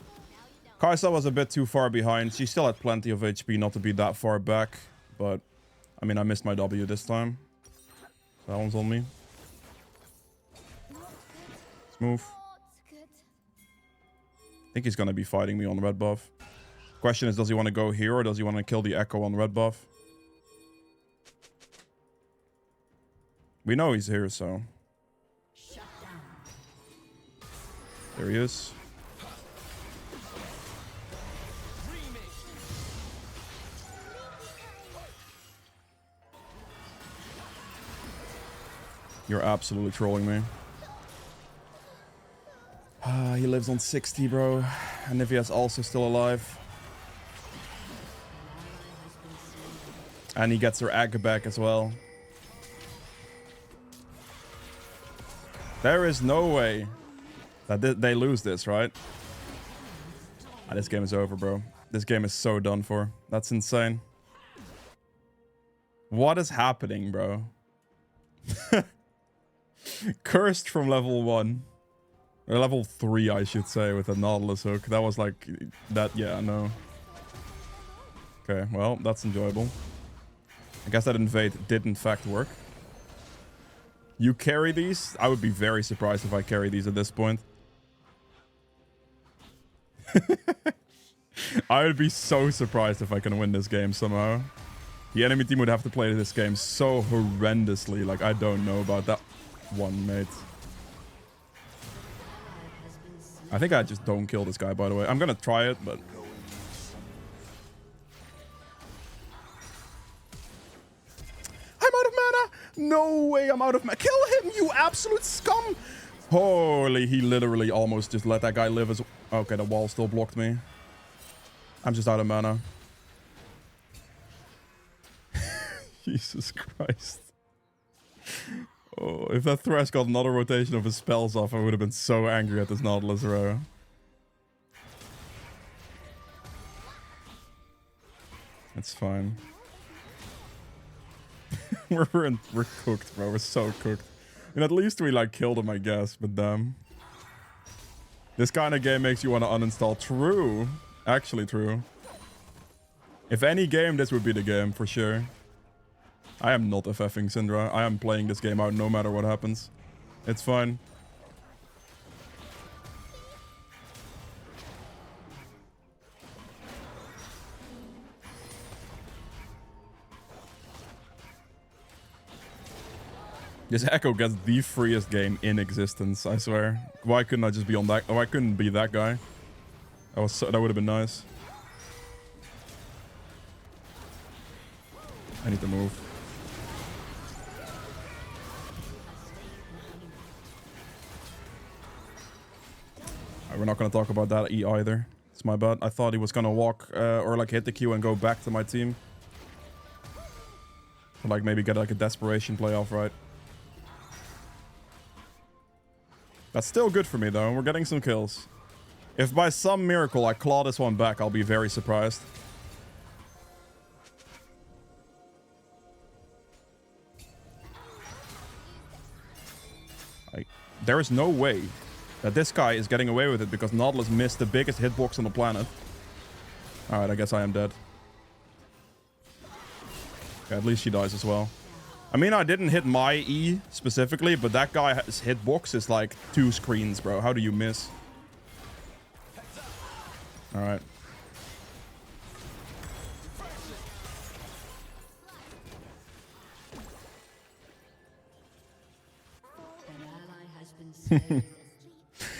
Kai'Sa was a bit too far behind. She still had plenty of HP not to be that far back. But, I mean, I missed my W this time. So that one's on me. Let's move. I think he's going to be fighting me on red buff. Question is, does he want to go here or does he want to kill the Echo on red buff? We know he's here, so... There he is. You're absolutely trolling me. He lives on 60, bro. And Nivea's also still alive. And he gets her egg back as well. There is no way that they lose this, right? Ah, this game is over, bro. This game is so done for. That's insane. What is happening, bro? Cursed from level 1. Or level 3, I should say, with the Nautilus hook. That was like... that, yeah, no. Okay, well, that's enjoyable. I guess that invade did in fact work. You carry these? I would be very surprised if I carry these at this point. I would be so surprised if I can win this game somehow. The enemy team would have to play this game so horrendously. Like, I don't know about that one, mate. I think I just don't kill this guy, by the way. I'm gonna try it, but... I'm out of mana! No way I'm out of mana. Kill him, you absolute scum! Holy, he literally almost just let that guy live as... Okay, the wall still blocked me. I'm just out of mana. Jesus Christ. Oh, if that Thresh got another rotation of his spells off, I would have been so angry at this Nautilus row. It's fine. we're cooked, bro. We're so cooked. And at least we like killed him, I guess, but damn. This kind of game makes you want to uninstall. True. Actually true. If any game, this would be the game for sure. I am not FFing Syndra. I am playing this game out no matter what happens. It's fine. This Echo gets the freest game in existence, I swear. Why couldn't I just be on that? Oh, I couldn't be that guy. That would have been nice. I need to move. We're not going to talk about that E either. It's my bad. I thought he was going to walk or like hit the Q and go back to my team. Or like maybe get like a desperation play off, right? That's still good for me though. We're getting some kills. If by some miracle I claw this one back, I'll be very surprised. There is no way that this guy is getting away with it because Nautilus missed the biggest hitbox on the planet. Alright, I guess I am dead. Okay, at least she dies as well. I mean, I didn't hit my E specifically, but that guy's hitbox is like 2 screens, bro. How do you miss? Alright.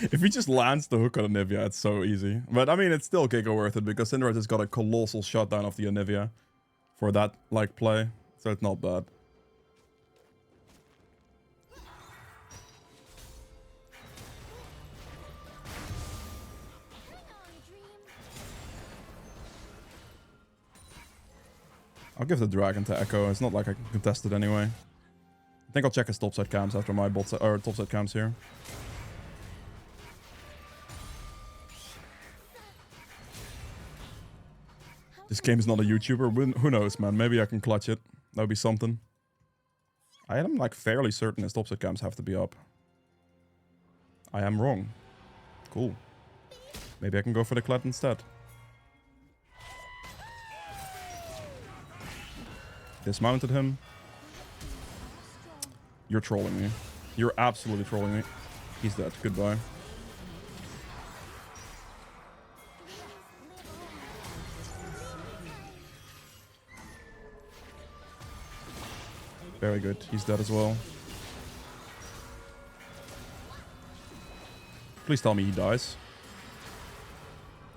If he just lands the hook on Anivia, it's so easy. But I mean, it's still giga worth it because Syndra has got a colossal shutdown of the Anivia for that like play, so it's not bad. I'll give the dragon to Echo. It's not like I can contest it anyway. I think I'll check his topside cams after my topside cams here. This game is not a YouTuber. Who knows, man? Maybe I can clutch it. That would be something. I am like fairly certain his topside cams have to be up. I am wrong. Cool. Maybe I can go for the Kled instead. Dismounted him. You're trolling me. You're absolutely trolling me. He's dead. Goodbye. Very good. He's dead as well. Please tell me he dies.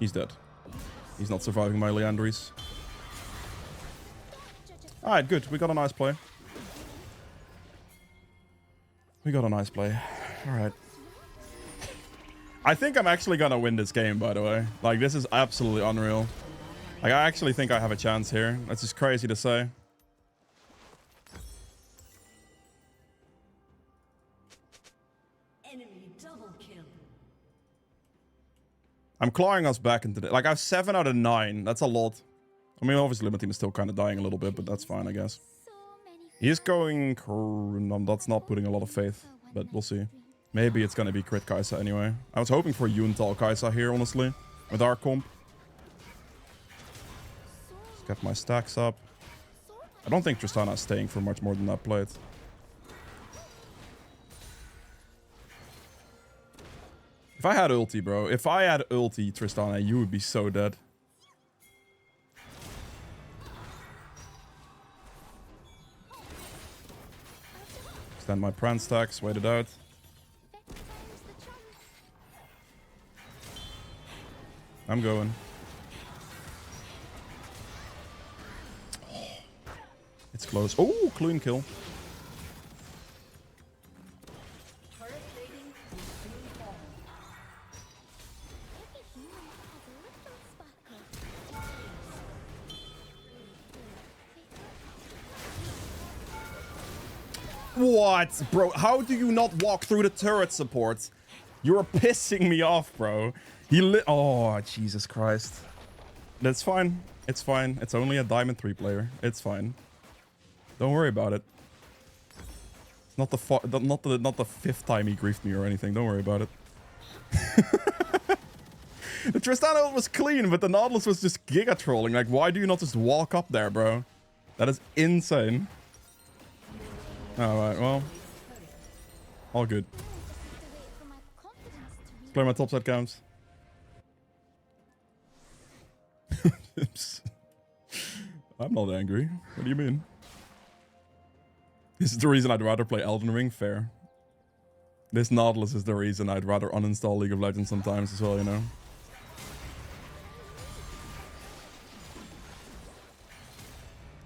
He's dead. He's not surviving my Leandries. Alright, good. We got a nice play. We got a nice play. Alright. I think I'm actually gonna win this game, by the way. Like, this is absolutely unreal. Like, I actually think I have a chance here. That's just crazy to say. Enemy double kill. I'm clawing us back into the... Like, I have 7 out of 9. That's a lot. I mean, obviously, my team is still kind of dying a little bit, but that's fine, I guess. So many He's going... No, that's not putting a lot of faith, but we'll see. Maybe it's gonna be crit Kai'Sa anyway. I was hoping for Yuntal Kai'Sa here, honestly, with our comp. Let's get my stacks up. I don't think Tristana is staying for much more than that plate. If I had ulti, bro. If I had ulti, Tristana, you would be so dead. Extend my Pran stacks, wait it out. I'm going. It's close. Oh, clean kill. Turret plating will soon fall. every human has a little sparkle. What? Bro, how do you not walk through the turret support? You're pissing me off, bro. He oh, Jesus Christ. That's fine. It's fine. It's only a Diamond 3 player. It's fine. Don't worry about it. It's not the 5th time he griefed me or anything. Don't worry about it. The Tristana ult was clean, but the Nautilus was just giga trolling. Like, why do you not just walk up there, bro? That is insane. Alright, well. All good. I have to wait for my confidence to Let's play my topside camps. I'm not angry. What do you mean? This is the reason I'd rather play Elden Ring. Fair. This Nautilus is the reason I'd rather uninstall League of Legends sometimes as well, you know?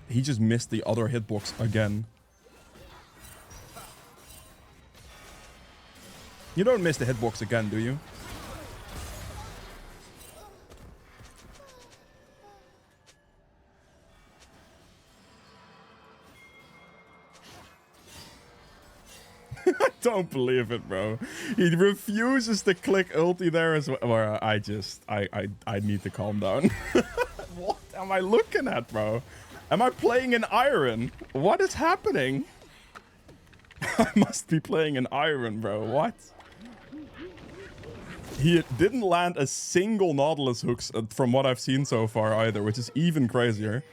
He just missed the other hitbox again. You don't miss the hitbox again, do you? I don't believe it, bro. He refuses to click ulti there as well. Or I need to calm down. What am I looking at, bro? Am I playing in Iron? What is happening? I must be playing in Iron, bro. What? He didn't land a single Nautilus hooks from what I've seen so far either, which is even crazier.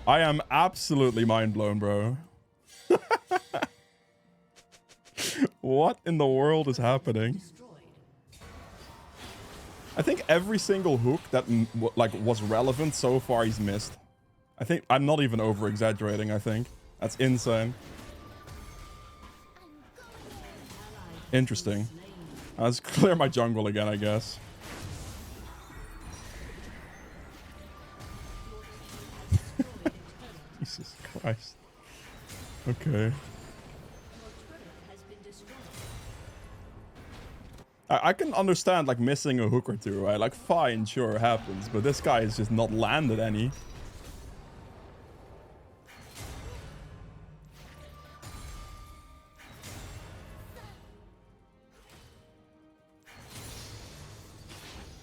I am absolutely mind blown, bro. What in the world is happening? I think every single hook that like was relevant so far he's missed. I think I'm not even over exaggerating. I think that's insane. Interesting. Let's clear my jungle again, I guess. Jesus Christ. Okay. I can understand like missing a hook or two, right? Like fine, sure, it happens, but this guy has just not landed any.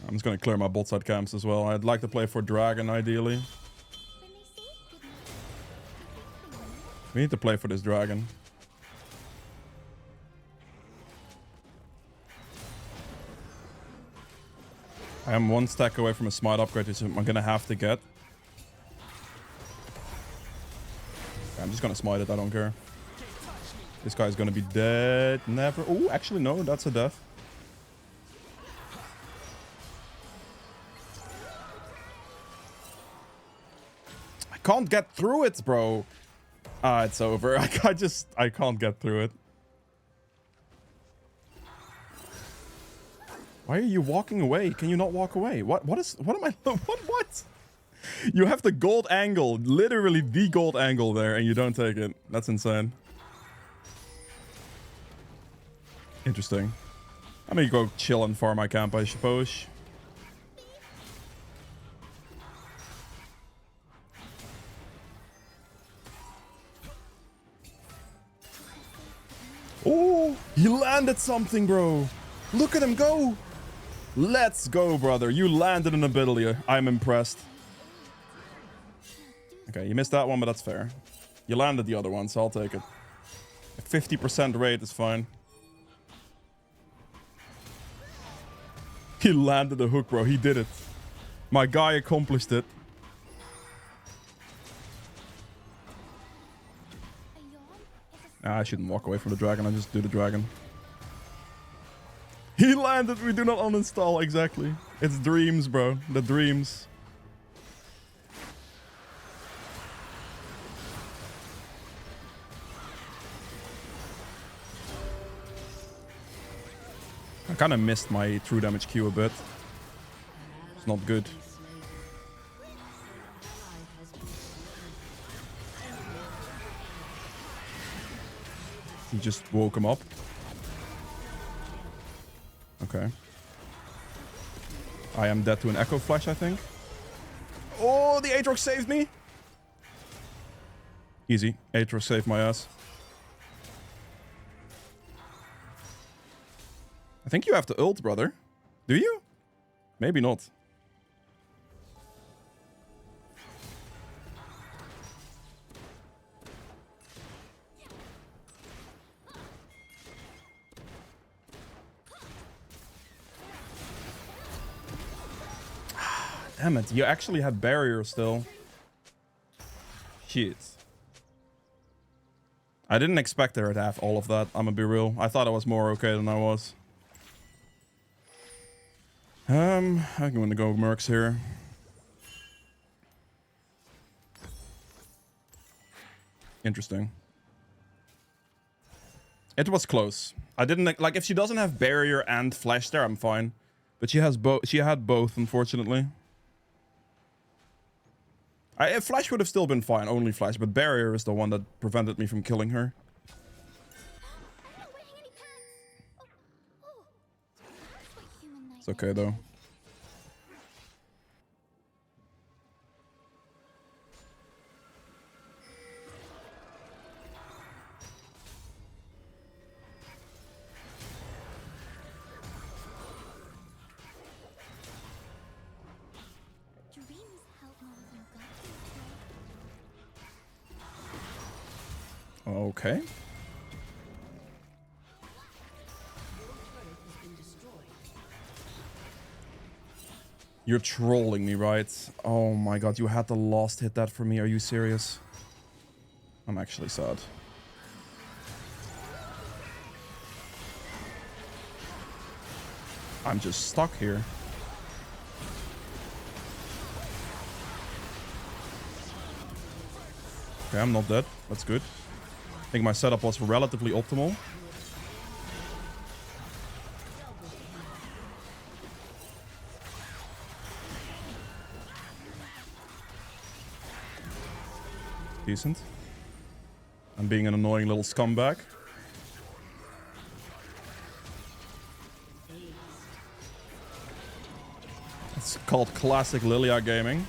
I'm just gonna clear my bot side camps as well. I'd like to play for Dragon ideally. when they say goodnight. We need to play for this Dragon. I am 1 stack away from a smite upgrade, which I'm gonna have to get. I'm just gonna smite it, I don't care. This guy's gonna be dead. Never. Oh, actually, no, that's a death. I can't get through it, bro. Ah, it's over. I can't get through it. Why are you walking away? Can you not walk away? What am I what? You have the gold angle, literally the gold angle there, and you don't take it. That's insane. Interesting. I'm gonna go chill and farm my camp, I suppose. Oh, he landed something, bro. Look at him go. Let's go, brother. You landed an ability. I'm impressed. Okay, you missed that one, but that's fair. You landed the other one, so I'll take it. A 50% rate is fine. He landed a hook, bro. He did it. My guy accomplished it. I shouldn't walk away from the dragon. I just do the dragon. He landed. We do not uninstall. Exactly. It's dreams, bro. The dreams. I kind of missed my true damage Q a bit. It's not good. He just woke him up. Okay. I am dead to an Echo Flash, I think. Oh, the Aatrox saved me. Easy. Aatrox saved my ass. I think you have to ult, brother. Do you? Maybe not. Damn it, you actually had barrier still. Shit. I didn't expect her to have all of that, I'm gonna be real. I thought I was more okay than I was. I'm gonna go Mechs here. Interesting. It was close. I didn't like if she doesn't have barrier and flash there, I'm fine. But she has both. She had both, unfortunately. If flash would have still been fine, only flash, but barrier is the one that prevented me from killing her. It's okay though. Okay. You're trolling me, right? Oh my god, you had the last hit that for me. Are you serious? I'm actually sad. I'm just stuck here. Okay, I'm not dead. That's good. I think my setup was relatively optimal. Decent. I'm being an annoying little scumbag. It's called classic Lillia gaming.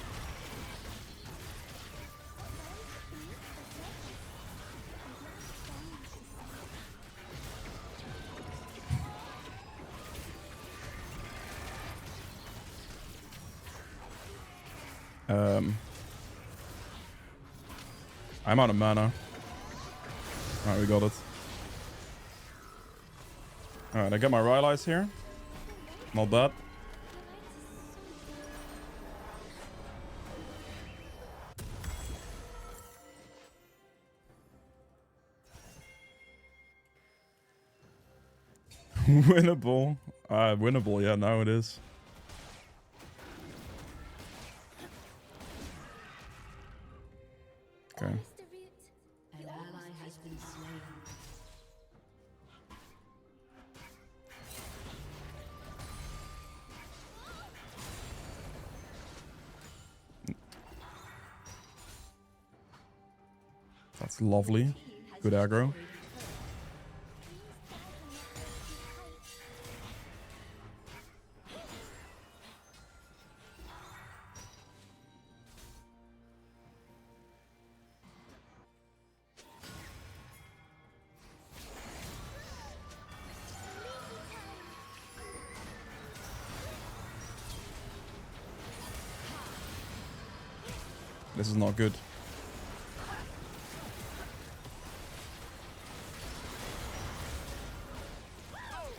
I'm out of mana. Alright, we got it. Alright, I get my Rylai's here. Not bad. Winnable. Winnable, yeah, now it is. Okay. An ally has been slain. That's lovely. Good aggro. This is not good.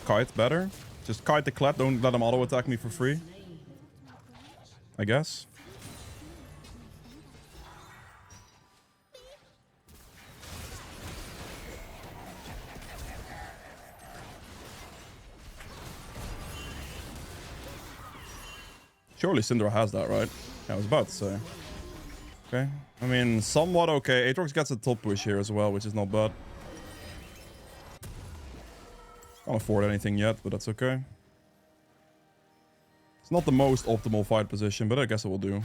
Kite better. Just kite the clap. Don't let him auto attack me for free. I guess. Surely Syndra has that, right? Yeah, I was about to say. Okay. I mean, somewhat okay. Aatrox gets a top push here as well, which is not bad. Can't afford anything yet, but that's okay. It's not the most optimal fight position, but I guess it will do.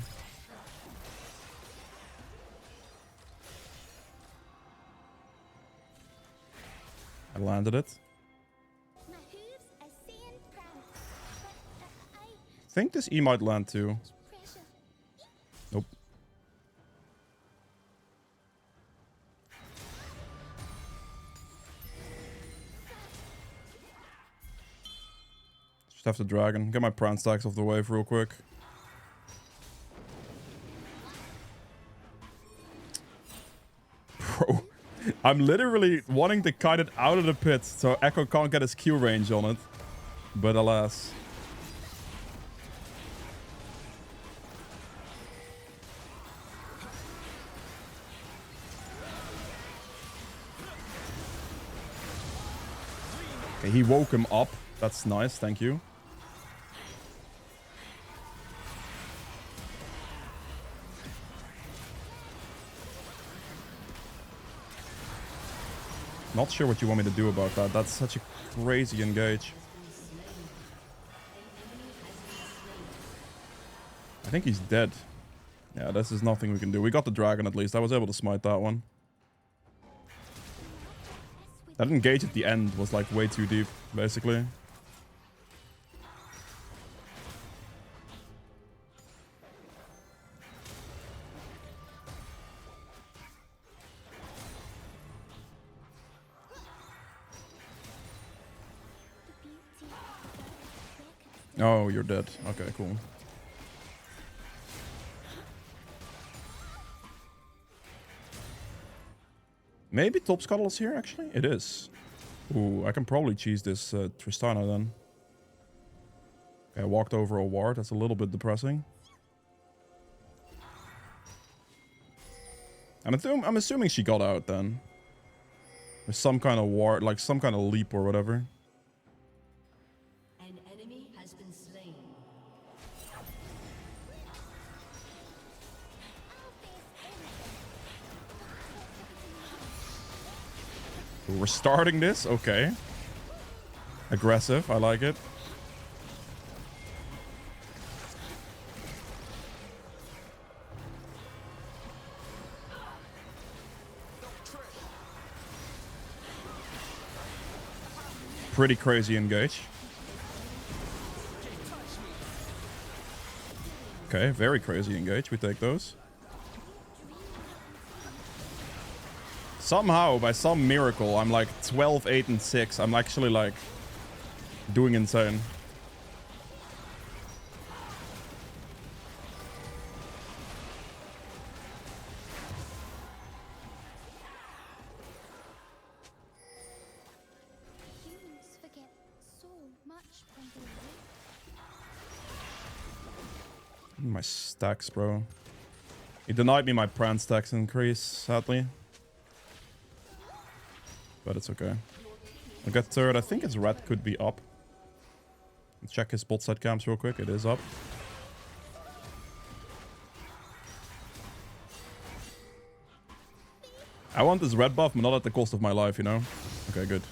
I landed it. My hooves are saying cramp, but I I think this E might land too. pressure. Nope. Just have the dragon. Get my Pran stacks off the wave real quick. Bro, I'm literally wanting to kite it out of the pit so Echo can't get his Q range on it. But alas. Okay, he woke him up. That's nice, thank you. Not sure what you want me to do about that. That's such a crazy engage. I think he's dead. Yeah, this is nothing we can do. We got the dragon at least. I was able to smite that one. That engage at the end was like way too deep, basically. Oh, you're dead. Okay, cool. Maybe top scuttle is here, actually? It is. Ooh, I can probably cheese this Tristana then. Okay, I walked over a ward. That's a little bit depressing. I'm assuming she got out then. There's some kind of ward, like some kind of leap or whatever. An enemy has been slain. We're starting this? Okay. Aggressive. I like it. Pretty crazy engage. Okay, very crazy engage. We take those. Somehow, by some miracle, I'm like 12, 8, and 6. I'm actually like doing insane. Humans forget so much when they live. My stacks, bro. He denied me my Pran stacks increase, sadly. But it's okay. I'll get third. I think his red could be up. Let's check his bot side camps real quick. It is up. I want this red buff, but not at the cost of my life, you know? Okay, good.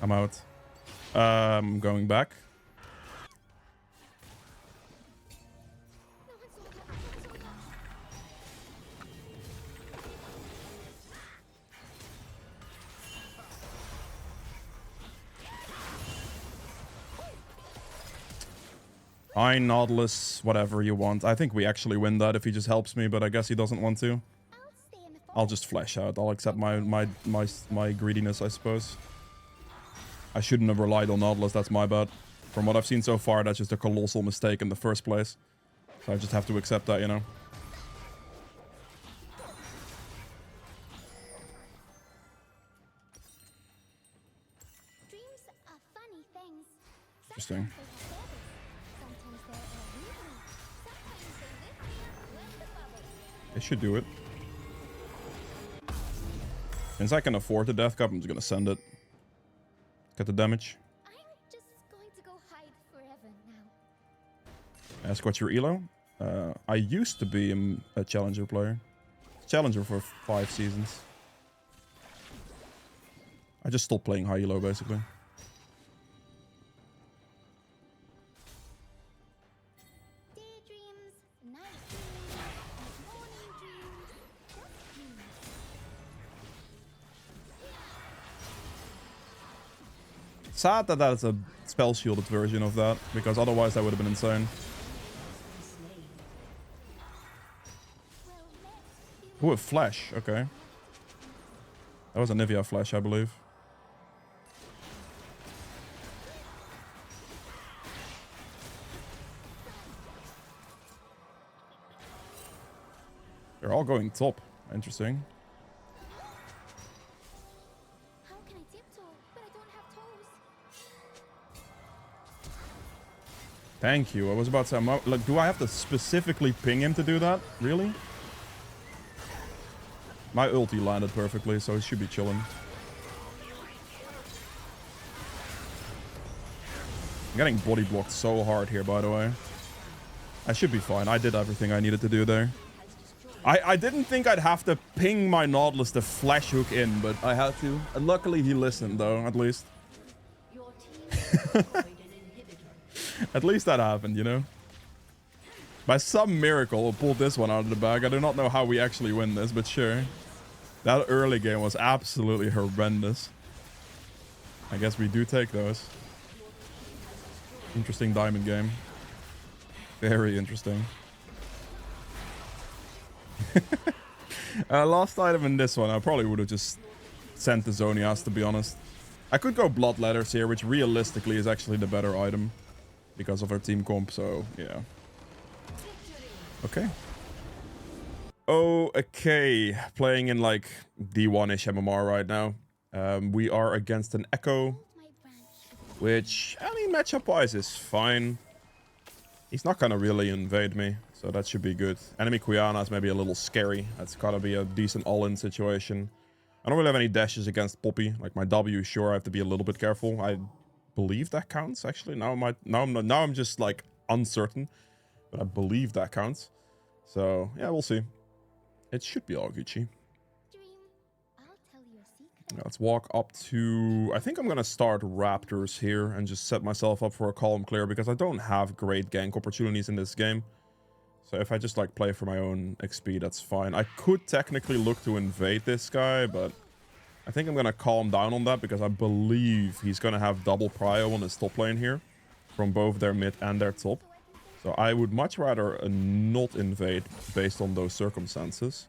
I'm out. Going back. Fine, Nautilus, whatever you want. I think we actually win that if he just helps me, but I guess he doesn't want to. I'll stay in the forest. I'll just flash out. I'll accept my greediness, I suppose. I shouldn't have relied on Nautilus, that's my bad. From what I've seen so far, that's just a colossal mistake in the first place. So I just have to accept that, you know. Interesting. It should do it. Since I can afford the death cup, I'm just gonna send it. Get the damage. I'm just going to go hide forever now. Ask what's your elo? I used to be a challenger player. Challenger for 5 seasons. I just stopped playing high elo basically. Daydreams, night dreams, morning dreams, just dreams. Sad that that's a spell shielded version of that, because otherwise that would have been insane. Ooh, a flash. Okay. That was a Nivea flash, I believe. They're all going top. Interesting. How can I tiptoe, but I don't have toes? Thank you. I was about to say, like, do I have to specifically ping him to do that? Really? My ulti landed perfectly, so it should be chilling. I'm getting body blocked so hard here, by the way. I should be fine. I did everything I needed to do there. I didn't think I'd have to ping my Nautilus to flash hook in, but I had to. And luckily he listened, though, at least. Your team has destroyed an inhibitor. At least that happened, you know? By some miracle, I pulled this one out of the bag. I do not know how we actually win this, but sure. That early game was absolutely horrendous. I guess we do take those. Interesting diamond game. Very interesting. Last item in this one, I probably would have just sent the Zonias, to be honest. I could go Blood Letters here, which realistically is actually the better item. Because of our team comp, so yeah. Okay. Okay, playing in like D1-ish MMR right now. We are against an Echo, My branch. which, I mean, matchup-wise is fine. He's not gonna really invade me, so that should be good. Enemy Quiana is maybe a little scary. That's gotta be a decent all-in situation. I don't really have any dashes against Poppy. Like my W, sure, I have to be a little bit careful. I believe that counts, actually. Now I'm just like uncertain, but I believe that counts. So yeah, we'll see. It should be all Gucci. Dream, I'll tell you a secret. Let's walk up to... I think I'm going to start Raptors here and just set myself up for a column clear because I don't have great gank opportunities in this game. So if I just like play for my own XP, that's fine. I could technically look to invade this guy, but I think I'm going to calm down on that because I believe he's going to have double prio on his top lane here from both their mid and their top. So I would much rather not invade based on those circumstances.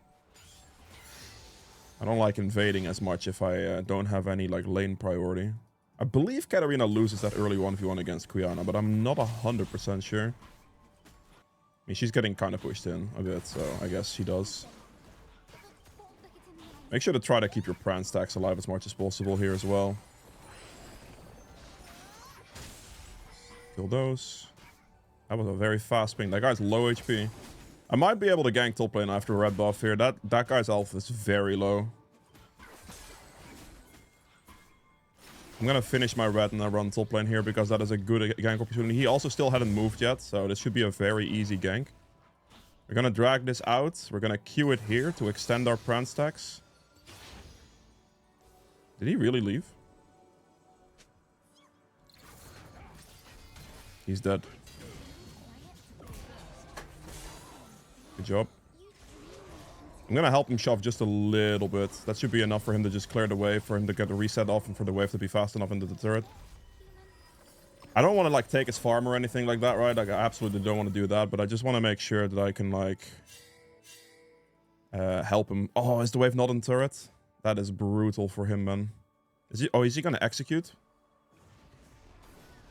I don't like invading as much if I don't have any like lane priority. I believe Katarina loses that early 1v1 against Quiana, but I'm not 100% sure. I mean, she's getting kind of pushed in a bit, so I guess she does. Make sure to try to keep your Pran stacks alive as much as possible here as well. Kill those. That was a very fast ping. That guy's low HP. I might be able to gank top lane after a red buff here. That guy's alpha is very low. I'm gonna finish my red and I run top lane here because that is a good gank opportunity. He also still hadn't moved yet, so this should be a very easy gank. We're gonna drag this out. We're gonna queue it here to extend our Pran stacks. Did he really leave? He's dead. Good job. I'm gonna help him shove just a little bit. That should be enough for him to just clear the wave, for him to get the reset off, and for the wave to be fast enough into the turret. I don't want to like take his farm or anything like that, right? Like I absolutely don't want to do that, but I just want to make sure that I can like help him. Oh, is the wave not in turret? That is brutal for him, man. Is he? Oh, is he gonna execute?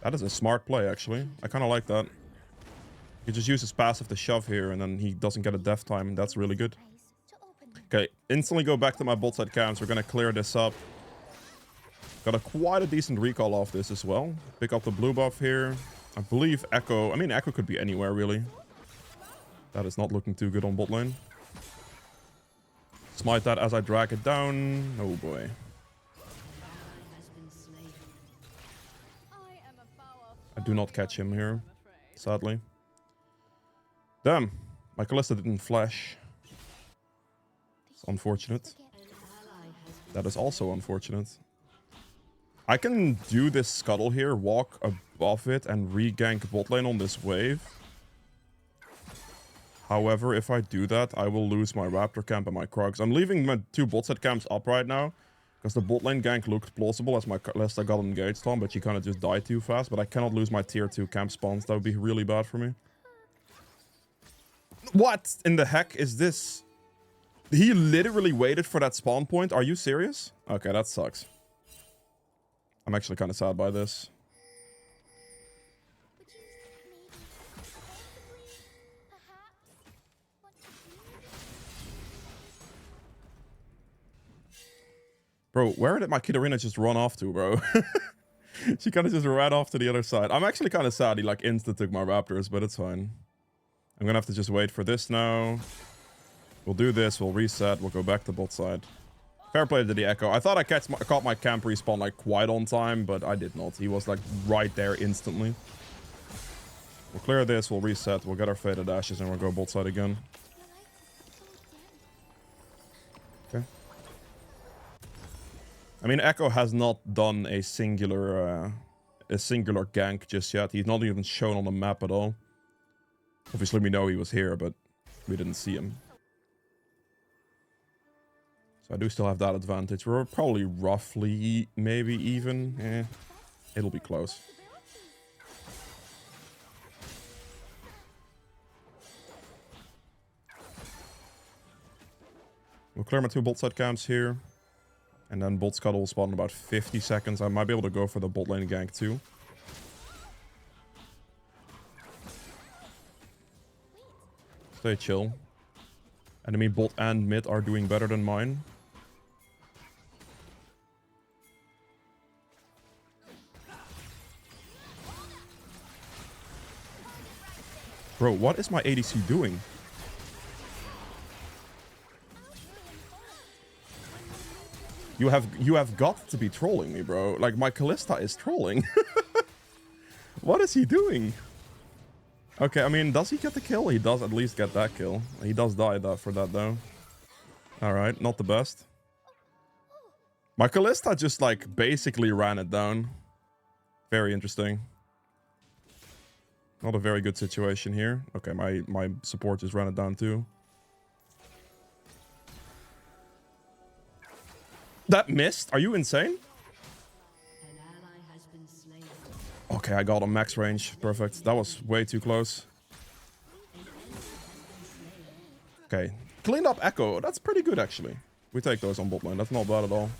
That is a smart play, actually. I kind of like that. He just uses passive to shove here, and then he doesn't get a death time. That's really good. Okay, instantly go back to my bot side camps. We're gonna clear this up. Got quite a decent recall off this as well. Pick up the blue buff here. I believe Echo... I mean, Echo could be anywhere, really. That is not looking too good on bot lane. Smite that as I drag it down. Oh, boy. I do not catch him here, sadly. Damn. My Kalista didn't flash. It's unfortunate. That is also unfortunate. I can do this scuttle here, walk above it, and re-gank bot lane on this wave. However, if I do that, I will lose my Raptor camp and my Krugs. I'm leaving my 2 bot set camps up right now, because the bot lane gank looked plausible as my Kalista got engaged on, but she kind of just died too fast. But I cannot lose my tier 2 camp spawns. That would be really bad for me. What in the heck is this? He literally waited for that spawn point. Are you serious? Okay, that sucks. I'm actually kind of sad by this. Would you maybe perhaps want to Bro, where did my Kidarina just run off to, bro? She kind of just ran off to the other side. I'm actually kind of sad he like insta took my Raptors, but it's fine. I'm gonna have to just wait for this now. We'll do this, we'll reset, we'll go back to bot side. Fair play to the Echo. I thought I caught my camp respawn like quite on time, but I did not. He was like right there instantly. We'll clear this, we'll reset, we'll get our faded ashes, and we'll go bot side again. Okay. I mean, Echo has not done a singular gank just yet. He's not even shown on the map at all. Obviously, we know he was here, but we didn't see him. So I do still have that advantage. We're probably roughly, maybe even. It'll be close. We'll clear my 2 bot side camps here. And then bot scuttle will spawn in about 50 seconds. I might be able to go for the bot lane gank too. Stay chill. Enemy bot and mid are doing better than mine. Bro, what is my ADC doing? You have got to be trolling me, bro. Like, my Kalista is trolling. What is he doing? Okay, I mean, does he get the kill? He does at least get that kill. He does die for that, though. Alright, not the best. My Kalista just, like, basically ran it down. Very interesting. Not a very good situation here. Okay, my support just ran it down, too. That missed? Are you insane? Okay, I got on max range. Perfect. That was way too close. Okay. Cleaned up Echo. That's pretty good, actually. We take those on bot lane. That's not bad at all.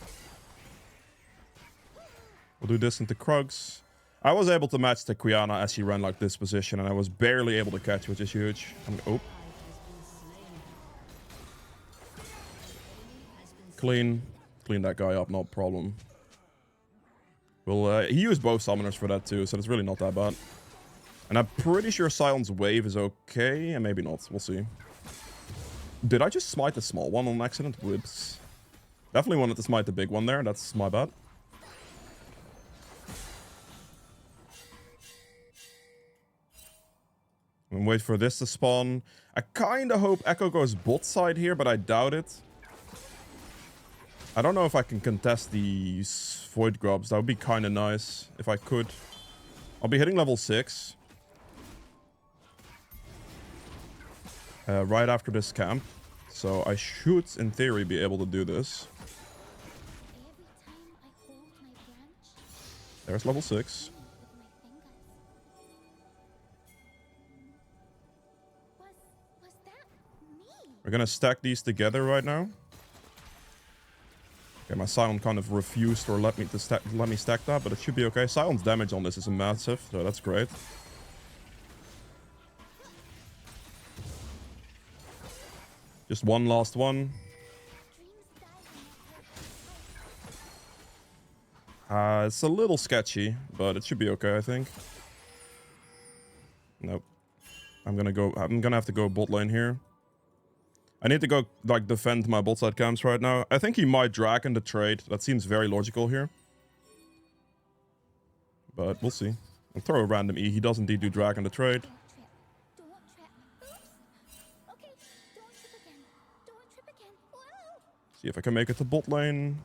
We'll do this into Krugs. I was able to match the Quiana as he ran like this position, and I was barely able to catch, which is huge. Oh. Clean that guy up, no problem. Well, he used both summoners for that too, so it's really not that bad. And I'm pretty sure Silence Wave is okay, and maybe not. We'll see. Did I just smite the small one on accident? Whoops. Definitely wanted to smite the big one there. That's my bad. And wait for this to spawn. I kind of hope Echo goes bot side here, but I doubt it. I don't know if I can contest these Void Grubs. That would be kind of nice if I could. I'll be hitting level 6. Right after this camp. So I should, in theory, be able to do this. There's level 6. We're gonna stack these together right now. Okay, my Silent kind of refused or let me stack that, but it should be okay. Silent's damage on this is massive, so that's great. Just one last one. It's a little sketchy, but it should be okay, I think. Nope. I'm gonna have to go bot lane here. I need to go, like, defend my bot side camps right now. I think he might drag in the trade. That seems very logical here. But we'll see. I'll throw a random E. He does indeed do drag in the trade. Don't trip. Oops. Okay, don't trip again. Don't trip again. Whoa! See if I can make it to bot lane.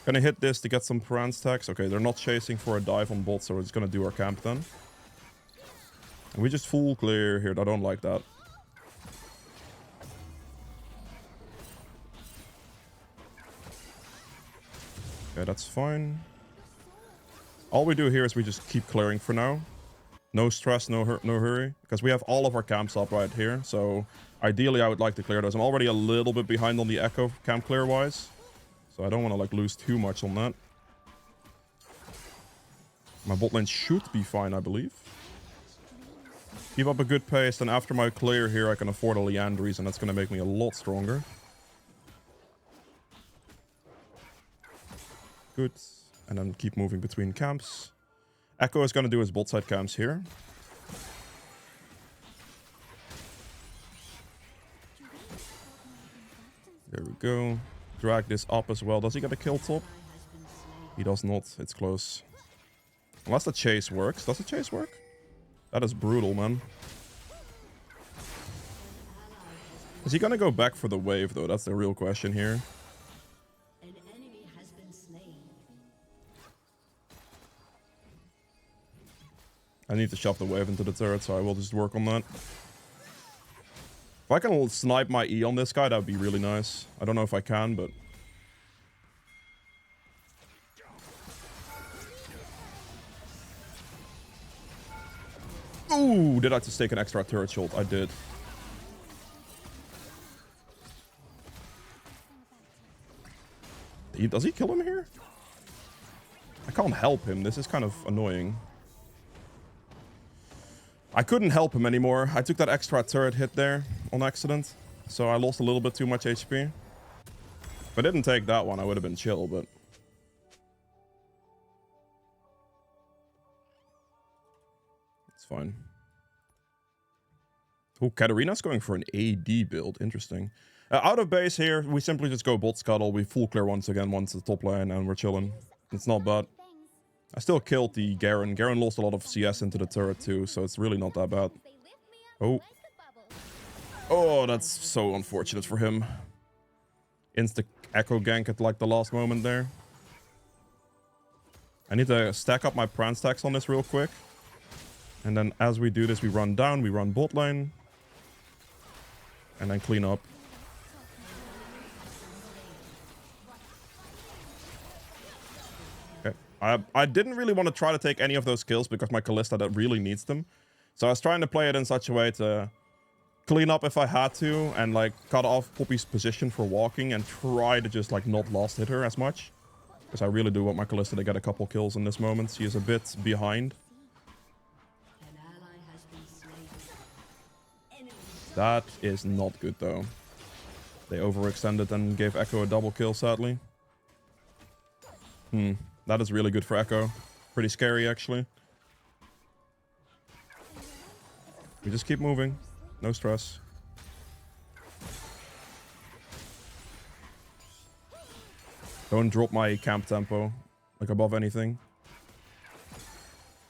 Gonna hit this to get some Piran stacks. Okay, they're not chasing for a dive on bot, so we're just gonna do our camp then. And we just full clear here. I don't like that. Okay, that's fine. All we do here is we just keep clearing for now. No stress, no hurry. Because we have all of our camps up right here. So ideally I would like to clear those. I'm already a little bit behind on the Echo camp clear wise. So I don't want to like lose too much on that. My bot lane should be fine, I believe. Keep up a good pace, and after my clear here I can afford a Leandries, and that's going to make me a lot stronger. Good. And then keep moving between camps. Echo is going to do his bot side camps here. There we go. Drag this up as well. Does he get a kill top? He does not. It's close. Unless the chase works. Does the chase work? That is brutal, man. Is he going to go back for the wave, though? That's the real question here. An enemy has been slain. I need to shove the wave into the turret, so I will just work on that. If I can snipe my E on this guy, that would be really nice. I don't know if I can, but... Ooh, did I just take an extra turret shot? I did. Does he kill him here? I can't help him. This is kind of annoying. I couldn't help him anymore. I took that extra turret hit there on accident. So I lost a little bit too much HP. If I didn't take that one, I would have been chill, but... It's fine. Oh, Katarina's going for an AD build. Interesting. Out of base here, we simply just go bot scuttle. We full clear once again once the top lane, and we're chilling. It's not bad. I still killed the Garen. Garen lost a lot of CS into the turret too, so it's really not that bad. Oh. Oh, that's so unfortunate for him. Insta echo gank at like the last moment there. I need to stack up my Pran stacks on this real quick. And then as we do this, we run down, we run bot lane. And then clean up. Okay. I didn't really want to try to take any of those kills because my Kalista that really needs them. So I was trying to play it in such a way to clean up if I had to and like cut off Poppy's position for walking and try to just like not last hit her as much. Because I really do want my Kalista to get a couple kills in this moment. She is a bit behind. An ally has been slain. That is not good though. They overextended and gave Echo a double kill, sadly. That is really good for Echo. Pretty scary, actually. We just keep moving. No stress. Don't drop my camp tempo, like above anything.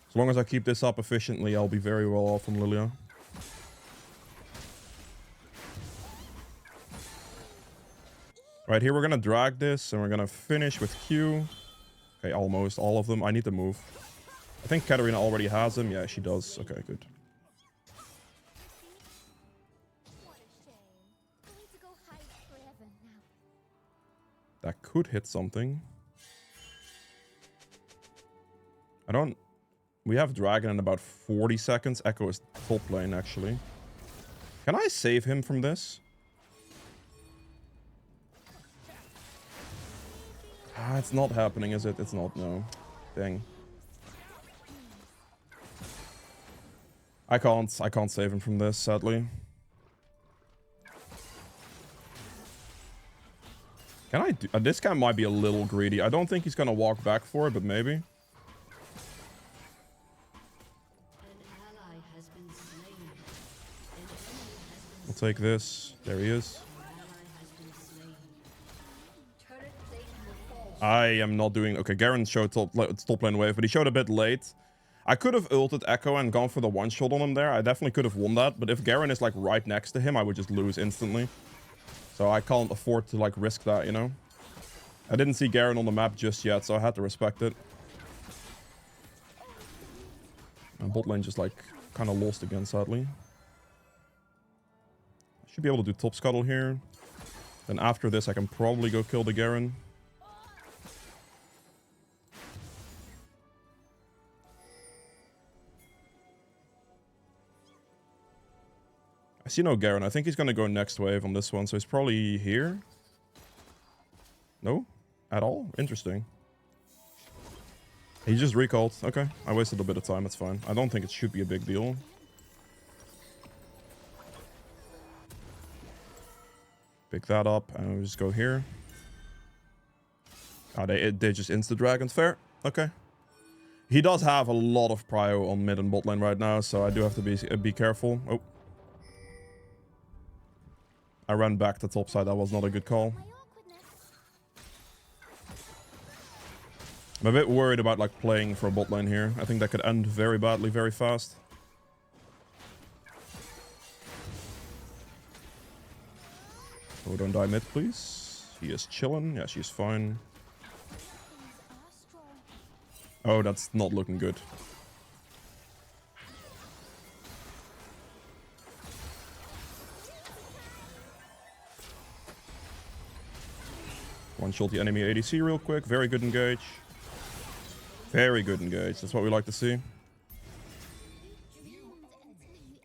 As long as I keep this up efficiently, I'll be very well off from Lillia. Right here, we're gonna drag this, and we're gonna finish with Q. Okay, almost all of them. I need to move. I think Katarina already has them. Yeah, she does. Okay, good. What a shame. I need to go hide forever now. That could hit something. I don't... We have Dragon in about 40 seconds. Echo is top lane, actually. Can I save him from this? Ah, it's not happening, is it? It's not, no. Dang. I can't save him from this, sadly. Can I do... this guy might be a little greedy. I don't think he's gonna walk back for it, but maybe. An ally has been slain. An enemy has been I'll take this. There he is. ally has been slain. Turret plating will fall. I am not doing... Okay, Garen showed top lane wave, but he showed a bit late. I could have ulted Echo and gone for the one-shot on him there. I definitely could have won that, but if Garen is, like, right next to him, I would just lose instantly. So I can't afford to, like, risk that, you know? I didn't see Garen on the map just yet, so I had to respect it. And bot lane just, like, kind of lost again, sadly. I should be able to do top scuttle here. Then after this, I can probably go kill the Garen. I see no Garen. I think he's going to go next wave on this one, so he's probably here. No? At all? Interesting. He just recalled. Okay, I wasted a bit of time. It's fine. I don't think it should be a big deal. Pick that up, and we'll just go here. Oh, they just insta-dragons. Fair. Okay. He does have a lot of prio on mid and bot lane right now, so I do have to be careful. Oh. I ran back to top side. That was not a good call. My awkwardness. I'm a bit worried about, like, playing for a bot lane here. I think that could end very badly, very fast. Oh, don't die mid, please. He is chilling. Yeah, she's fine. Things are strong. Oh, that's not looking good. One-shot the enemy ADC real quick. Very good engage. Very good engage. That's what we like to see.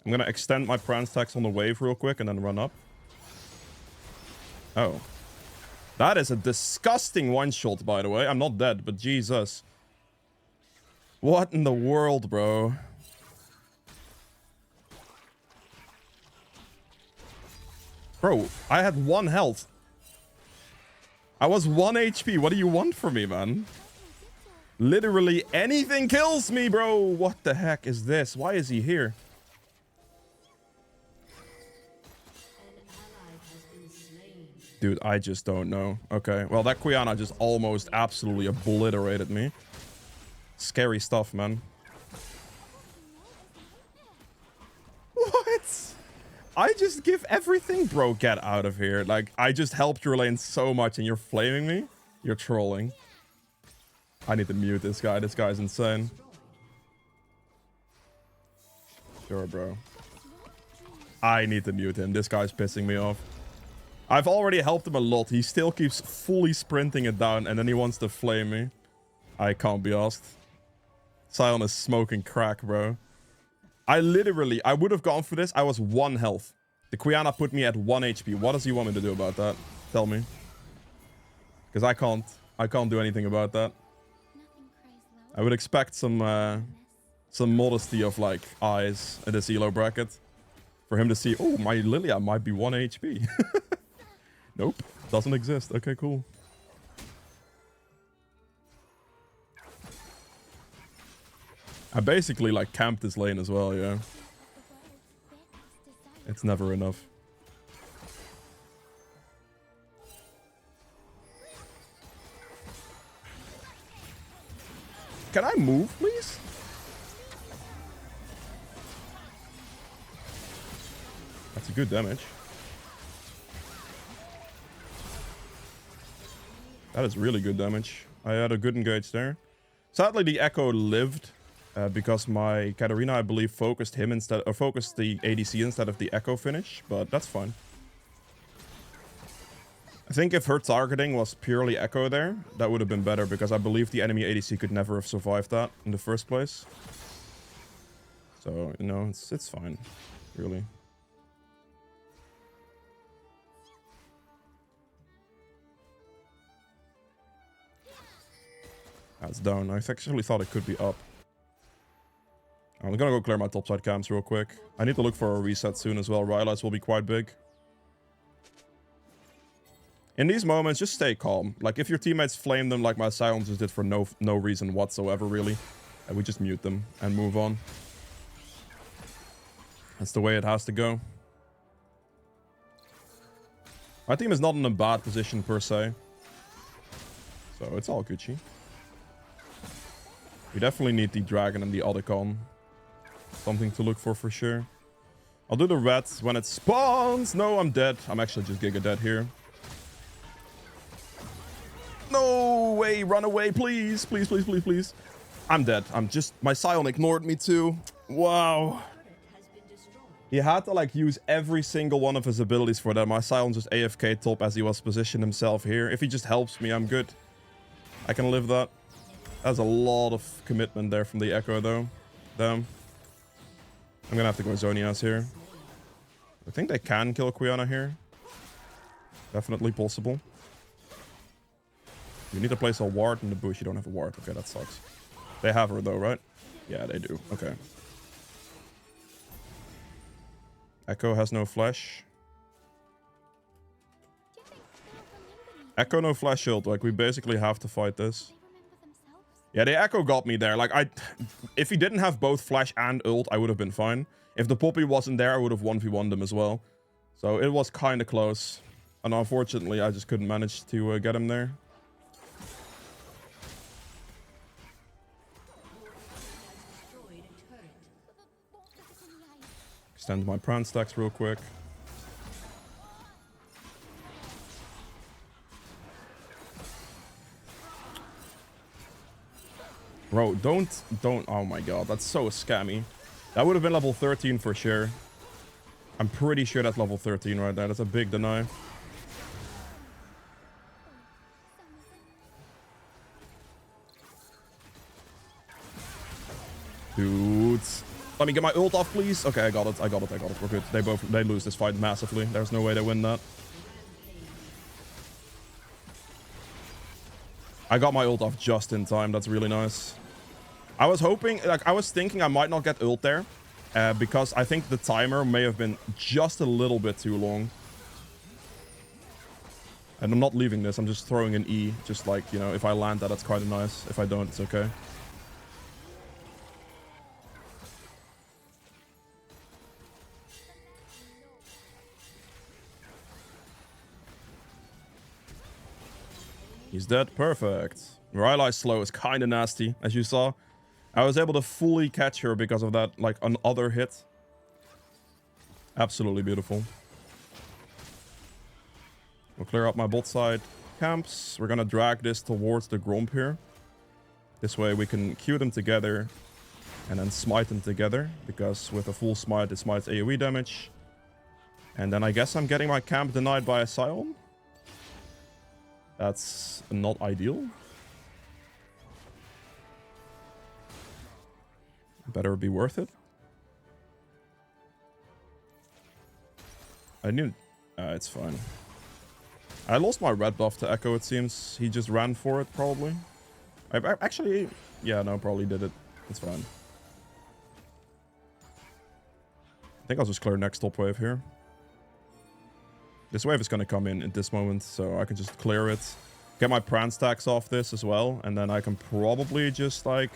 I'm gonna extend my Prance tax on the wave real quick and then run up. Oh. That is a disgusting one-shot, by the way. I'm not dead, but Jesus. What in the world, bro? Bro, I had 1 health. I was 1 HP. What do you want from me, man? Literally anything kills me, bro. What the heck is this? Why is he here? An ally has been slain. Dude, I just don't know. Okay, well, that Quiana just almost absolutely obliterated me. Scary stuff, man. What? I just give everything, bro. Get out of here. Like, I just helped your lane so much and you're flaming me? You're trolling. I need to mute this guy. This guy's insane. Sure, bro. I need to mute him. This guy's pissing me off. I've already helped him a lot. He still keeps fully sprinting it down and then he wants to flame me. I can't be asked. Sion is smoking crack, bro. I would have gone for this. I was 1 health. The Quiana put me at 1 HP. What does he want me to do about that? Tell me. Because I can't do anything about that. Nothing cries I would expect some modesty of, like, eyes in this elo bracket. For him to see, oh, my Lillia might be 1 HP. Nope. Doesn't exist. Okay, cool. I basically, like, camped this lane as well, yeah. It's never enough. Can I move, please? That's a good damage. That is really good damage. I had a good engage there. Sadly, the Echo lived. Because my Katarina, I believe, focused him instead, or focused the ADC instead of the Echo finish, but that's fine. I think if her targeting was purely Echo there, that would have been better, because I believe the enemy ADC could never have survived that in the first place. So, you know, it's fine, really. That's down. I actually thought it could be up. I'm gonna go clear my topside camps real quick. I need to look for a reset soon as well. Rylai's will be quite big. In these moments, just stay calm. Like, if your teammates flame them like my silencers did for no reason whatsoever, really, and we just mute them and move on. That's the way it has to go. My team is not in a bad position, per se. So, it's all Gucci. We definitely need the dragon and the Otacon. Something to look for sure. I'll do the red when it spawns. No, I'm dead. I'm actually just giga dead here. No way, run away, please. Please, please, please, please. I'm dead. My Scion ignored me too. Wow. He had to like use every single one of his abilities for that. My Scion just AFK top as he was positioned himself here. If he just helps me, I'm good. I can live that. That's a lot of commitment there from the Echo though. Damn. I'm gonna have to go Zonias here. I think they can kill Quiana here. Definitely possible. You need to place a ward in the bush. You don't have a ward. Okay, that sucks. They have her though, right? Yeah, they do. Okay. Echo has no flash. Echo no flash shield. Like, we basically have to fight this. Yeah, the Echo got me there. Like, if he didn't have both flash and ult, I would have been fine. If the Poppy wasn't there, I would have 1v1'd them as well. So it was kind of close. And unfortunately, I just couldn't manage to get him there. Extend my Pran stacks real quick. Bro, don't. Oh my god, that's so scammy. That would have been level 13 for sure. I'm pretty sure that's level 13 right there. That's a big deny. Dudes. Let me get my ult off, please. Okay, I got it. We're good. They lose this fight massively. There's no way they win that. I got my ult off just in time. That's really nice. I was hoping, like, I was thinking I might not get ult there. Because I think the timer may have been just a little bit too long. And I'm not leaving this. I'm just throwing an E. Just like, you know, if I land that, that's quite nice. If I don't, it's okay. He's dead. Perfect. Rylai slow is kind of nasty, as you saw. I was able to fully catch her because of that, like, another hit. Absolutely beautiful. We'll clear up my bot side camps. We're gonna drag this towards the Gromp here. This way we can queue them together and then smite them together, because with a full smite, it smites AoE damage. And then I guess I'm getting my camp denied by a Scion. That's not ideal. Better be worth it. I knew... it's fine. I lost my red buff to Echo, it seems. He just ran for it, probably. I actually... Yeah, no, probably did it. It's fine. I think I'll just clear next top wave here. This wave is going to come in at this moment, so I can just clear it. Get my Pran stacks off this as well, and then I can probably just, like...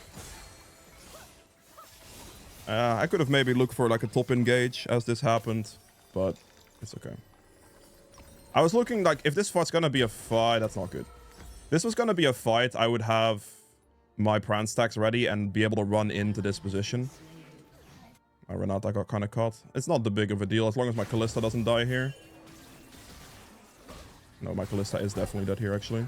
I could have maybe looked for, like, a top engage as this happened, but it's okay. I was looking, like, if this was going to be a fight... That's not good. If this was going to be a fight, I would have my Pran stacks ready and be able to run into this position. My Renata got kind of caught. It's not the big of a deal, as long as my Kalista doesn't die here. No, my Kalista is definitely dead here, actually.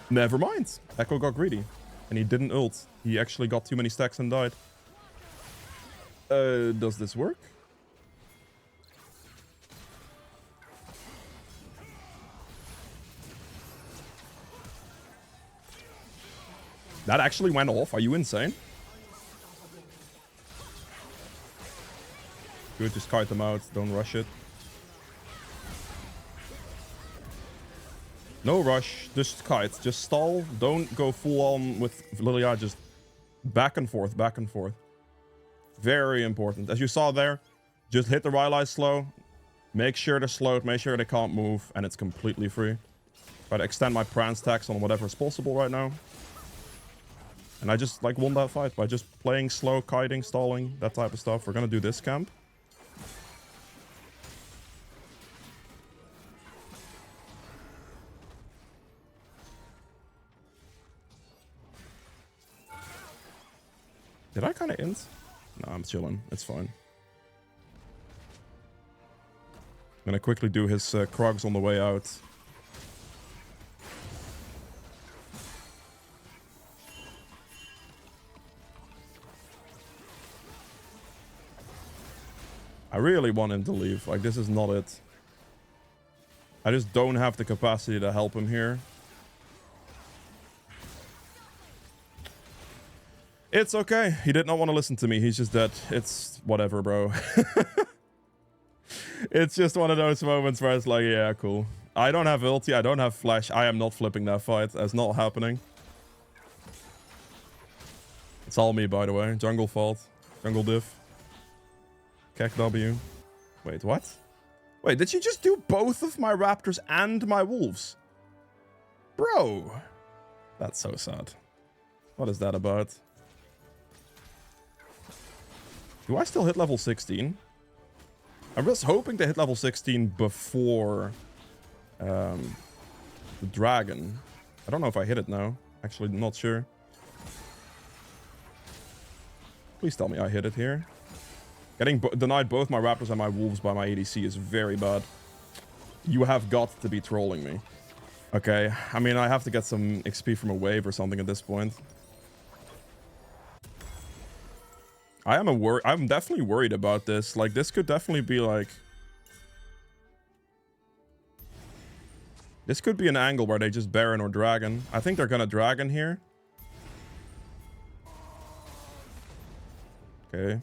Never mind. Echo got greedy. And he didn't ult. He actually got too many stacks and died. Does this work? That actually went off. Are you insane? Good, just kite them out. Don't rush it. No rush. Just kite. Just stall. Don't go full on with Lillia. Just back and forth, back and forth. Very important. As you saw there, just hit the Rylai slow. Make sure they're slowed, make sure they can't move, and it's completely free. Try to extend my prance tax on whatever is possible right now. And I just like won that fight by just playing slow, kiting, stalling, that type of stuff. We're gonna do this camp. Did I kind of int? No, I'm chilling. It's fine. I'm gonna quickly do his Krogs on the way out. I really want him to leave. Like, this is not it. I just don't have the capacity to help him here. It's okay. He did not want to listen to me. He's just dead. It's whatever, bro. It's just one of those moments where it's like, yeah, cool. I don't have ulti. I don't have flash. I am not flipping that fight. That's not happening. It's all me, by the way. Jungle fault. Jungle diff. Kek W. Wait, what? Wait, did you just do both of my raptors and my wolves? Bro. That's so sad. What is that about? Do I still hit level 16? I'm just hoping to hit level 16 before the dragon. I don't know if I hit it now. Actually, not sure. Please tell me I hit it here. Getting denied both my raptors and my wolves by my ADC is very bad. You have got to be trolling me. Okay, I mean, I have to get some XP from a wave or something at this point. I'm definitely worried about this. Like, this could definitely be like... This could be an angle where they just Baron or Dragon. I think they're gonna Dragon here. Okay.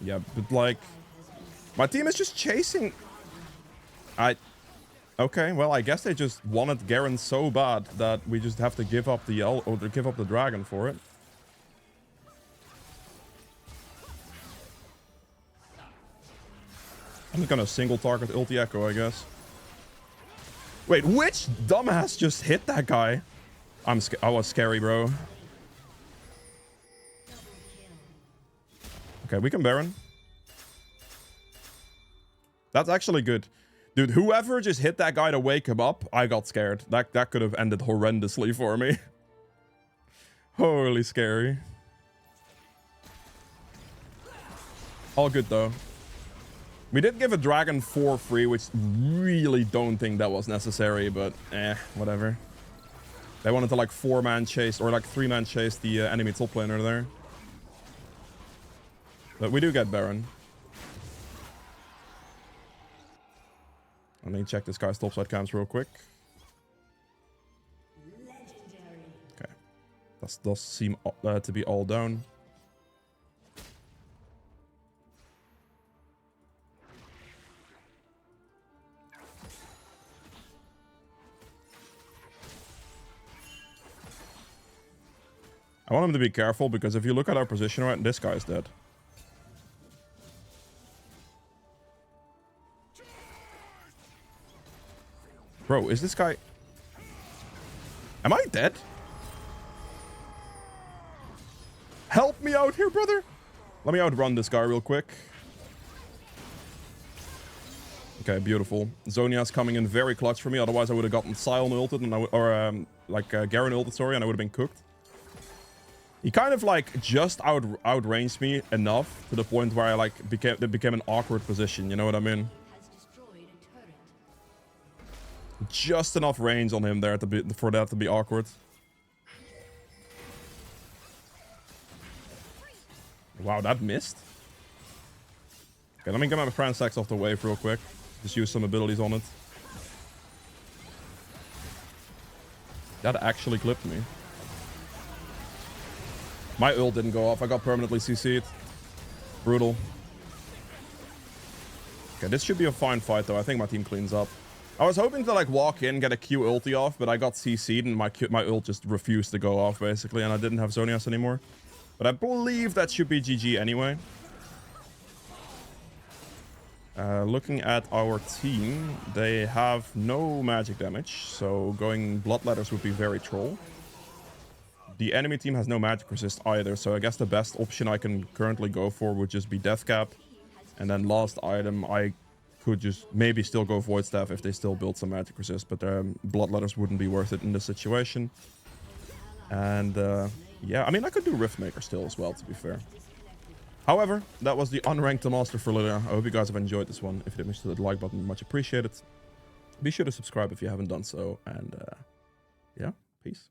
Yeah, but like... My team is just chasing... Okay, well, I guess they just wanted Garen so bad that we just have to give up the or give up the dragon for it. I'm just gonna single target ulti echo, I guess. Wait, which dumbass just hit that guy? I was scary, bro. Okay, we can Baron. That's actually good. Dude, whoever just hit that guy to wake him up, I got scared. That could have ended horrendously for me. Holy scary. All good, though. We did give a dragon for free, which really don't think that was necessary, but whatever. They wanted to like 4-man chase, or like 3-man chase the enemy top laner there. But we do get Baron. Let me check this guy's topside cams real quick. Okay. That does seem to be all down. I want him to be careful because if you look at our position right, this guy's dead. Bro, is this guy... Am I dead? Help me out here, brother! Let me outrun this guy real quick. Okay, beautiful. Zhonya's coming in very clutch for me. Otherwise, I would have gotten Sion ulted, and Garen ulted, sorry, and I would have been cooked. He kind of like just outranged me enough to the point where I like it became an awkward position. You know what I mean? Just enough range on him there for that to be awkward. Wow, that missed. Okay, let me get my Fransax off the wave real quick. Just use some abilities on it. That actually clipped me. My ult didn't go off. I got permanently CC'd. Brutal. Okay, this should be a fine fight though. I think my team cleans up. I was hoping to like walk in, get a Q ulti off, but I got CC'd and my ult just refused to go off basically, and I didn't have Zhonya's anymore. But I believe that should be GG anyway. Looking at our team, they have no magic damage, so going Bloodletters would be very troll. The enemy team has no magic resist either, so I guess the best option I can currently go for would just be Death Cap. And then last item, I could just maybe still go Void Staff if they still build some magic resist, but Bloodletters wouldn't be worth it in this situation. And yeah, I mean, I could do Riftmaker still as well, to be fair. However, that was the Unranked Master for Lillia. I hope you guys have enjoyed this one. If you did, hit the like button, much appreciated. Be sure to subscribe if you haven't done so, and yeah, peace.